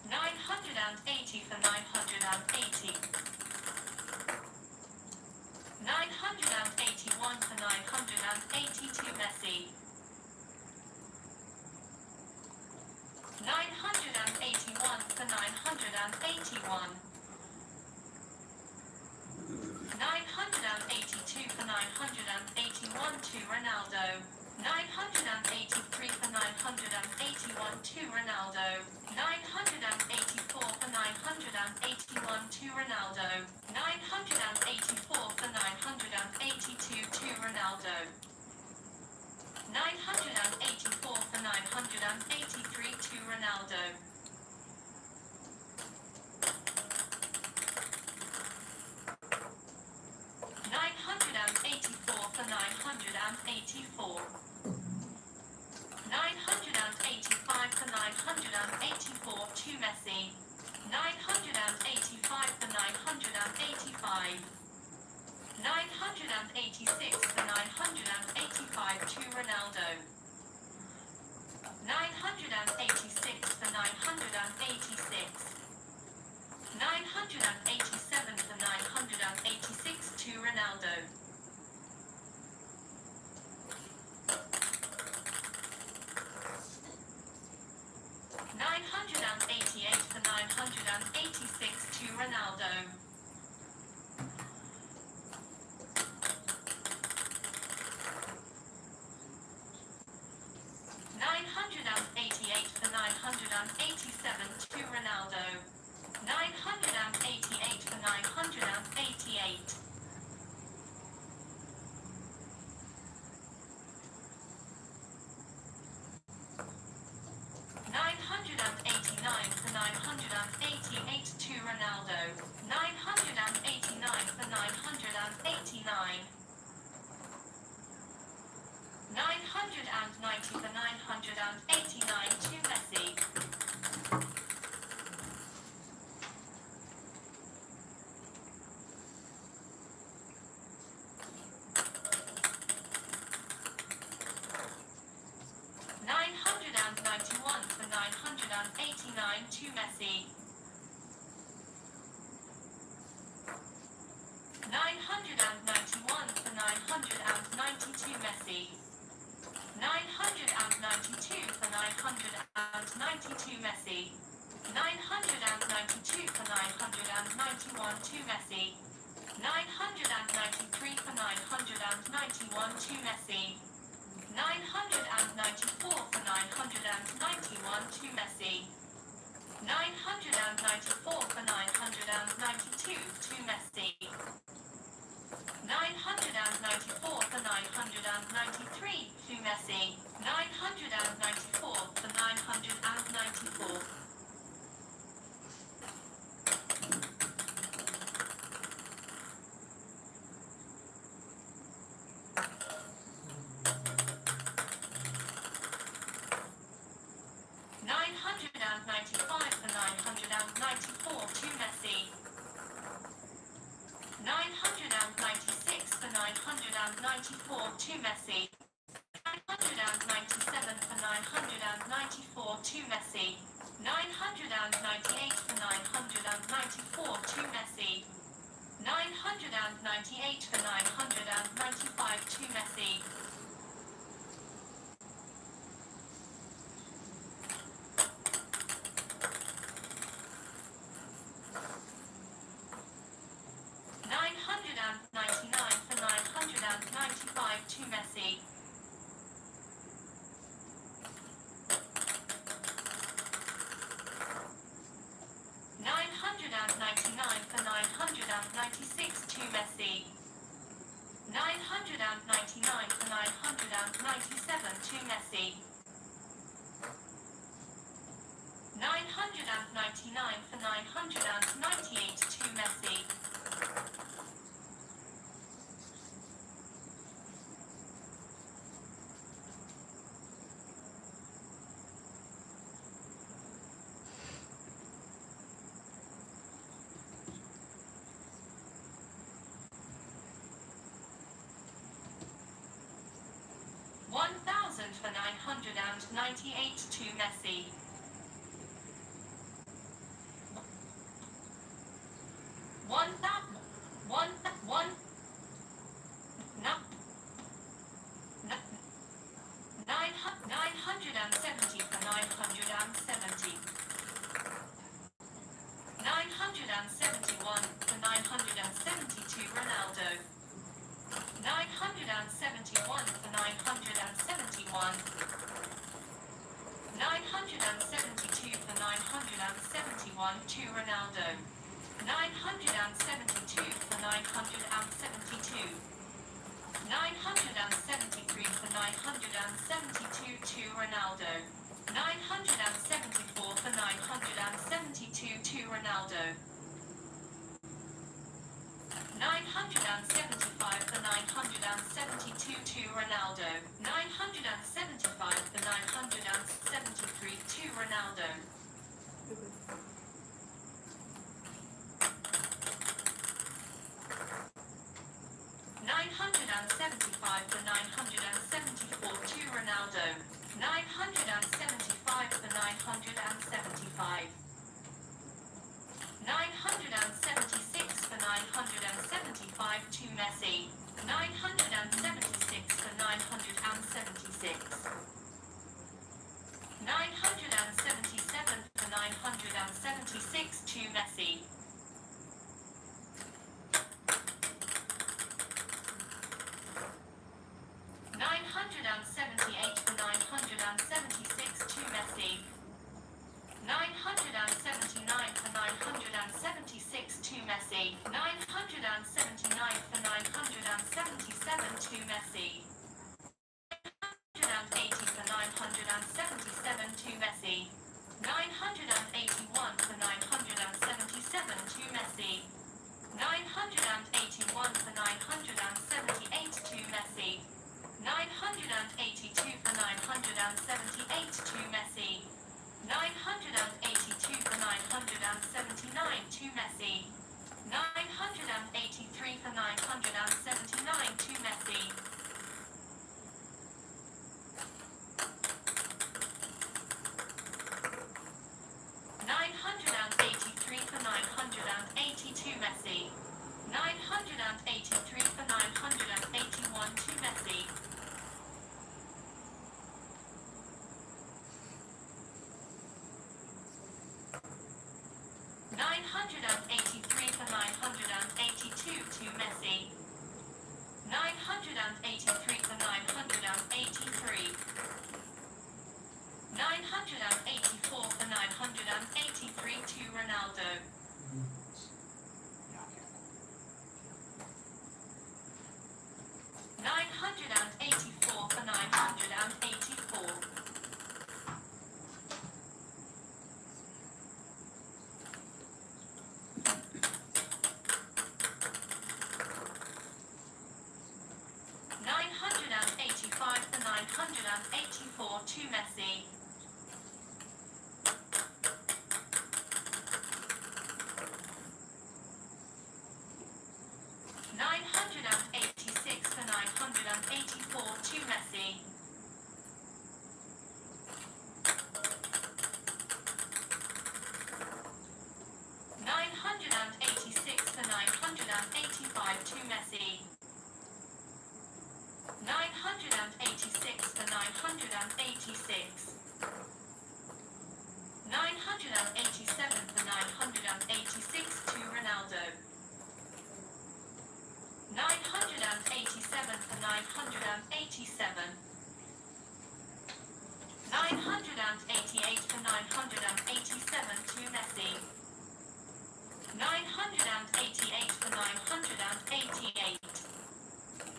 A: 980 for 980. 981 for 980 to Messi. 981 for 981. 982 for 981 to Ronaldo. 983 for 981 to Ronaldo. 984 for 981 to Ronaldo. 984 for 982 to Ronaldo. 984 for 983 to Ronaldo. 984 for 984. 985 for 984 to Messi. 985 for 985. 986 for 985 to Ronaldo. 986 for 986. 987 for 986 to Ronaldo. 988 for 986 to Ronaldo. 988 for 987 to Ronaldo. 988 for 988. 989 for 988 to Ronaldo. 989 for 989. 990 for 989 to Messi. 991 for 989 to Messi. 991 for 990 to Messi. 992 for 990 to Messi. 992 for 991 to Messi. 993 for 991 to Messi. 994 for 991 to Messi. 994 for 992 to Messi. 994 for 993 to Messi. 994 for 994. 995 for 994 to Messi. 996 for 994 to Messi. 997 for 995 to Messi. 998 for 994 to Messi. 998 for 995 to Messi. 999 for 995 to Messi. 999 for 996 to Messi. 999 for 997 to Messi. 999 for 998 to Messi. 1,000 for 998 to Messi. 970 for 970. 971 for 972 Ronaldo. 971 for 971. 972 for 971 to Ronaldo. 972 for 972. 973 for 972 to Ronaldo. 974 for 972 to Ronaldo. 975 for 972 to Ronaldo. 975 for 973 to Ronaldo. 975 for 974 to Ronaldo. 975 for 975. 976 for 975 to Messi. 976 for 976. 977 for 976 to Messi. 978 for 976 to Messi. 979 for 976 to Messi. 979 for 977 to Messi. 980 for 977 to Messi. 981 for 977 to Messi. 981 for 978 to Messi. 982 for 978 to Messi. 982 for 979 to Messi. 983 for 979 to Messi. 983 for 982 Messi. 983 for 981 to Messi. 983 for 982 to Messi. 983 for 983. 984 for 983 to Ronaldo. 984 for 984. 985 for 984 to Messi. 986 for 984 to Messi. 986. 987 for 986 to Ronaldo. 987 for 987. 988 for 987 to Messi. 988 for 988.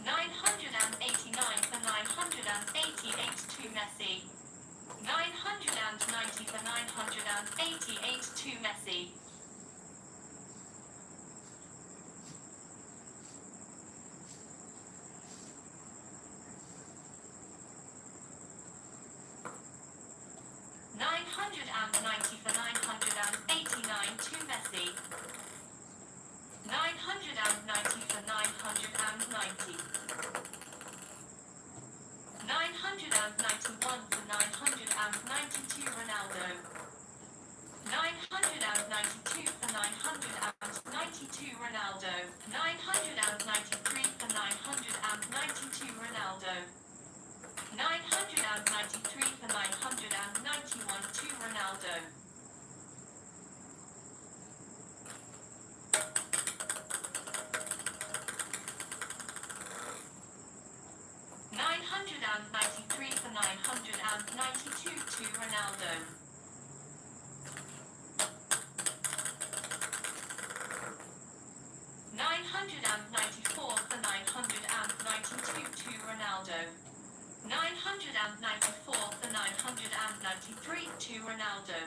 A: 989 for 988 to Messi. 990 for 988 to Messi. 990 for 989 to Messi. 990 for 990. 991 for 990 to Ronaldo. 992 for 990 to Ronaldo. 993 for 990 to Ronaldo. 993 for 991 to Ronaldo. 993 for 992 to Ronaldo. 994 for 992 to Ronaldo. 994 for 993 to Ronaldo.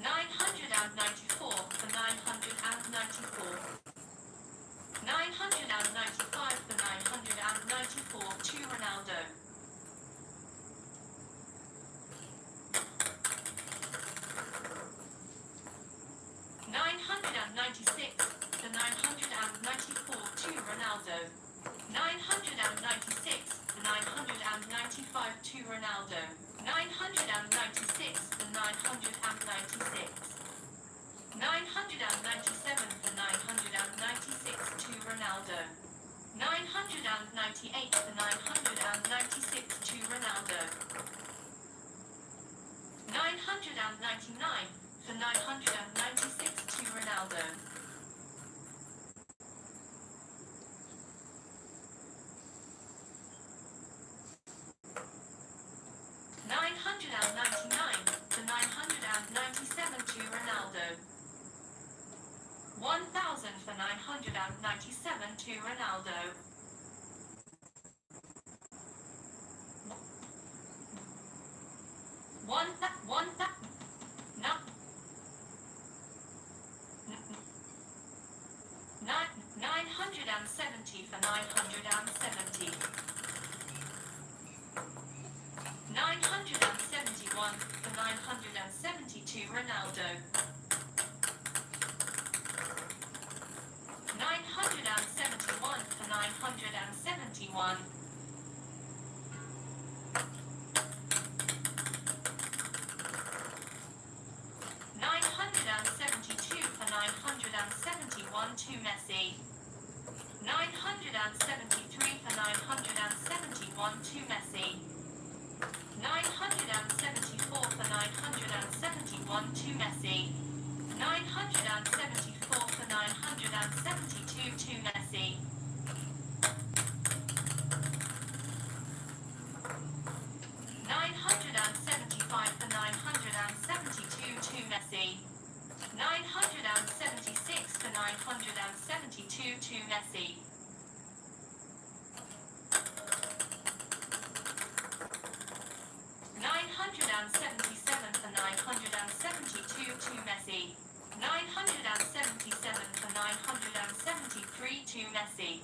A: 994 for 994. 995 for 994 to Ronaldo. 996 for 994 to Ronaldo. 996 for 995 to Ronaldo. 996 for 996. 997 for 996 to Ronaldo. 998 for 996 to Ronaldo. 999 for 996 to Ronaldo. 999 for 997 to Ronaldo. 1,000 for 997 to Ronaldo. 970 for 970. 971 for 970 to Ronaldo. 971 for 971. 972 for 971 to Messi. 973 for 971 to Messi. 974 for 971 to Messi. 974 for 972 to Messi. 975 for 972 to Messi. 976 for 972 to Messi. 977 for 972 to Messi. 977 for 973 to Messi.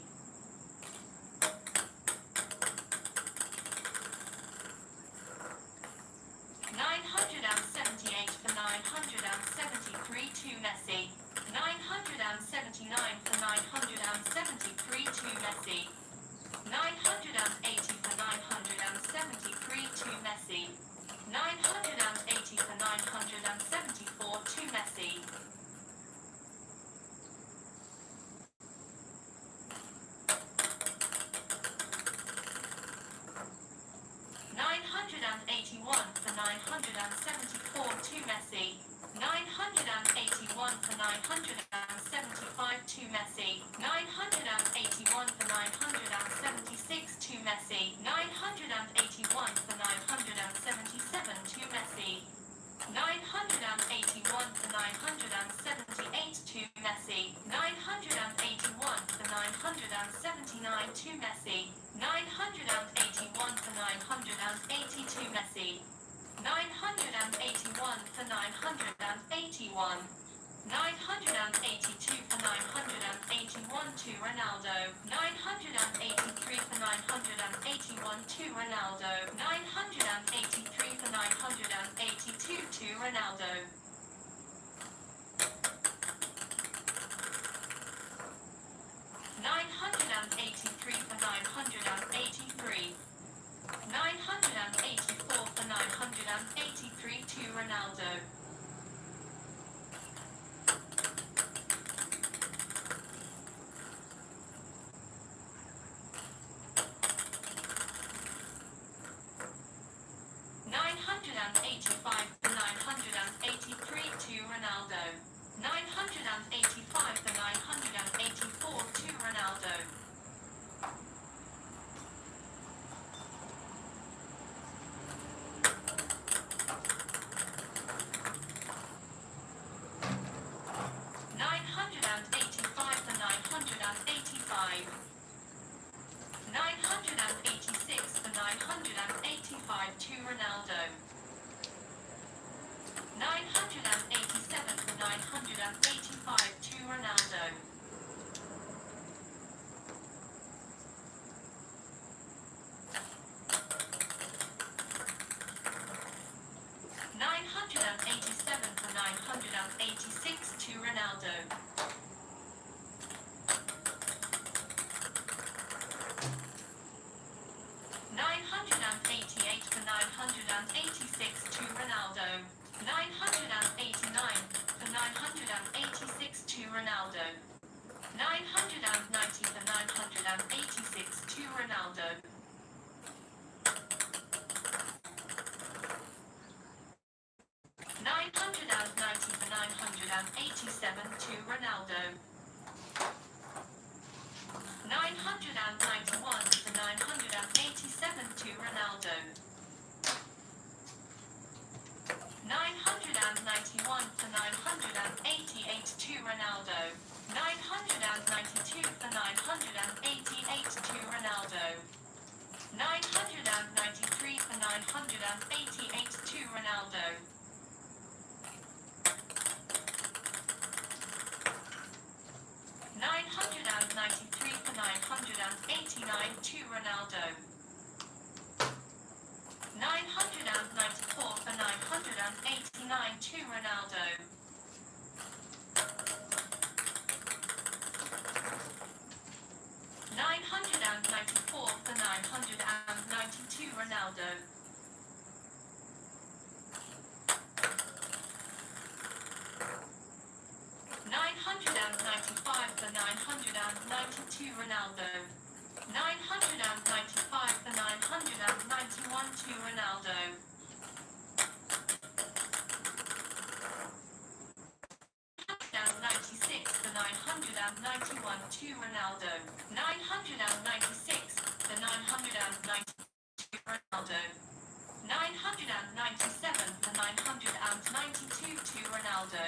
A: 978 for 973 to Messi. 979 for 973 to Messi. 980 for 973 to Messi. 980 for 974 to Messi. 981 981 for 974 to Messi. 981 for 975 to Messi. 981 for 976 to Messi. 981 for 977 to Messi. 981 for 978 to Messi. 981 for 979 to Messi. 981 for 980 to Messi. 981 for 981. 982 for 981 to Ronaldo. 983 for 981 to Ronaldo. 983 for 982 to Ronaldo. 983 for 983. 984 for 983 to Ronaldo. 985 for 983 to Ronaldo. 985 for 984 to Ronaldo. 985 for 985. 986 for 985 to Ronaldo. 987 for 985 to Ronaldo. 987 for 986 to Ronaldo. 988 for 986 to Ronaldo. 989 for 986 to Ronaldo. 990 for 986 to Ronaldo. 990 for 987 to Ronaldo. 991 for 987 to Ronaldo. 991 for 988 to Ronaldo. 992 for 988 to Ronaldo. 993 for 988 to Ronaldo. 993 for 989 to Ronaldo. 994 for 989 to Ronaldo. 994 for 992 Ronaldo. 995 for 992 Ronaldo. 995 for 991 to Ronaldo. 996 for 991 to Ronaldo. 996 for 992 Ronaldo. 997 for 992 to Ronaldo.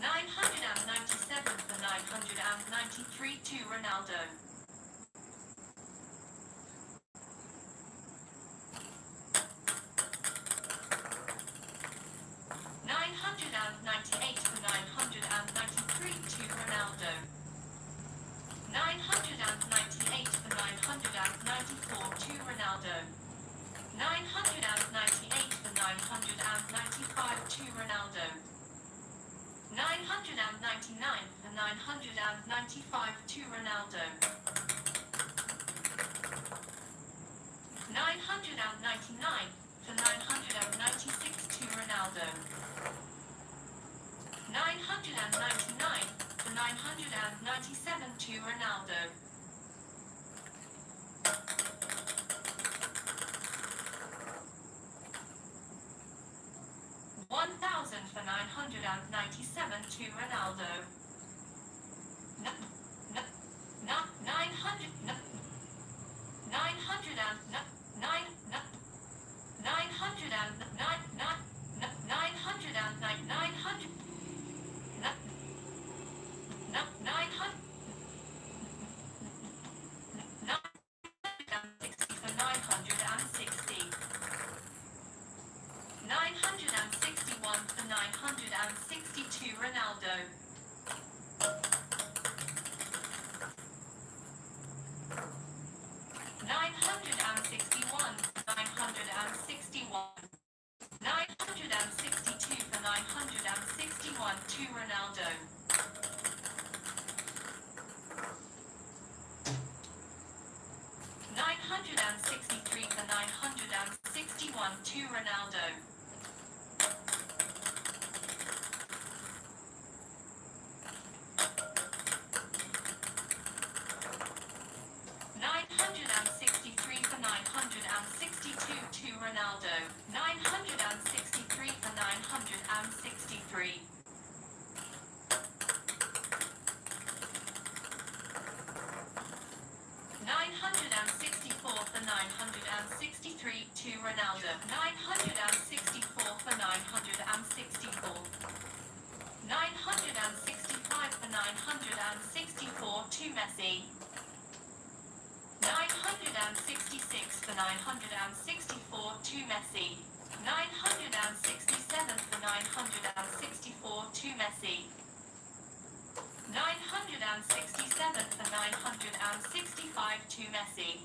A: 997 for 993 to Ronaldo. 998 for 993 to Ronaldo. 998 for 994 to Ronaldo. 998 for 995 to Ronaldo. 999 for 995 to Ronaldo. 999 for 996 to Ronaldo. 999 for 997 to Ronaldo. 1,000 for 997 to Ronaldo. 900 961 for 962 Ronaldo. 961 for 961. 962 for 961 to Ronaldo. 963 for 961 to Ronaldo. 963 for 962 to Ronaldo. 963 for 963. 964 for 963 to Ronaldo. 964 for 964. 965 for 964 to Messi. 966 for 964 to Messi. 967 for 964 to Messi. 967 for 965 to Messi.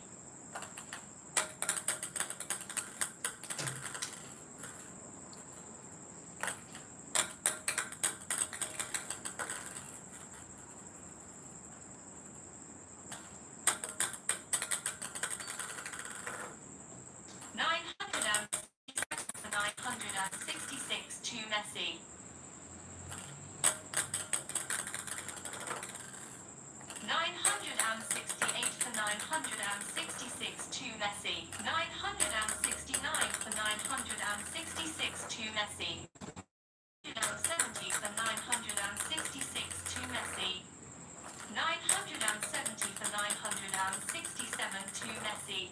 A: 966 to Messi. 968 for 966 to Messi. 969 for 966 to Messi. 970 for 966 to Messi. 970 for 967 to Messi.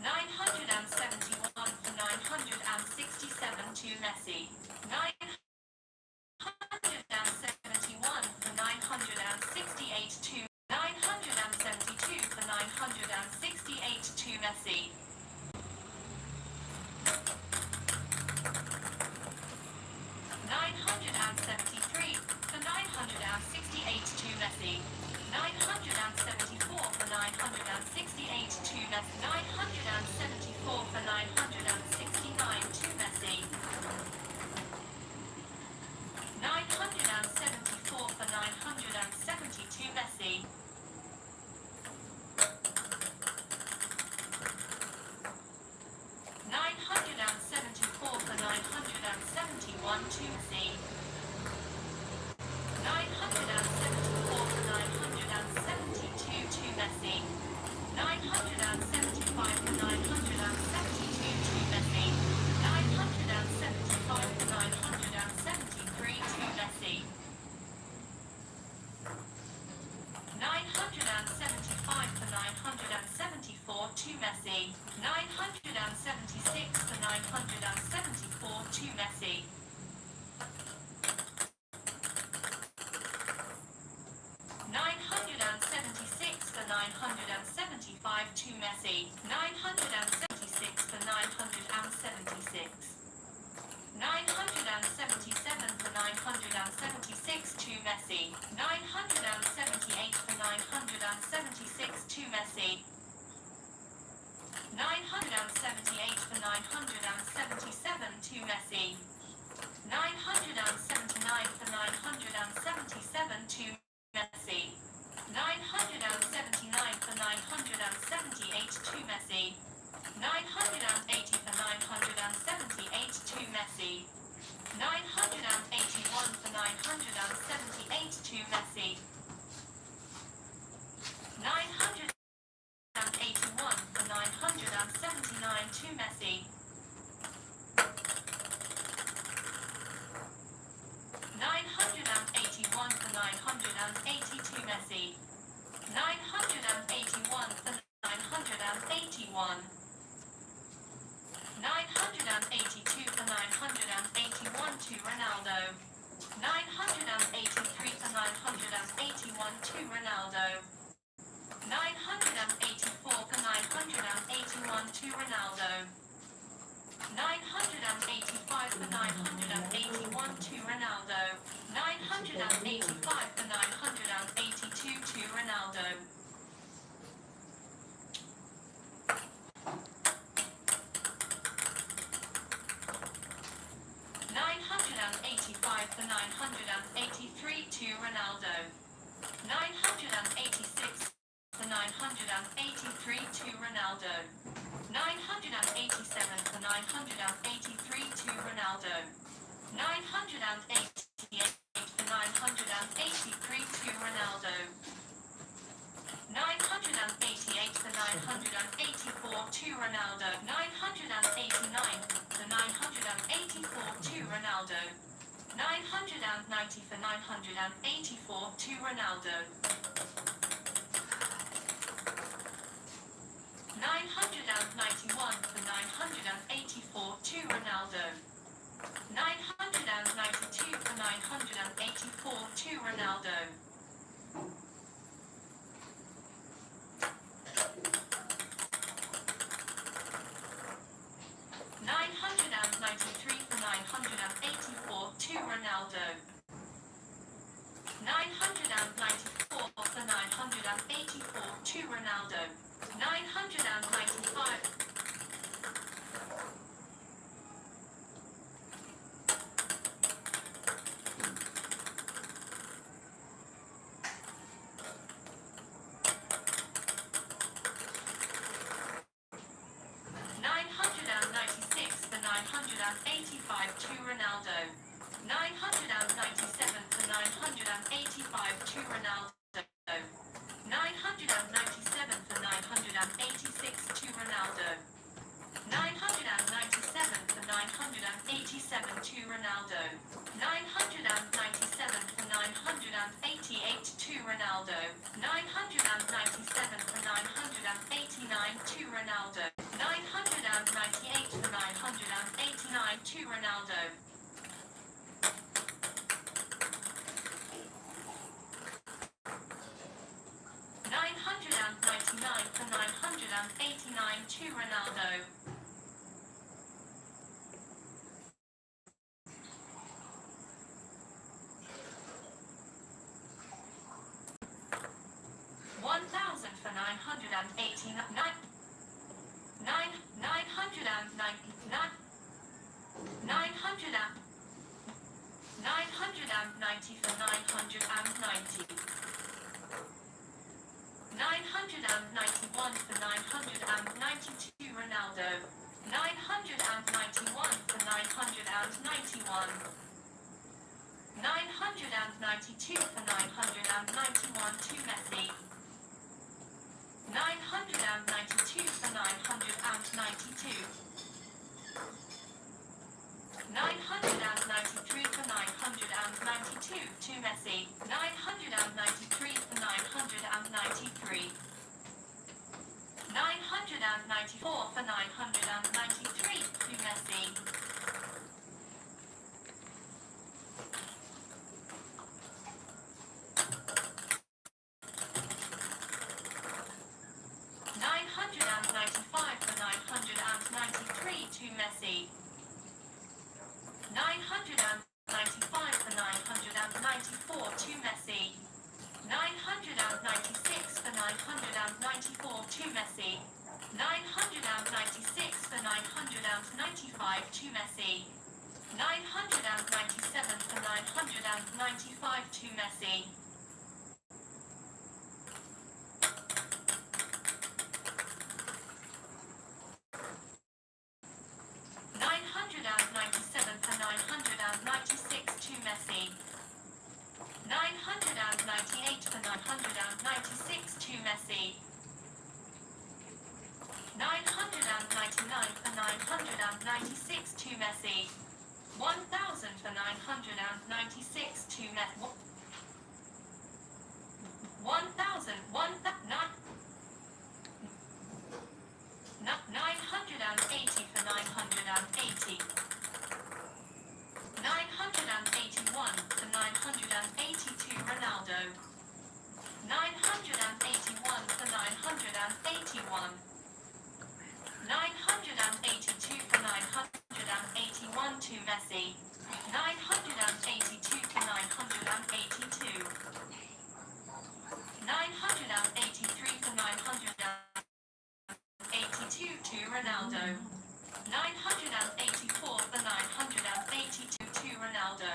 A: 971 for 967 to Messi. 971 for 968 to 972 for 968 to Messi. 973 for 968 to Messi. 974 for 968 to Messi. 974 for 969 to Messi. 974 for 970 to Messi. 974 for 971 to Messi. 974 for 972 to Messi. 975 for 972 to Messi. 975 for 973 to Messi. 975 for 974 to Messi. 976 for 974 to Messi. 976 for 975 to Messi. 976 for 976. 977 for 976 to Messi. 978 for 976 to Messi. 978 for 977 to Messi. 979 for 977 to Messi. 979 for 978 to Messi. 980 for 978 to Messi. 981 for 978 to Messi. 981 for 979 to Messi. 981 for 982 Messi. 981 for 981. 982 for 981 to Ronaldo. 983 for 981 to Ronaldo. 984 for 981 to Ronaldo. 985 for 981 to Ronaldo. 985 for 982 to Ronaldo. 985 for 983 to Ronaldo. 986 for 983 to Ronaldo. 987 for 983 to Ronaldo. 988 for 983 to Ronaldo. 988 for 984 to Ronaldo. 989 for 984 to Ronaldo. 990 for 984 to Ronaldo. 991 for 984 to Ronaldo. 992 for 984 to Ronaldo. 993 for 984 to Ronaldo. 994 for 984 to Ronaldo. 995. 996 for 985 to Ronaldo. 997 for 985 to Ronaldo. 997 for 986 to Ronaldo. 997 for 987 to Ronaldo. 997 for 988 to Ronaldo. 997 for 989 to Ronaldo. 998 for 989 to Ronaldo. 999 for 989 to Ronaldo. 1,000 for 989. 990 for 990. 991 for 992 Ronaldo. 991 for 991. 992 for 991 to Messi. 992 for 992. 993 for 992 to Messi. 993 for 993. 994 for 993 to Messi. 995 for 993 to Messi. 995 for 994 to Messi. 996 for 994 to Messi. 996 for 995 to Messi. 997 for 995 to Messi. 997 for 997 for 996 to Messi. 1000 for 996 to Messi. 1000, 980 for 980. 981 for 982 Ronaldo. 981 for 981. 982 for 981 to Messi. 982 to 982. 983 for 982 to Ronaldo. 984 for 982 to Ronaldo.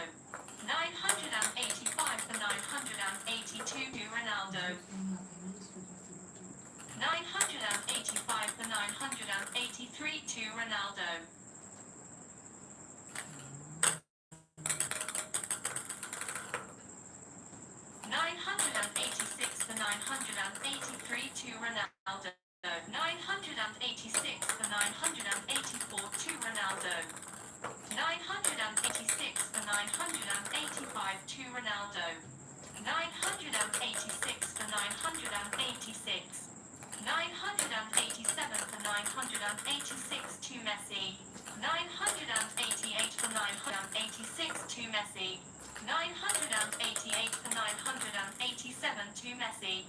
A: 985 for 982 to Ronaldo. 985 for 983 to Ronaldo. 986 for 983 to Ronaldo. 986 for 984 to Ronaldo. 986 for 985 to Ronaldo. 986 for 986. 987 for 986 to Messi. 988 for 986 to Messi. 988 for 987 to Messi.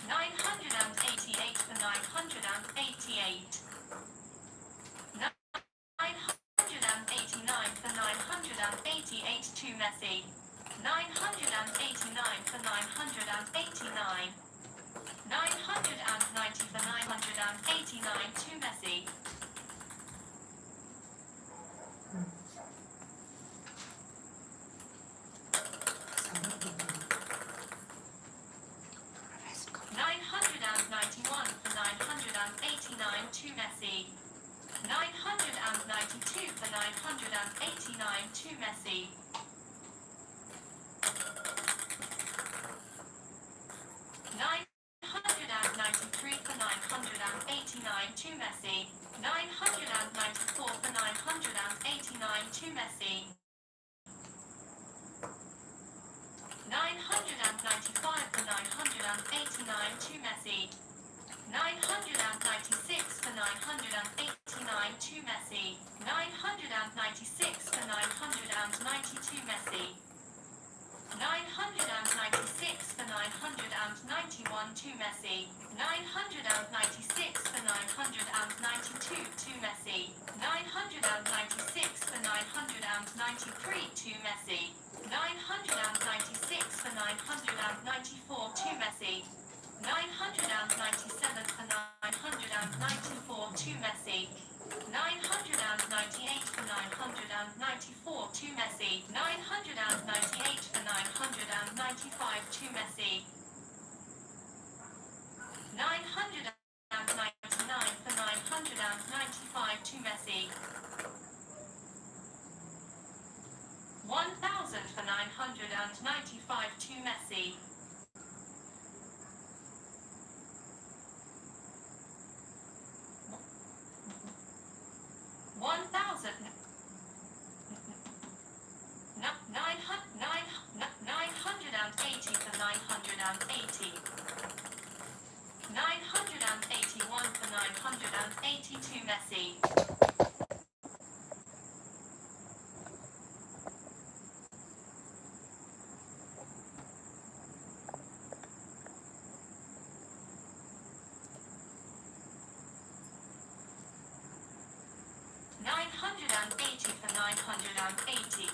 A: 988 for 988. 989 for 988 to Messi. 989 for 989. 990 for 989 to Messi. 991 for 989 to Messi. 992 for 989 to Messi. 993 for 989 to Messi. 994 for 989 to Messi. 995 for 989 to Messi. 996 for 989 to Messi. 996 for 990 to Messi. 996 for 991 to Messi. 996 for 992 to Messi. 996 for 993 to Messi. 996 for 994 to Messi. 997 for 994 to Messi. 998 for 994 to Messi. 998 for 995 to Messi. 999 for 995 to Messi. 1000 for 995 to Messi. 1000. 980 for 980. 981 for 980 to Messi. 980 for 980.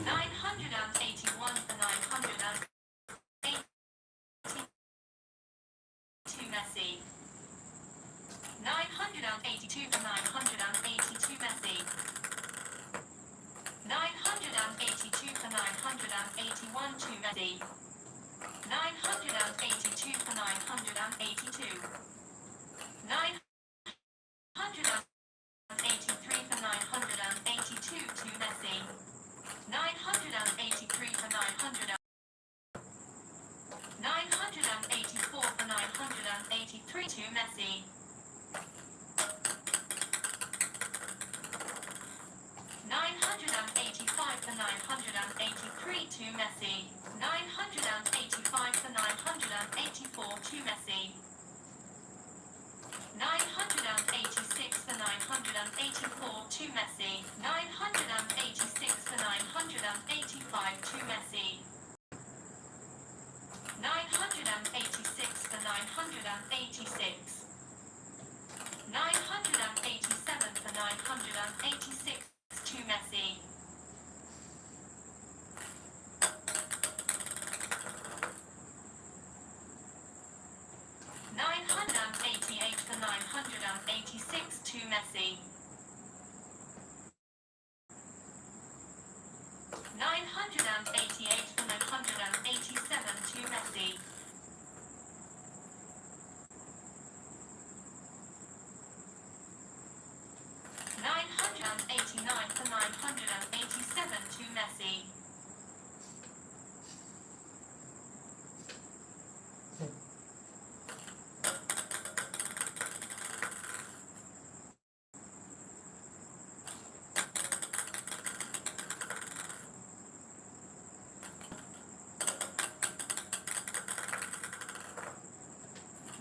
A: 981 for 980 to Messi. 982 for 980 to Messi. 982 for 981 to Messi. 982 for 982. 983 for 982 to Messi. for 983 to Messi. 985 for 984 to Messi. 986 for 984 to Messi. 986 for 985 to Messi. 986 for 986. 987 for 986 to Messi. 988 for 986 to Messi. 988 for 987 to Messi. 989 for 987 to Messi.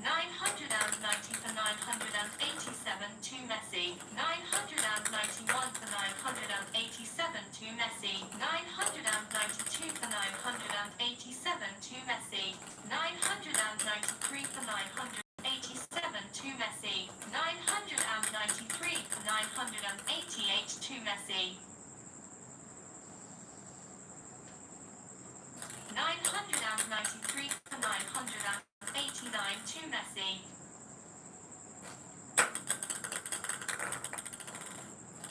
A: 990 for 987 to Messi. 991 for 987 to Messi. 992 for 987 to Messi. 993 for 987 to Messi. 993 for 988 to Messi. 993 for 989 to Messi.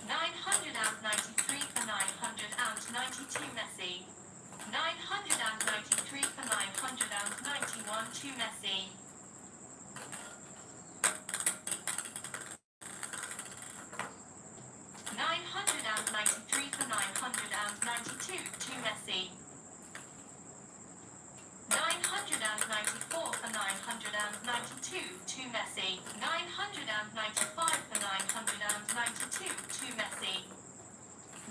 A: 993 for 992 Messi. 993 for 991 to Messi. 993 for 992 to Messi. 994 for 992 to Messi. 995 for 992 to Messi.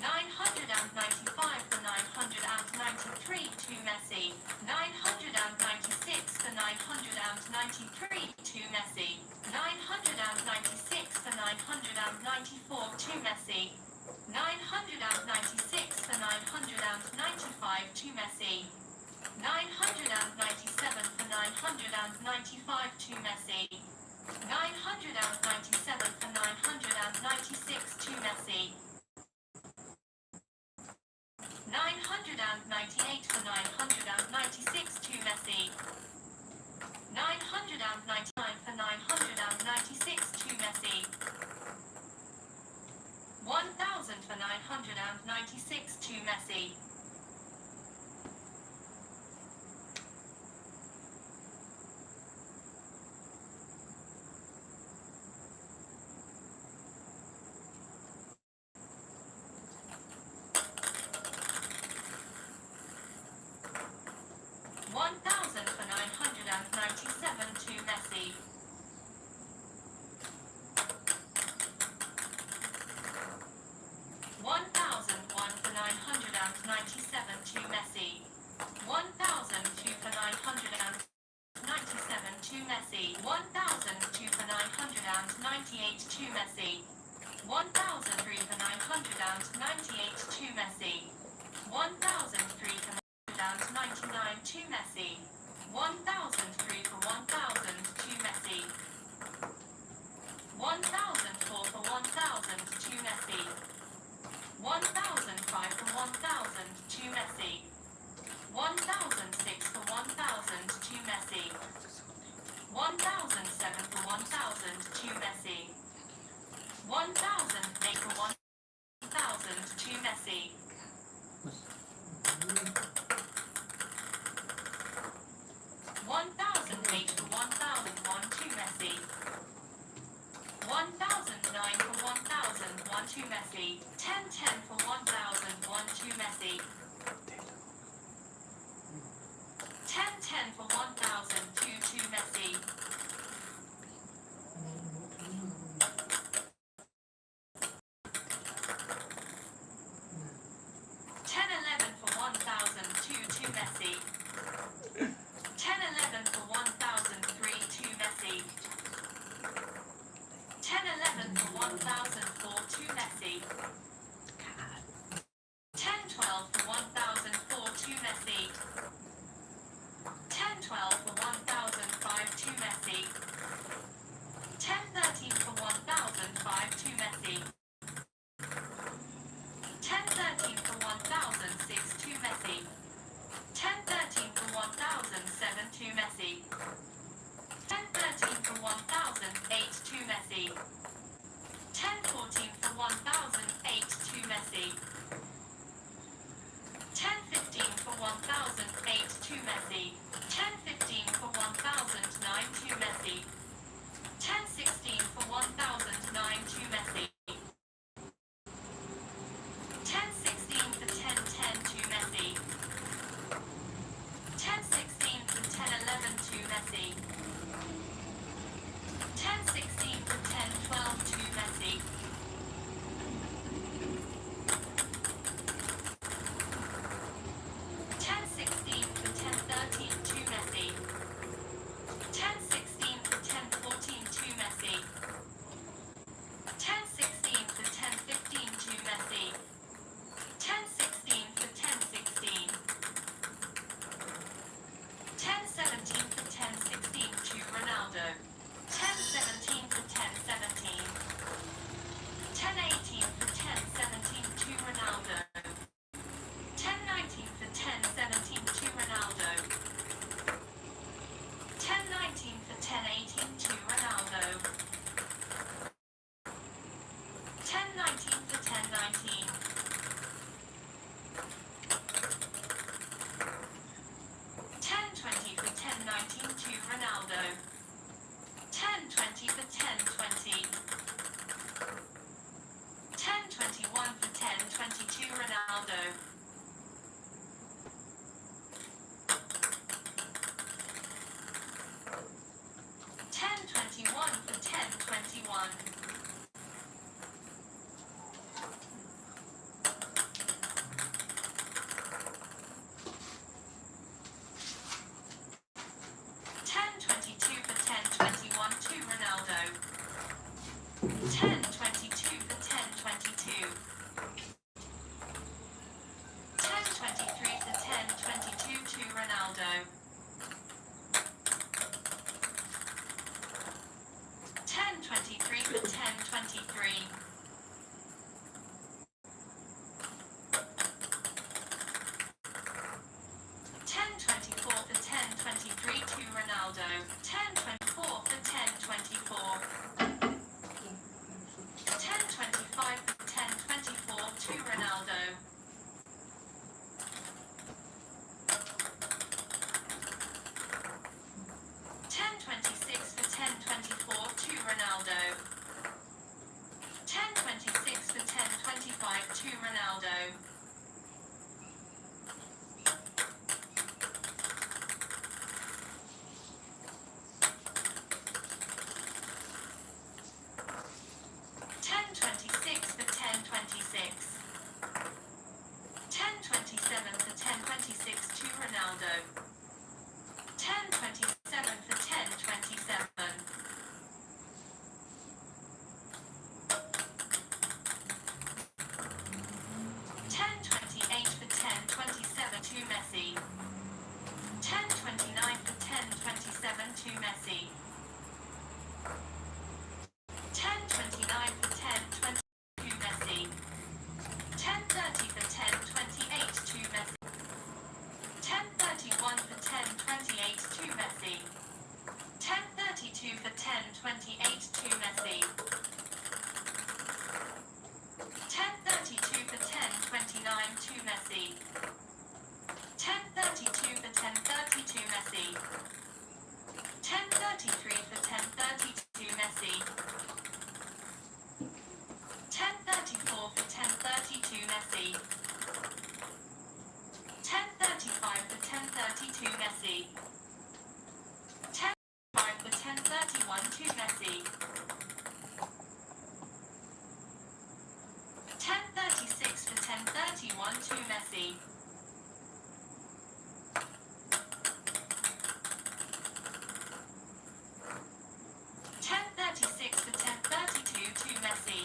A: 995 for 993 to Messi. 996 for 993 to Messi. 996 for 994 to Messi. 996 for 995 to Messi. 997 for 995 to Messi. 997 for 996 to Messi. 998 for 996 to Messi. 999 for 996 to Messi. 1000 for 996 to Messi. 1000 for 997 to Messi. 1001 for 997 to Messi. 1002 for 997 to Messi. 1002 for 998 to Messi. 1003 for 998 to Messi. 1003 for 999 to Messi. 1003 for 1000 to Messi. 1004 for 1000 to Messi. 1005 for 1000 to Messi. 1006 for 1000 to Messi. 1007 for 1000 to Messi. 1008 for 1000 to Messi. 1008 for 1001 to Messi. 1009 for 1001 to Messi. 1010 for 1001 to Messi. 1010 for 1002 to Messi. 10 Messi. 10-12 for 1,004 to Messi. 10-12 for 1,005 to Messi. 10-13 for 1,005 to Messi. 10-13 for 1,006 to Messi. 10-13 for 1,007 to Messi. 10-13 for 1,008 to Messi. 10-14 for 1,008 to Messi. 10-15 for 1,008 to Messi. 10-15 for 1,009 to Messi. 10-16 for 1,009 to Messi. 10-16 for 10-10 to Messi. 10-16 for 10-11 to Messi. 10-16 for 10-12 to Messi. 10-16 for 10-13 to Messi. 10-16 for 10-14 to Messi. 10-16 for 10-15 to Messi. 10-16 for 10-16. 10-17 for 10-16 to Ronaldo. 10-17 for 10-17. 10-18 for 10-17 to Ronaldo. 10-19 for 10-17 to Ronaldo. 10-19 for 10-18 to Ronaldo. 10-19 for 10-19. 10-20 for 10-19 to Ronaldo. 10-20 for 10-20. 10-21 for 10-20 to Ronaldo. 10-21 for 10-21. 10-22 for 10-21 to Ronaldo. 10-22 for 10-22. 10-23 for 10-22 to Ronaldo. 10-23 for 10-23. 10-24 for 10-23 to Ronaldo. 10-24 for 10-24. 10-25 for 10-24 to Ronaldo. 10-26 for 10-24 to Ronaldo. 10-26 for 10-25 to Ronaldo. 10-26 for 10-26. 10-27 for 10-26 to Ronaldo. 10-27 for 10-27. 10-28 for 10-27 to Messi. 10-29 for 10-27 to Messi. 10-29 for 10-20 to Messi. 10-30 for 10-28 to Messi. 10-31 for 10-28 to Messi. 10-32 for 10-28 to Messi. 10-32 for 10-29 to Messi. 10-32 for 10-30 to Messi. 10-33 for 10-30 to Messi. 10-34 for 10-30 to Messi. 10-35 for 10-30 to Messi. 10-5 for 10-31 to Messi. 10-36 for 10-31 to Messi. 10-36 for 10-32 to Messi.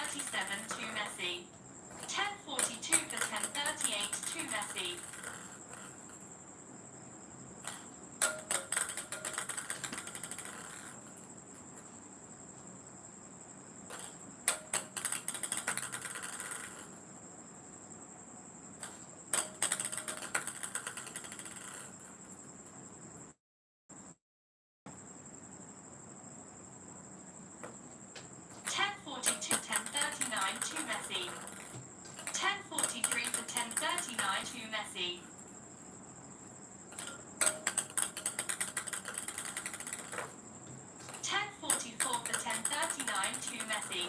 A: 1037 to Messi. 1042 for 1038 to Messi. 1042 1039 to Messi. 1043 for 1039 to Messi. 1044 for 1039 to Messi.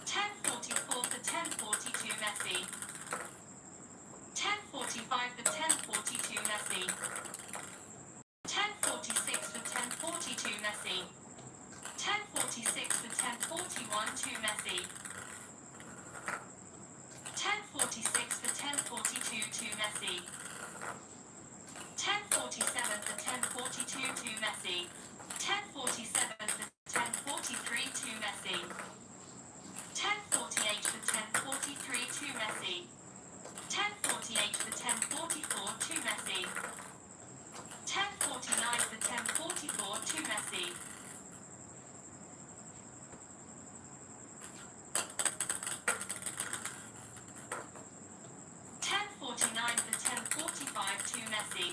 A: 1044 for 1042 Messi. 1045 for 1042 Messi. 1046 for 1042 Messi. 1046 for 1041 to Messi. 1046 for 1042 to Messi. 1047 for 1042 to Messi. 1047 for 1043 to Messi. 1048 for 1043 to Messi. 1048 for 1044 to Messi. 1049 for 1044 to Messi. 1049 for 1045 to Messi.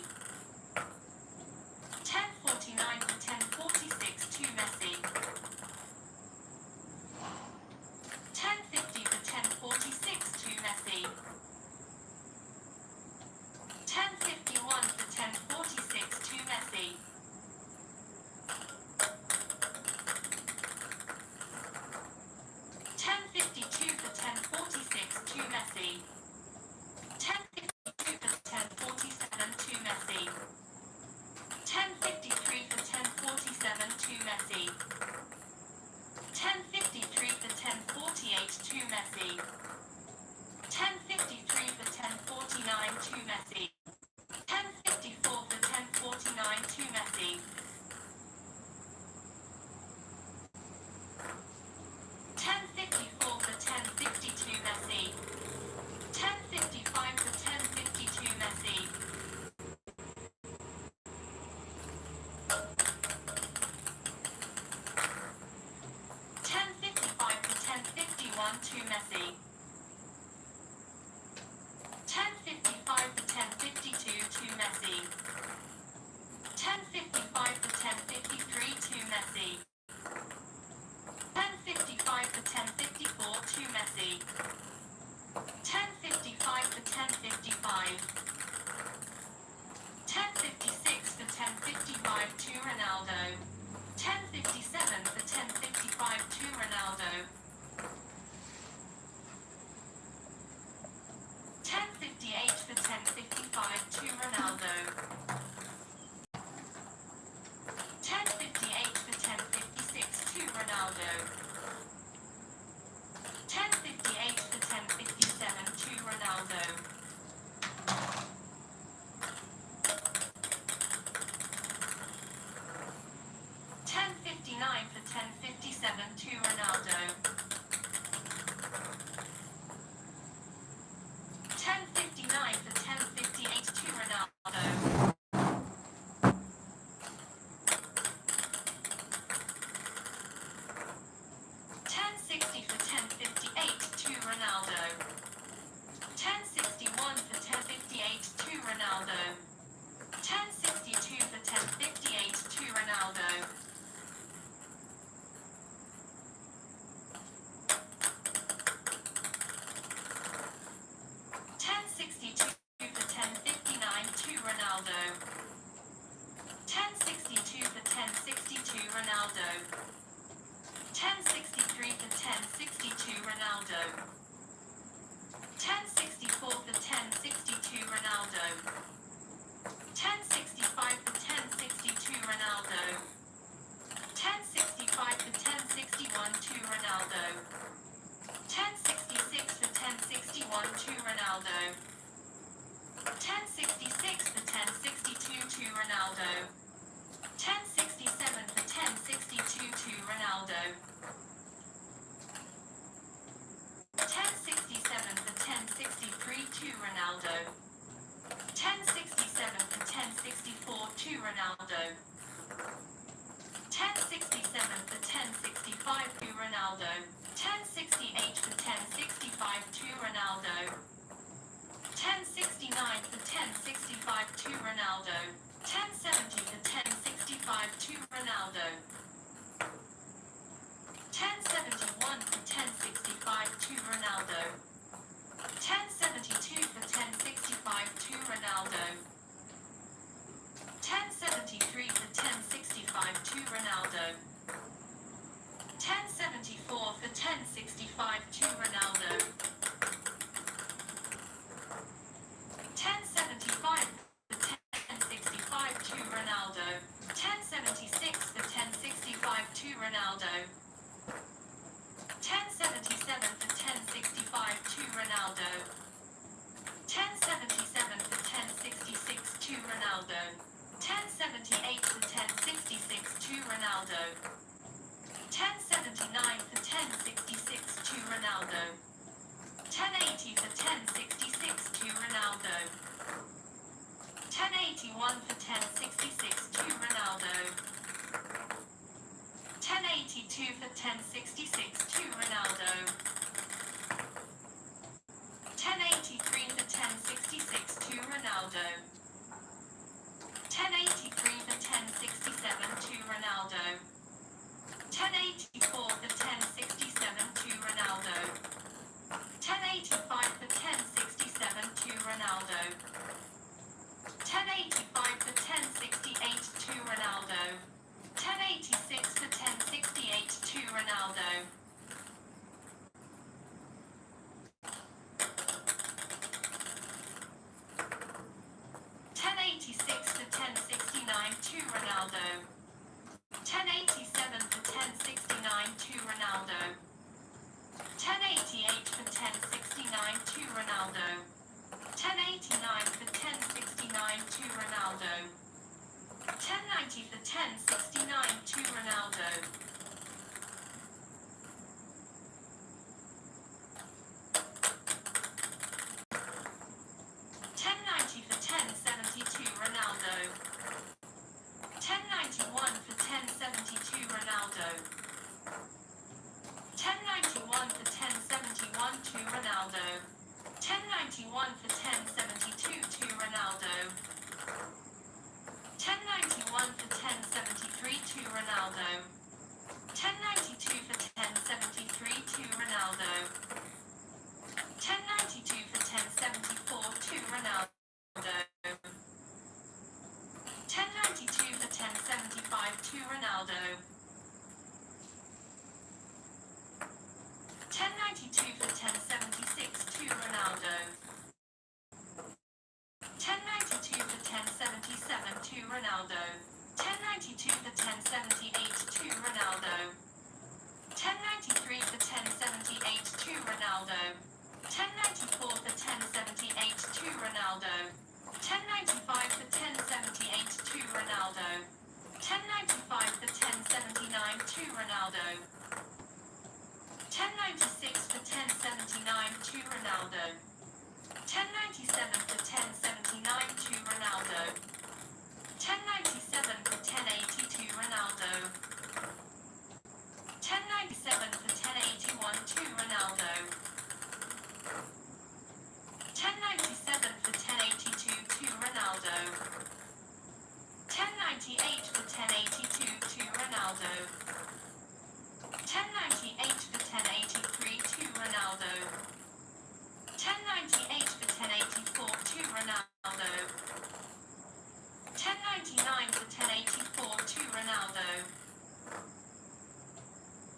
A: 1049 for 1046 to Messi. 1050 for 1046 to Messi. 1051 for 1046 to Messi. 1052 for 1046 to Messi. 1052 for 1047 to Messi. 1053 for 1047 to Messi. 1053 for 1048 to Messi. 1053 for 1049 to Messi. 1054 for 1049 to Messi. 1054 for 1052 Messi. 1055 for 1052 Messi. 1055 for 1051 to Messi. 1055 for 1052 to Messi. 1055 for 1053 to Messi. 1055 for 1054 to Messi. 1055 for 1055. 1056 for 1055 to Ronaldo. 1057 for 1055 to Ronaldo. 1058 for 1055 to Ronaldo. 1058 for 1056 to Ronaldo. 1058 for 1057 to Ronaldo. 1059 for 1057 to Ronaldo. 1059 for 1058 to Ronaldo. 1060 for 1058 to Ronaldo. 1061 for 1058 to Ronaldo. 1062 for 1058 to Ronaldo. 1062 for 1059 to Ronaldo. 1062 for 1062 Ronaldo. 1063 for 1062 Ronaldo. 1064 for 1062 Ronaldo. 1065 for 1062 Ronaldo. 1065 for 1061 to Ronaldo. 1066 for 1061 to Ronaldo. 1066 for 1062 to Ronaldo. 1067 for 1062 to Ronaldo. 1067 for 1065 to Ronaldo. 1068 for 1065 to Ronaldo. 1069 for 1065 to Ronaldo. 1070 for 1065 to Ronaldo. 1071 for 1065 to Ronaldo. 1072 for 1065 to Ronaldo. 1073 for 1065 to Ronaldo. 1074 for 1065 to Ronaldo. 1075 for 1065 to Ronaldo. 1076 for 1065 to Ronaldo. 1077 for 1065 to Ronaldo. 1077 for 1066 to Ronaldo. 1078 for 1066 to Ronaldo. 1079 for 1066 to Ronaldo. 1080 for 1066 to Ronaldo. 1081 for 1066 to Ronaldo. 1082 for 1066 to Ronaldo. 1083 for 1066 to Ronaldo. 1083 for 1067 to Ronaldo. 1084 for 1067 to Ronaldo. 1085 for 1067 to Ronaldo. 1085 for 1068 to Ronaldo. 1086 for 1068 to Ronaldo. 1086 for 1069 to Ronaldo. 1087 for 1069 to Ronaldo. 1088 for 1069 to Ronaldo. 1089 for 1069 to Ronaldo. 1090 for 1069 to Ronaldo. 1090 for 1072 Ronaldo. 1091 for 1072 Ronaldo. 1091 for 1071 to Ronaldo. 1091 for 1072 to Ronaldo. 1091 for 1073 to Ronaldo. 1092 for 1073 to Ronaldo. 1092 for 1074 to Ronaldo. 1092 for 1075 to Ronaldo. 1092 for 1076 to Ronaldo. 1092 for 1077 to Ronaldo. 1092 for 1078 to Ronaldo. 1093 for 1078 to Ronaldo. 1094 for 1078 to Ronaldo. 1095 for 1078 to Ronaldo. 1095 for 1079 to Ronaldo. 1096 for 1079 to Ronaldo. 1097 for 1079 to Ronaldo. 1097 for 1080 to Ronaldo. 1097 for 1081 to Ronaldo. 1097 for 1082 to Ronaldo. 1098 for 1082 to Ronaldo. 1098 for 1083 to Ronaldo. 1098 for 1084 to Ronaldo. 1099 for 1084 to Ronaldo.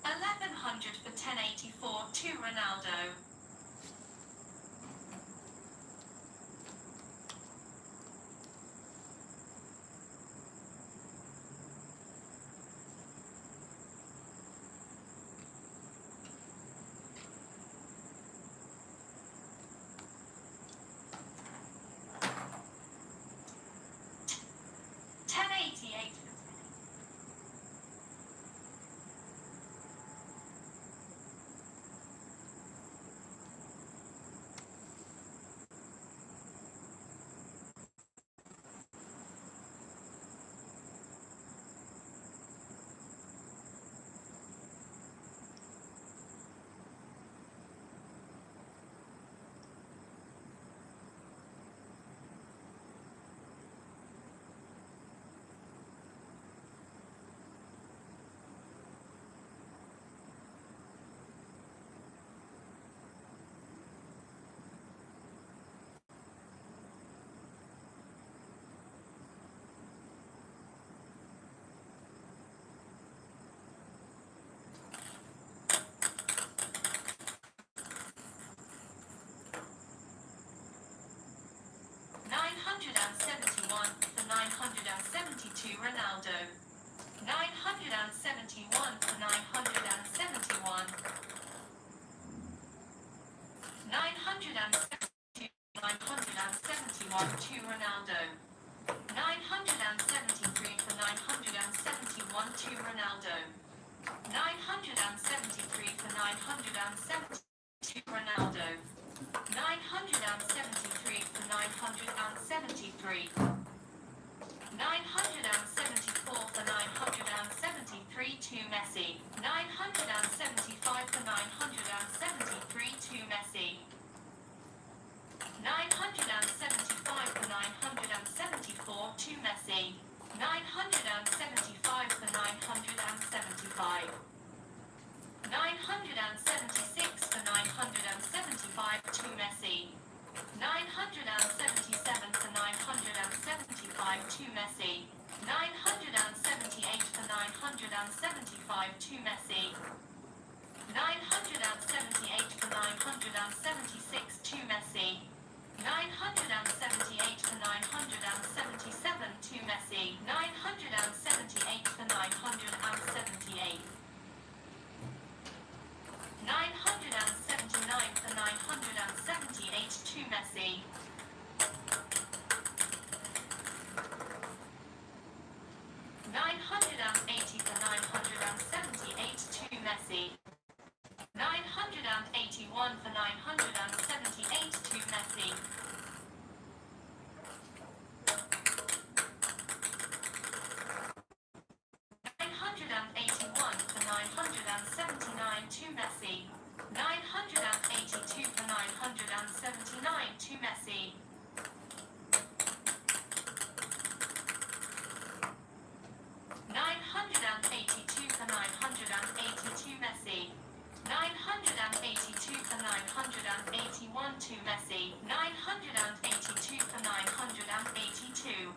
A: 1100 for 1084 to Ronaldo. 972 Ronaldo. 971 for 971. 972 971 to Ronaldo. 973 for 971 to Ronaldo. 973 for 972 Ronaldo. 973 for 973. 974 for 973 to Messi. 975 for 973 to Messi. 975 for 974 to Messi. 975 for 975. 976 for 975 to Messi. 977 for 975 to Messi. 978 for 975 to Messi. 978 for 976 to Messi. 978 for 977 to Messi. 978 for 978. 979 for 978 to Messi. 980 for 978 to Messi. 981 for 978 to Messi. 981 for 979 to Messi. 982 for 979 to Messi. 982 for 982 Messi. 982 for 981 to Messi. 982 for 982.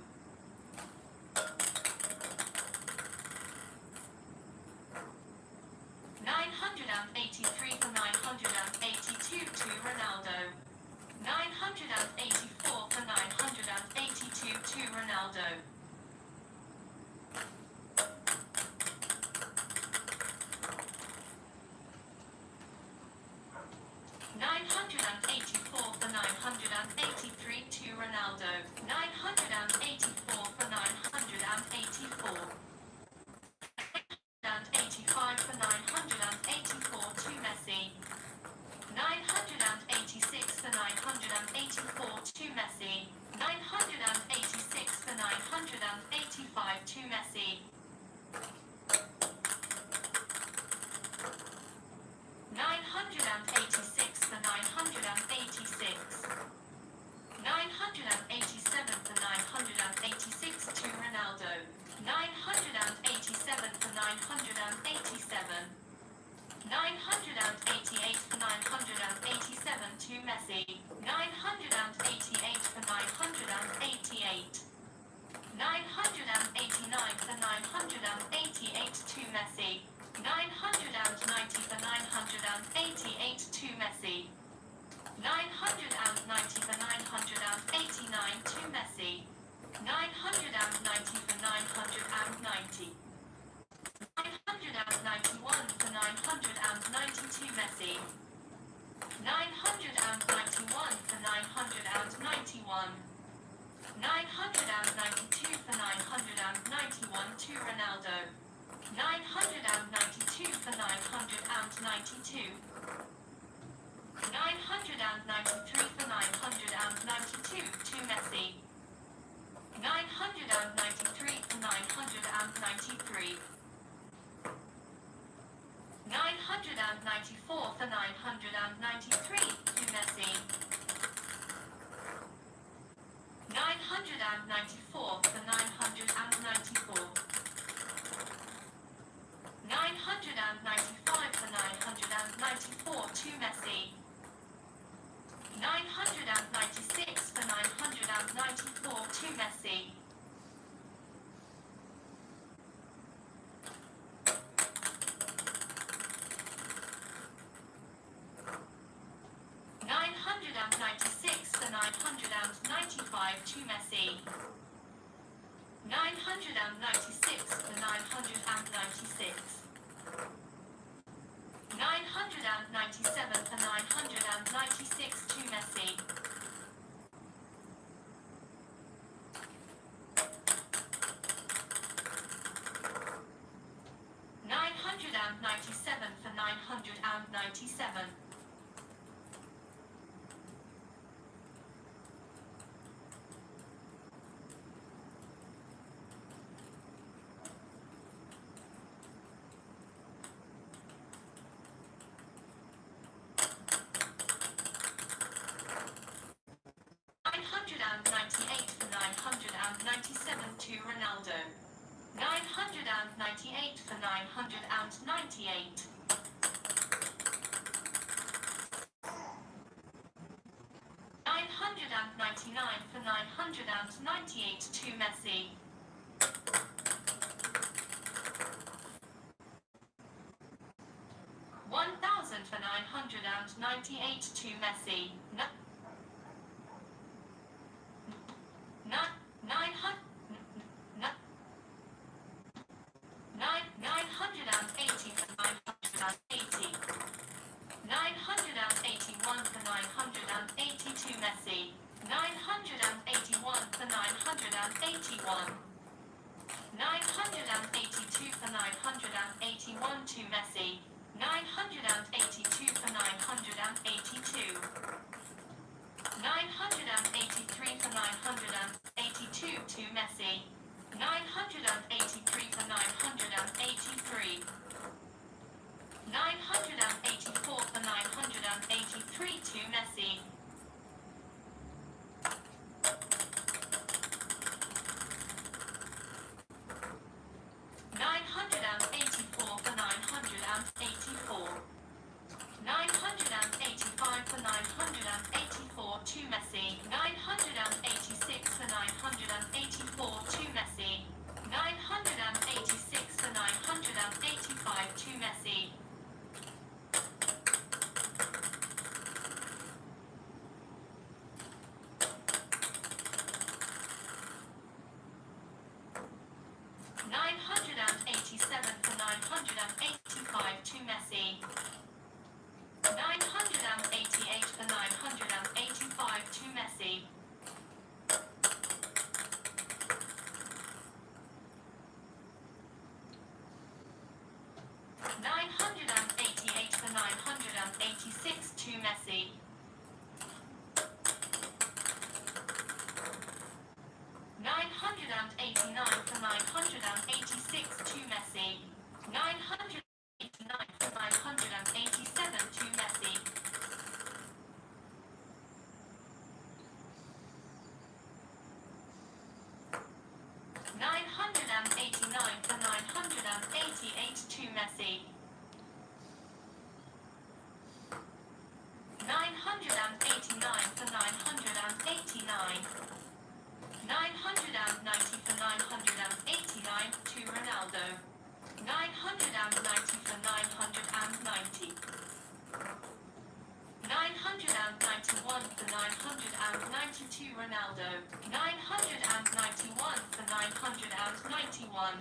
A: 983 for 982 to Ronaldo. 984 for 982 to Ronaldo. 984 for 983 to Ronaldo. 984 for 984. 985 for 984 to Messi. 986 for 984 to Messi. 986 for 985 to Messi. 986 for 986. 987 for 986 to Ronaldo. 987 for 987. 988 for 987 to Messi. 988 for 988. 989 for 988 to Messi. 990 for 988 to Messi. 990 for 989 to Messi. 990 for 990. 991 for 990 to Messi. 991 for 991. 992 for 991 to Ronaldo. 992 for 992. 993 for 992 to Messi. 993 for 993. 994 for 993 to Messi. 994 for 994. 995 for 994 to Messi. 996 for 994 to Messi. 996 for 995 to Messi. 996 for 996. 997 for 996 to Messi. 997 for 997. 998 for 997 to Ronaldo. 998 for 998. 999 for 998 to Messi. 1000 for 998 to Messi. 980 for 980. 981 for 980 to Messi. 981 for 981. 982 for 981 to Messi. 982 for 982. 983 for 982 to Messi. 983 for 983. 984 for 983 to Messi. 984 for 984. 985 for 984 to Messi. 986 for 984 to Messi. 986 for 985 to Messi. 987 for 985 to Messi. 988 for 985 to Messi. 988 for 986 to Messi. 989 for 986 to Messi. 989 for 987 to Messi. 989 for 988 to Messi. 989 for 989. 990 for 989 to Ronaldo. 990 for 990. 991 for 990 to Ronaldo. 991 for 991.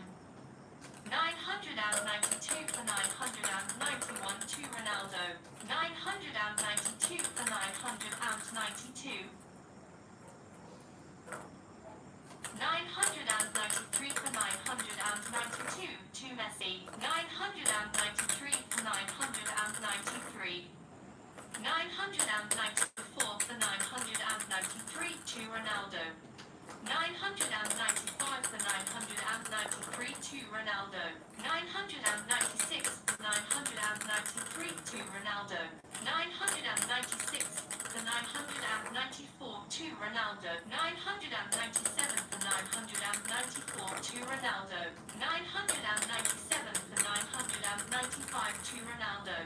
A: 992 for 991 to Ronaldo. 992 for 992. 993 for 992 to Messi. 993 for 993. 994 for 993 to Ronaldo. 995 for 993 to Ronaldo. 996 for 993 to Ronaldo. 996 for 994 to Ronaldo. 997 for 994 to Ronaldo. 997 for 995 to Ronaldo.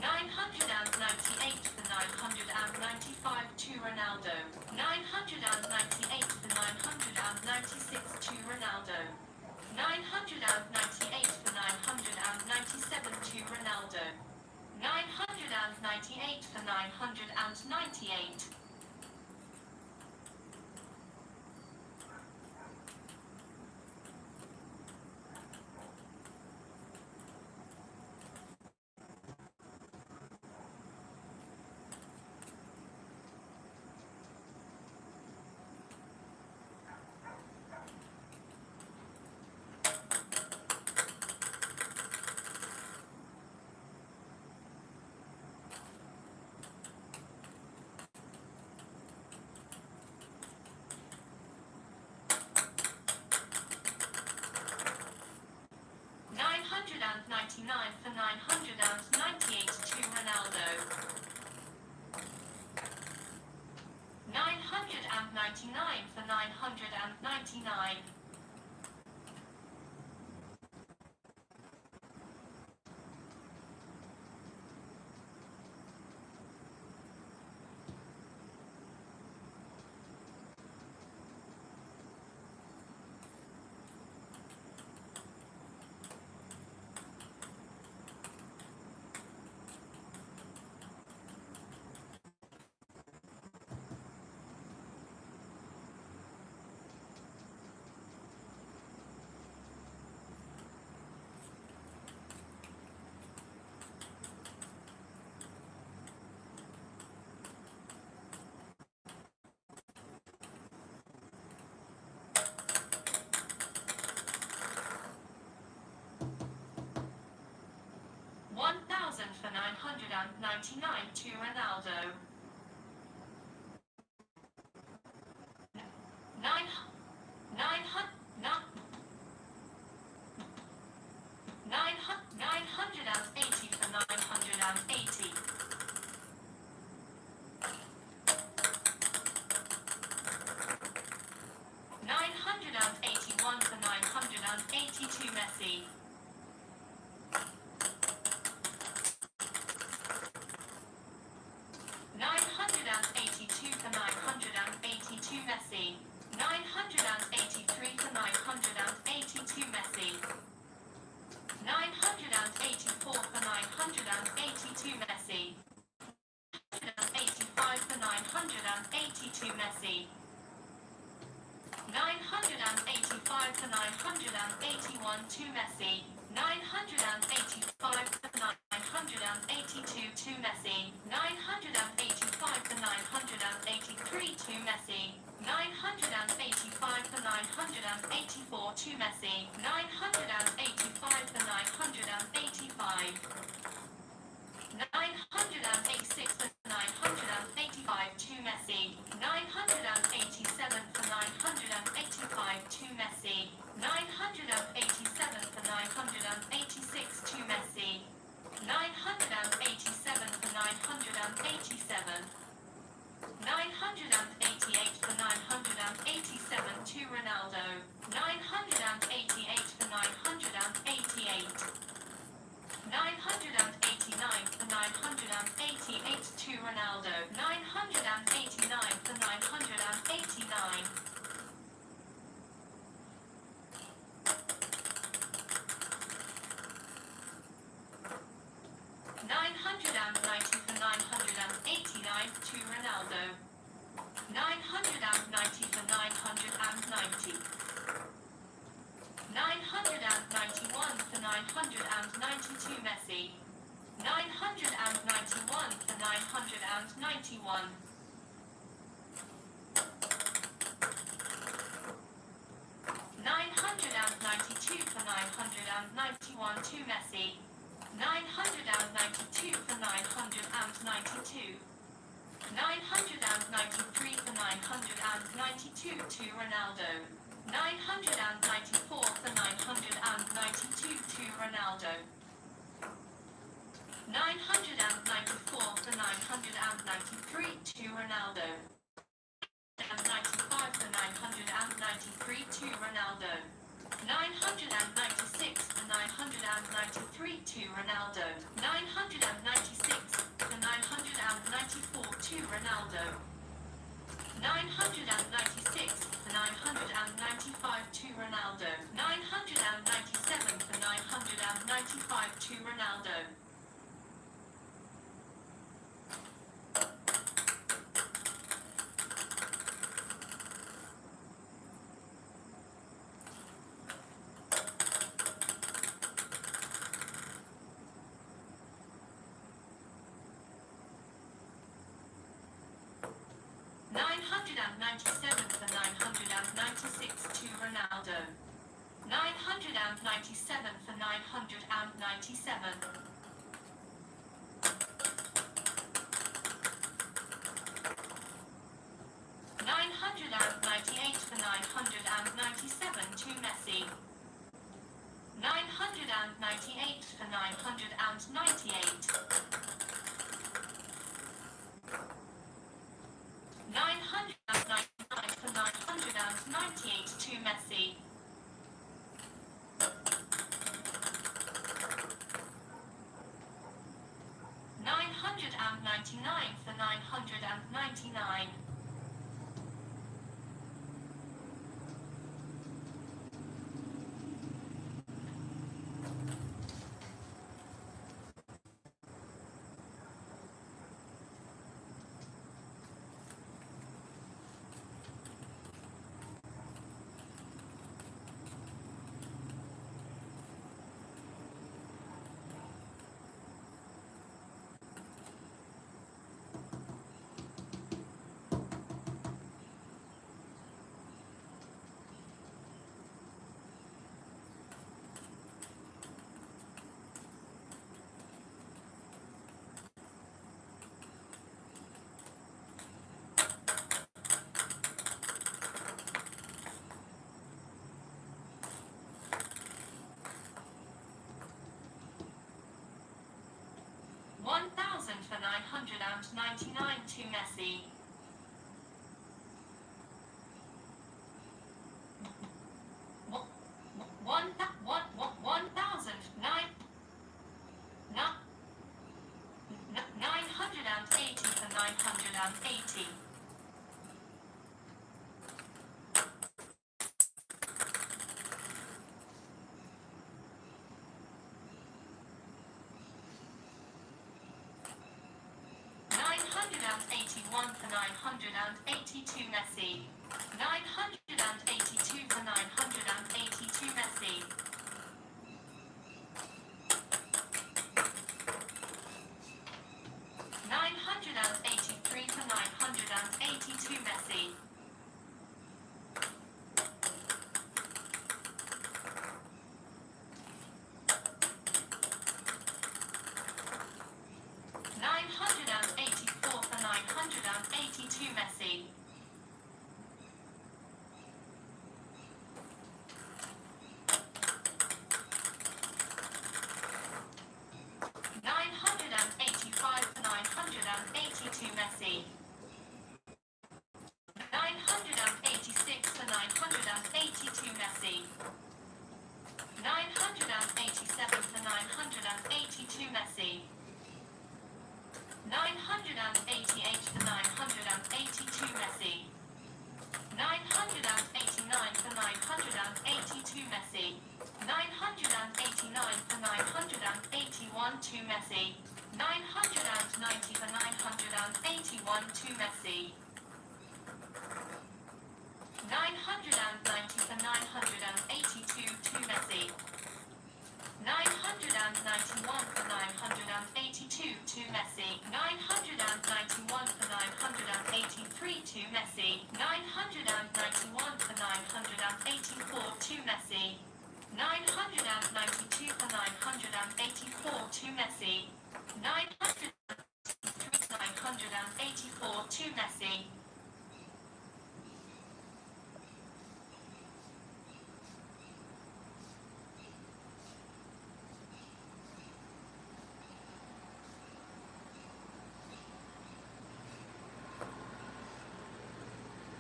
A: 998 for 995 to Ronaldo. 998 for 996 to Ronaldo. 998 for 997 to Ronaldo. 998 for 998. 999 for 998 to Ronaldo. 999 for 999. 1,000 for 999 to Ronaldo. 980 for 980. 981 for 982 Messi. 982 for 982 Messi. 983 for 982 Messi. 984 for 982 Messi. 985 for 982 Messi. 985 for 981 to Messi. 985 for 982 to Messi. 985 for 983 to Messi. 985 for 984 to Messi. 985 for 985. 986 for 985 to Messi. 987 for 985 to Messi. 987 for 986 to Messi. 987 for 987. 988 for 987 to Ronaldo. 988 for 988. 989 for 988 to Ronaldo. 989 for 989. 990 for 989 to Ronaldo. 990 for 990. 991 for 992 Messi. 991 for 991. 992 for 991 to Messi. 992 for 992. 993 for 992 to Ronaldo. 994 for 992 to Ronaldo. 994 for 993 to Ronaldo. 995 for 993 to Ronaldo. 996 for 993 to Ronaldo. 996 for 994 to Ronaldo. 996 for 995 to Ronaldo. 997 for 995 to Ronaldo. Ronaldo. 997 for 997. 998 for 997 to Messi. 998 for 998. 999 for 998 to Messi. 999 for 999. 1,000 for 999 to Messi. 980 for 980. 981 for 982 Messi. 982 for 982 Messi. 983 for 982 Messi. 984 for 982 Messi. 985 for 982 Messi. 986 for 982 Messi. 987 for 982 Messi. 988 for 982 Messi. 989 for 982 Messi. 989 for 981 to Messi. 990 for 981 to Messi. 990 for 982 to Messi. 991 for 982 to Messi. 991 for 983 to Messi. 991 for 984 to Messi. 992 for 984 to Messi. 984 to Messi.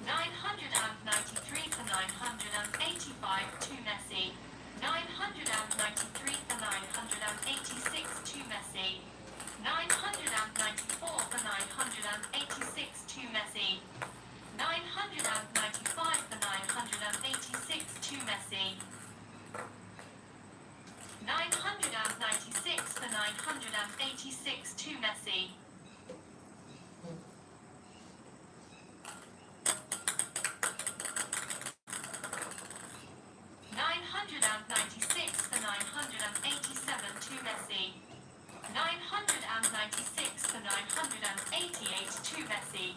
A: 993 for 985 to Messi. 993 for 986 to Messi. 994 for 986 to Messi. 995 for 986 to Messi. 996 for 986 to Messi. 996 for 987 to Messi. 996 for 988 to Messi. 996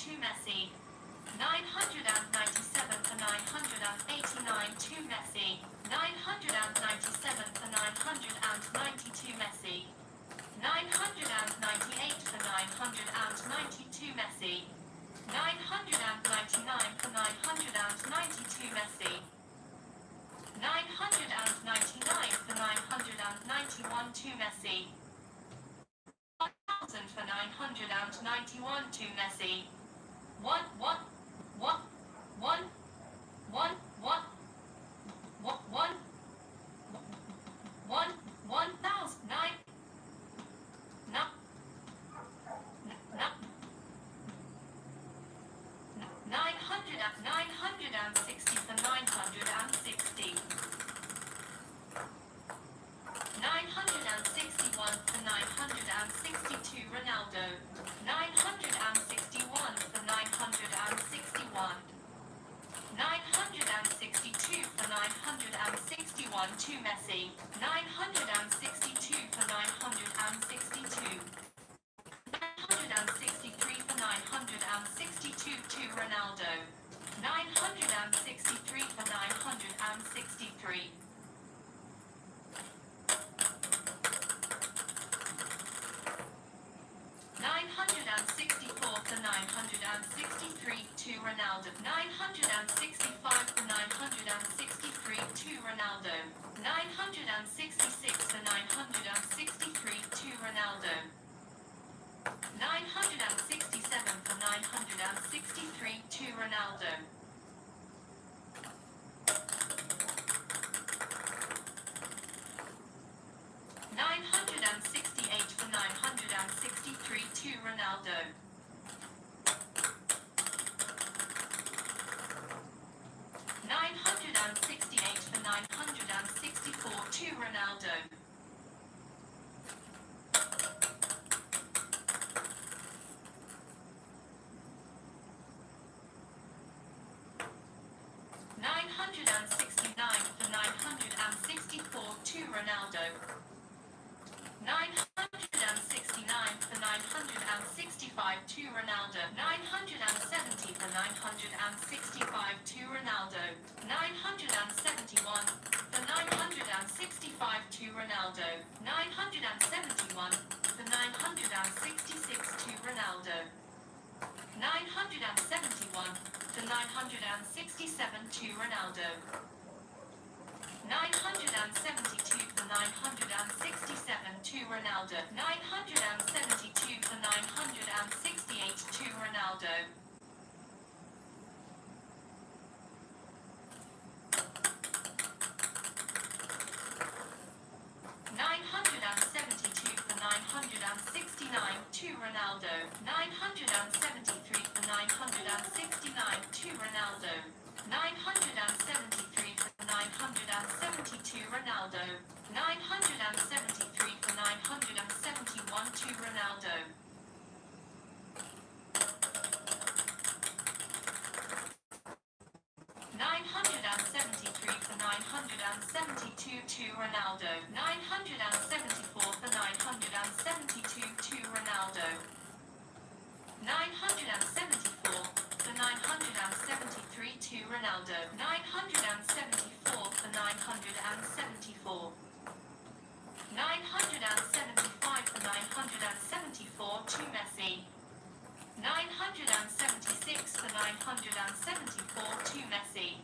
A: to Messi. 997 for 989 to Messi. 997 for 992 Messi. 998 for 992 Messi. 999 for 992 Messi. 999 for 991 to Messi. 1,000 for 991 to Messi. 960 for 960. 961 for 962 Ronaldo. 961 for 961. 962 for 961 to Messi. 962 for 962. 963 for 962 to Ronaldo. 963 for 963. 964 for 963 to Ronaldo. 965 for 963 to Ronaldo. 966 for 963 to Ronaldo. 967 for 963 to Ronaldo. 968 for 963 to Ronaldo. 968 for 964 to Ronaldo. 969 for 964 to Ronaldo. 969 for 965 to Ronaldo. 970 for 965 to Ronaldo. 971 for 965 to Ronaldo. 971 for 966 to Ronaldo. 971 for 967 to Ronaldo. 972 for 967 to Ronaldo. 972 for 968 to Ronaldo. 972 for 969 to Ronaldo. 973 for 969 to Ronaldo. 973 for 972 Ronaldo. 973 for 971 to Ronaldo. 973 for 972 to Ronaldo. 974 for 972 to Ronaldo. 974 for 973 to Ronaldo. 974 for 974. 975 for 974 to Messi. 976 for 974 to Messi.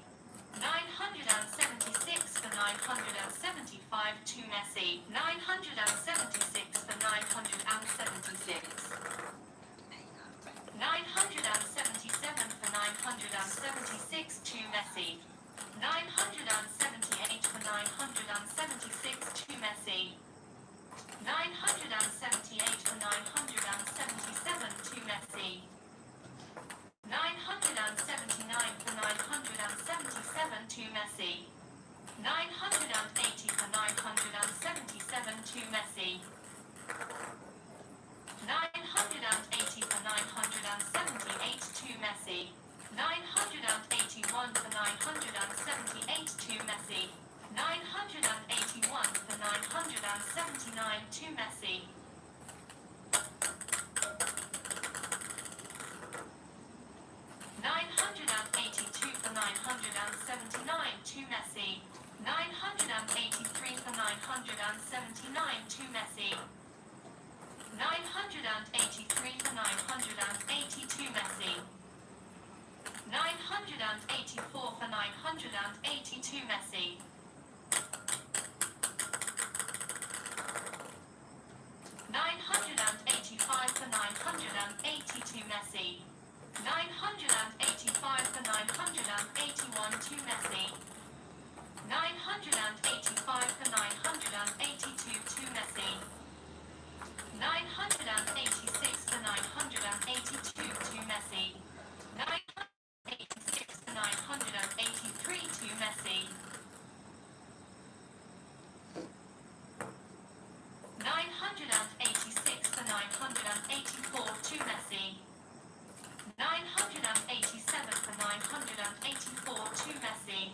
A: 976 for 975 to Messi. 976 for 976. 977 for 976 to Messi. 978 for 976 to Messi. 978 for 977 to Messi. 979 for 977 to Messi. 980 for 977 to Messi. 980 for 978 to Messi. 981 for 978 to Messi. 981 for 979 to Messi. to Messi. 983 for 979 to Messi. 983 for 982 Messi. 984 for 982 Messi. 985 for 982 Messi. 985 for 981 to Messi. 985 for 982 to Messi. 986 for 982 to Messi. 986 for 983 to Messi. 986 for 984 to Messi. 987 for 984 to Messi.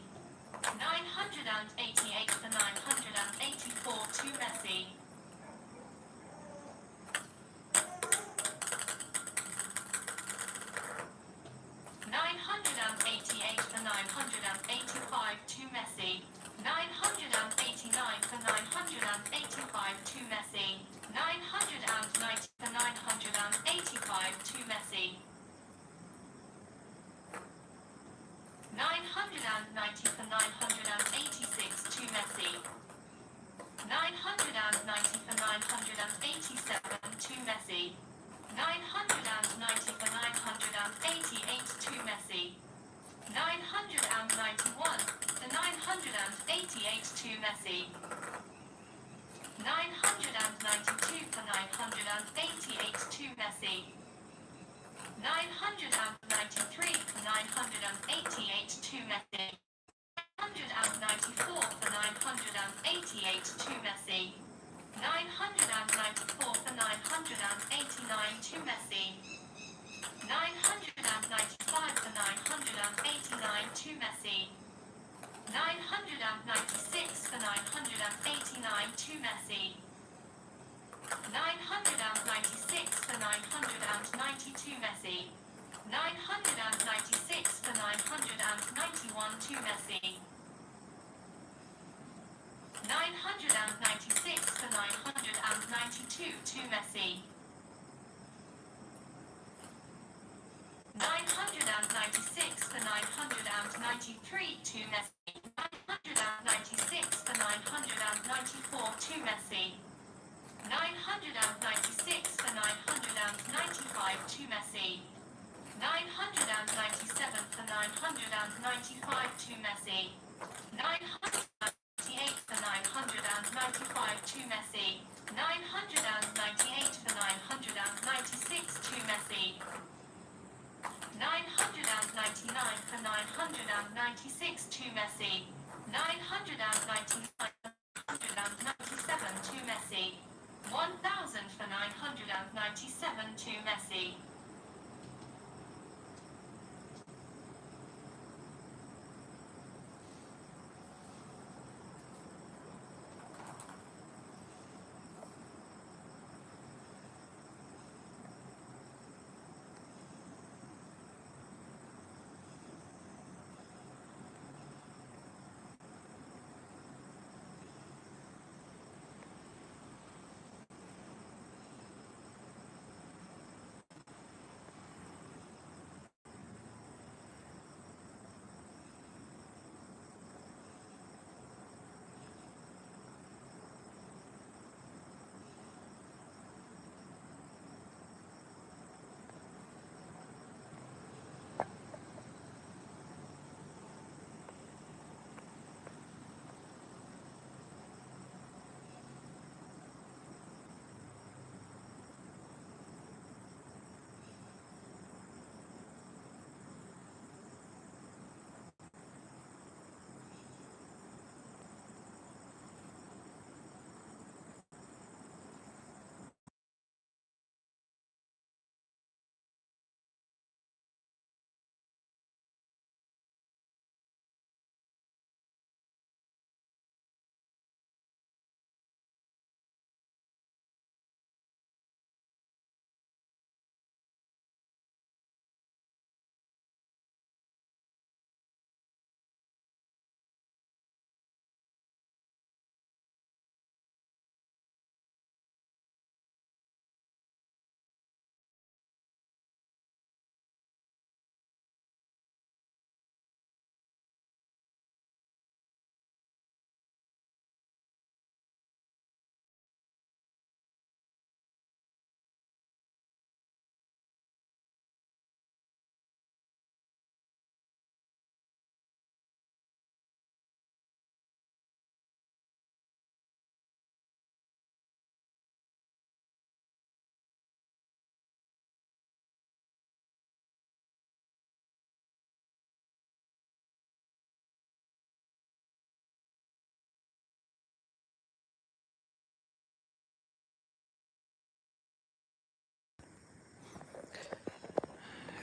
A: 988 for 984 to Messi. 988 for 985 to Messi. 989 for 985 to Messi. 990 for 985 to Messi. 990 for 986 to Messi. 990 for 987 to Messi. 990 for 988 to Messi. 991 for 988 to Messi. 992 for 988 to Messi. 993 for 988 to Messi. 994 for 988 to Messi. 994 for 989 to Messi. 995 for 989 to Messi. 996 for 989 to Messi. 996 for 992 Messi. 996 for 991 to Messi. 996 for 992 to Messi. 996 for 993 to Messi. 996 for 994 to Messi. 996 for 995 to Messi. 997 for 995 to Messi. 998 for 995 to Messi. 998 for 996 to Messi. 999 for 996 to Messi. 999 for 997 to Messi. 1000 for 997 to Messi.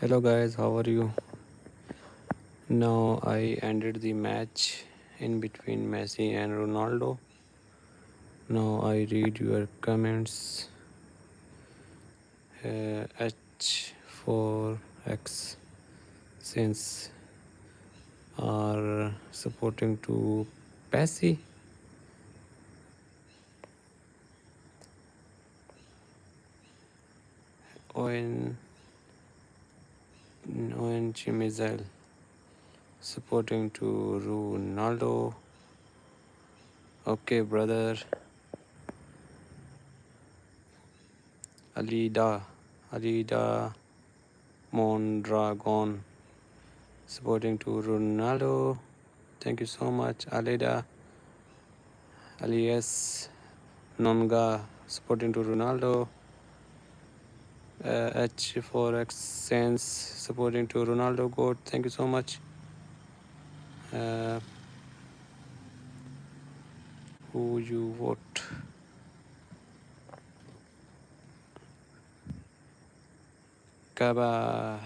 B: Hello guys, how are you? Now I ended the match in between Messi and Ronaldo. Now I read your comments. H4X since are supporting to Messi. ON ONG Missile supporting to Ronaldo. Okay, brother. Alida Mondragon supporting to Ronaldo. Thank you so much, Alida. Alias Nonga supporting to Ronaldo. H4X Sense supporting to Ronaldo. God, thank you so much. Uh, who you vote? Kaba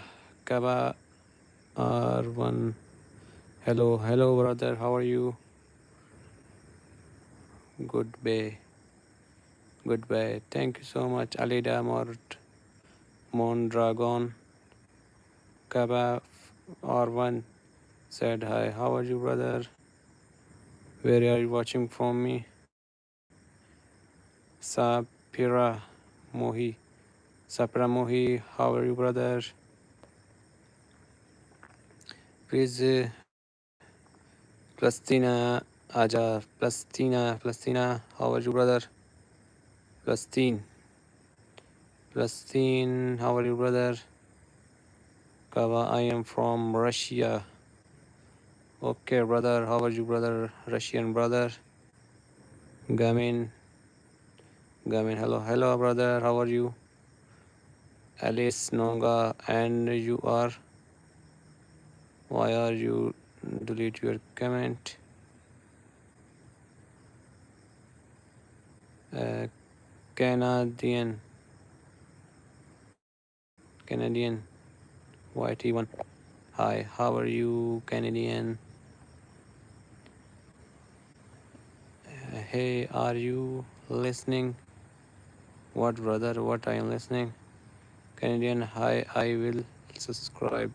B: R1. Hello, brother. How are you? Goodbye. Thank you so much, Alida Mondragon. Kaba R1 said hi. How are you, brother? Where are you watching from me? Sapira Mohi. How are you, brother? Please, Plastina Aja. Plastina. How are you, brother? Plastine. How are you, brother? Kava, I am from Russia. Okay, brother. How are you, brother? Russian brother. Gamin. Hello, brother. How are you? Alice Nonga, and you are. Why are you delete your comment? Uh, Canadian YT1. Hi, how are you, Canadian? Hey, are you listening? What, brother? What I am listening? Canadian, hi, I will subscribe.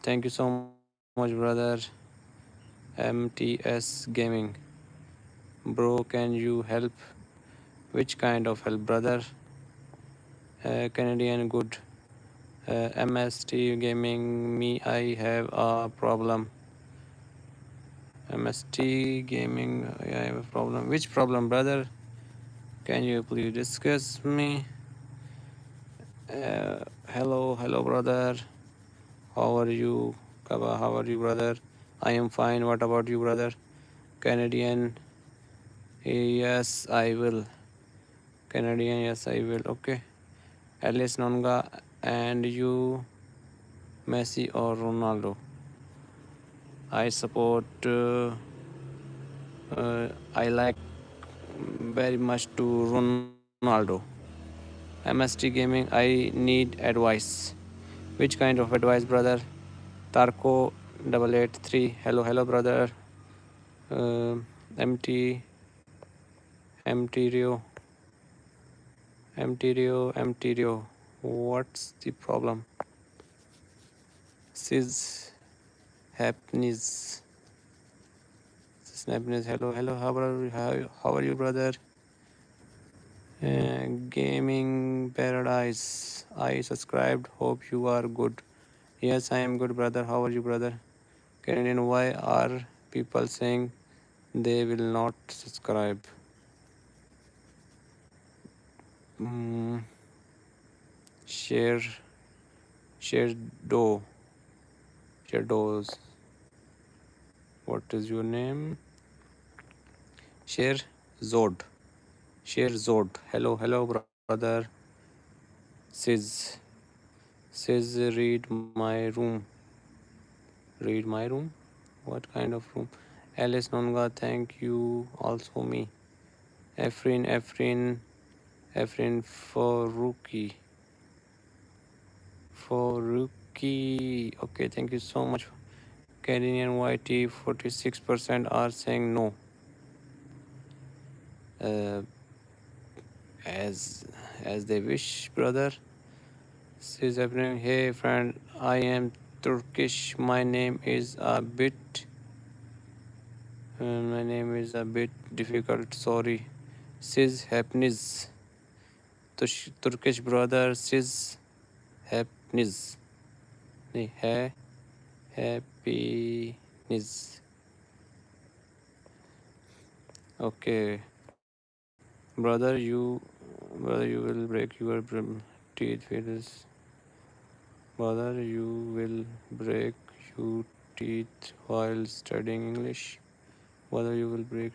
B: Thank you so much, brother. MTS Gaming. Bro, can you help? Which kind of help, brother? Canadian, good. MST Gaming, me, I have a problem. MST Gaming, I have a problem. Which problem, brother? Can you please discuss me? Hello, brother. How are you? Kaba, how are you, brother? I am fine. What about you, brother? Canadian, yes, I will. Canadian, yes, I will. Okay. Alice Nonga, and you, Messi or Ronaldo? I support. I like very much to Ronaldo. MST Gaming, I need advice. Which kind of advice, brother? Tarko 883. Hello, brother. Uh, MT Rio. What's the problem? Sis happiness. Hello. How are you, brother? Gaming Paradise. I subscribed. Hope you are good. Yes, I am good, brother. How are you, brother? Canadian, why are people saying they will not subscribe? Mm, share, share do, shadows. What is your name? Share Zod. Hello, brother. Says, read my room. Read my room? What kind of room? Alice Nonga, thank you. Also me. Efrin Faruqi. For rookie. Okay, thank you so much. Canadian YT 46% are saying no. Uh, as they wish, brother. This is happening. Hey friend, I am Turkish. My name is a bit difficult. Sorry. Siz happiness. Turkish brother. Siz happiness. नहीं है happiness. Okay, brother, you will break your teeth with this. Brother, you will break your teeth while studying English. Brother, you will break.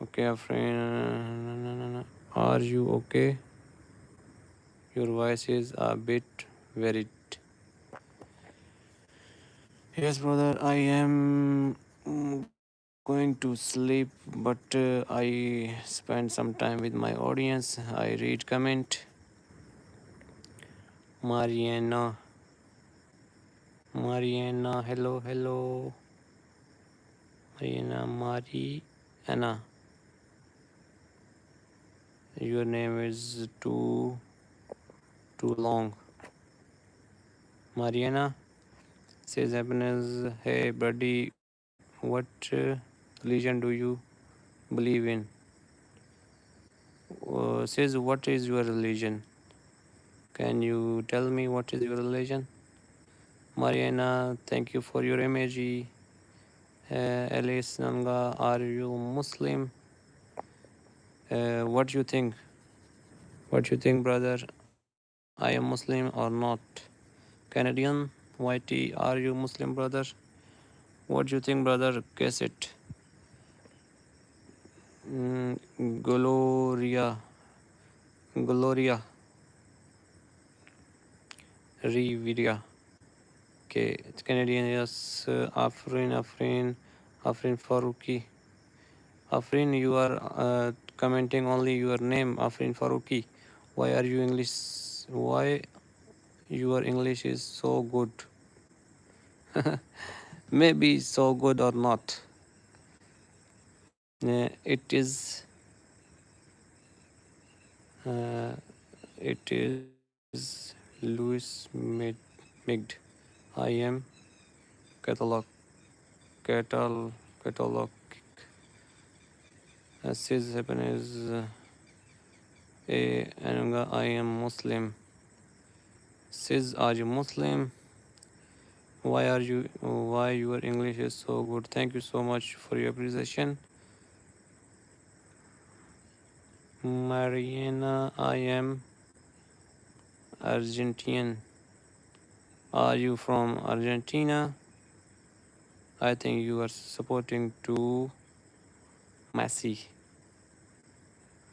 B: Okay, friend. Are you okay? Your voice is a bit worried. Yes, brother, I am going to sleep, but I spend some time with my audience. I read comment. Mariana, hello, hello. Mariana, your name is too long. Mariana says happiness. Hey, buddy, what religion do you believe in? Says what is your religion? Can you tell me what is your religion? Mariana, thank you for your emoji. Alice Nanga, are you Muslim? What do you think? What you think, brother? I am Muslim or not? Canadian, YT, are you Muslim, brother? What do you think, brother? Guess it. Gloria, Gloria, Riviera. Okay, it's Canadian. Yes, Afrin Faruqi. Afrin, you are commenting only your name, Afrin Faruqi. Why are you English? Why your English is so good? Maybe so good or not. It is. It is Louis Migd. I am catalog catalog. Says happiness. I am Muslim. Says are you Muslim? Why your English is so good? Thank you so much for your appreciation. Mariana, I am Argentinian. Are you from Argentina? I think you are supporting to Messi.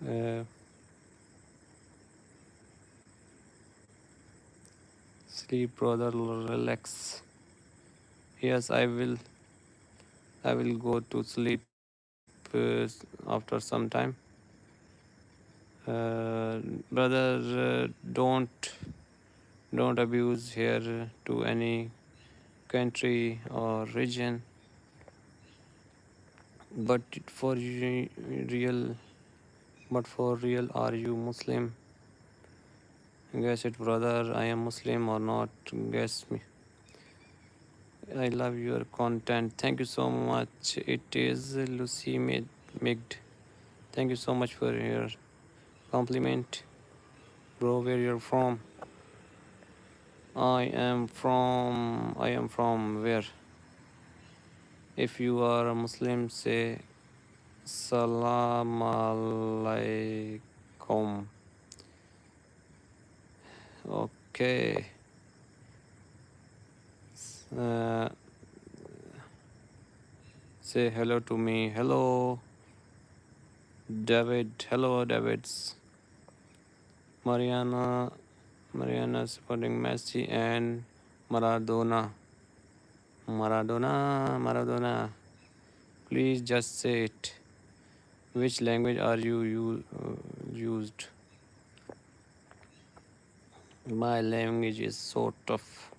B: Uh, Sleep, brother, relax. Yes, I will. I will go to sleep after some time. Brother, don't abuse here to any country or region. But real, for real, are you Muslim? Guess it, brother. I am Muslim or not? Guess me. I love your content. Thank you so much. It is Lucy Migd. Thank you so much for your compliment. Bro, where you're from? I am from where? If you are a Muslim, say Salam alaikum. Okay. Uh, say hello to me. Hello, David. Hello, Davids. Mariana supporting Messi and Maradona. Maradona. Please just say it. Which language are you used? My language is so tough.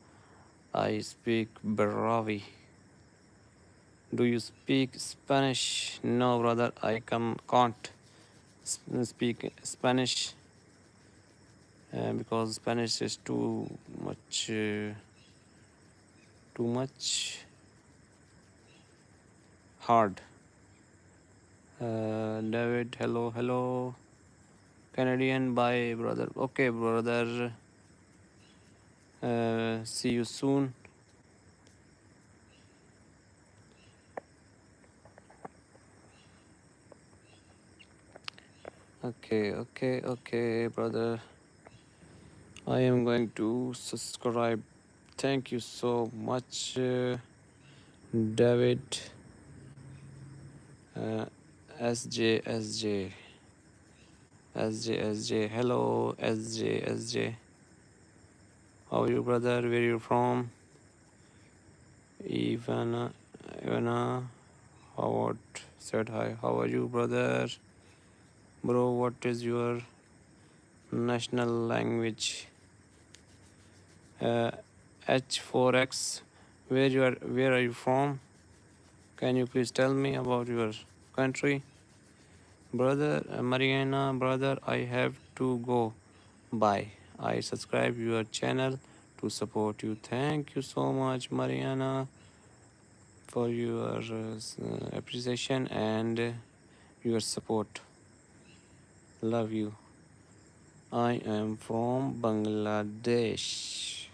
B: I speak Bravi. Do you speak Spanish? No, brother, I can't speak Spanish because Spanish is too much hard. David, hello, hello. Canadian, bye, brother. Okay, brother. See you soon. Okay, brother. I am going to subscribe. Thank you so much, David. Uh, SJ. Hello, SJ. How are you, brother? Where you from? Ivana Howard said hi. How are you, brother? Bro, what is your national language? Uh, H4X. Where are you from? Can you please tell me about your country? Brother Mariana, brother, I have to go. Bye. I subscribe your channel to support you. Thank you so much, Mariana, for your appreciation and your support. Love you. I am from Bangladesh.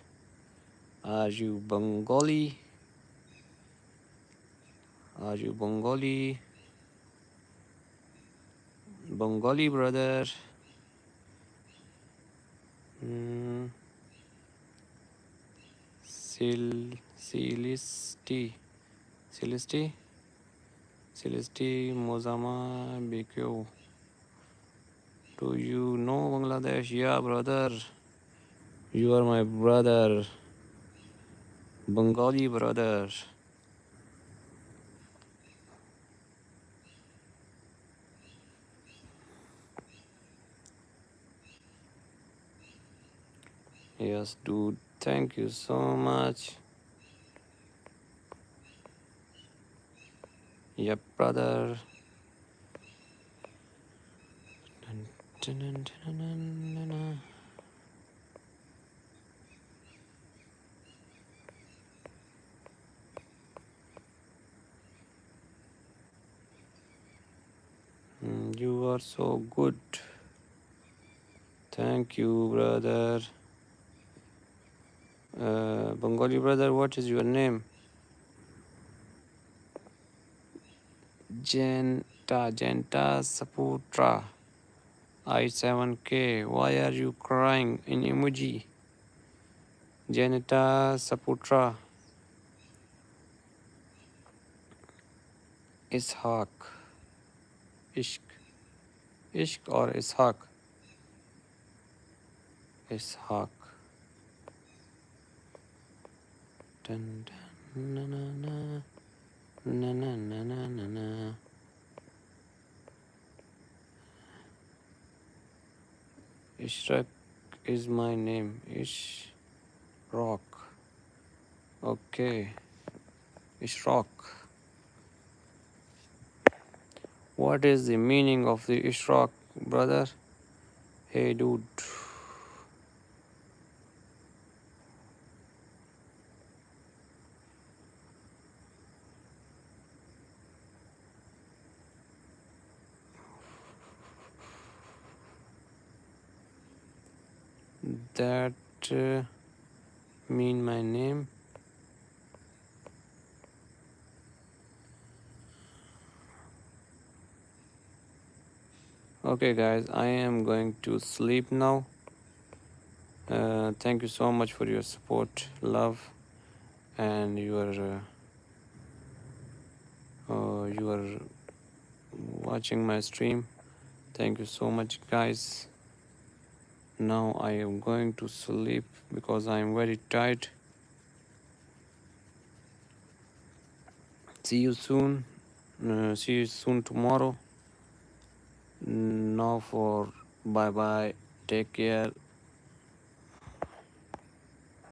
B: Are you Bengali? Are you Bengali? Bengali, brother. Mm, Celeste. Celeste? Celeste Mozama BQ. Do you know Bangladesh? Yeah, brother. You are my brother. Bengali brother. Yes, dude. Thank you so much. Yep, brother. You are so good. Thank you, brother. Bengali brother, what is your name? Jenta Saputra. I7K. Why are you crying in emoji? Janita Saputra. Ishaq. Ishq. Ishq or Ishaq? Ishaq. Dun, dun, na, na, na. Na, na, na, na, na, na. Ishraq is my name. Ishraq. Okay. Ishraq. What is the meaning of the Ishraq, brother? Hey, dude. That mean my name? Okay, guys, I am going to sleep now. Thank you so much for your support, love, and you are watching my stream. Thank you so much, guys. Now I am going to sleep because I am very tired. See you soon. See you soon tomorrow. Now for bye bye. Take care.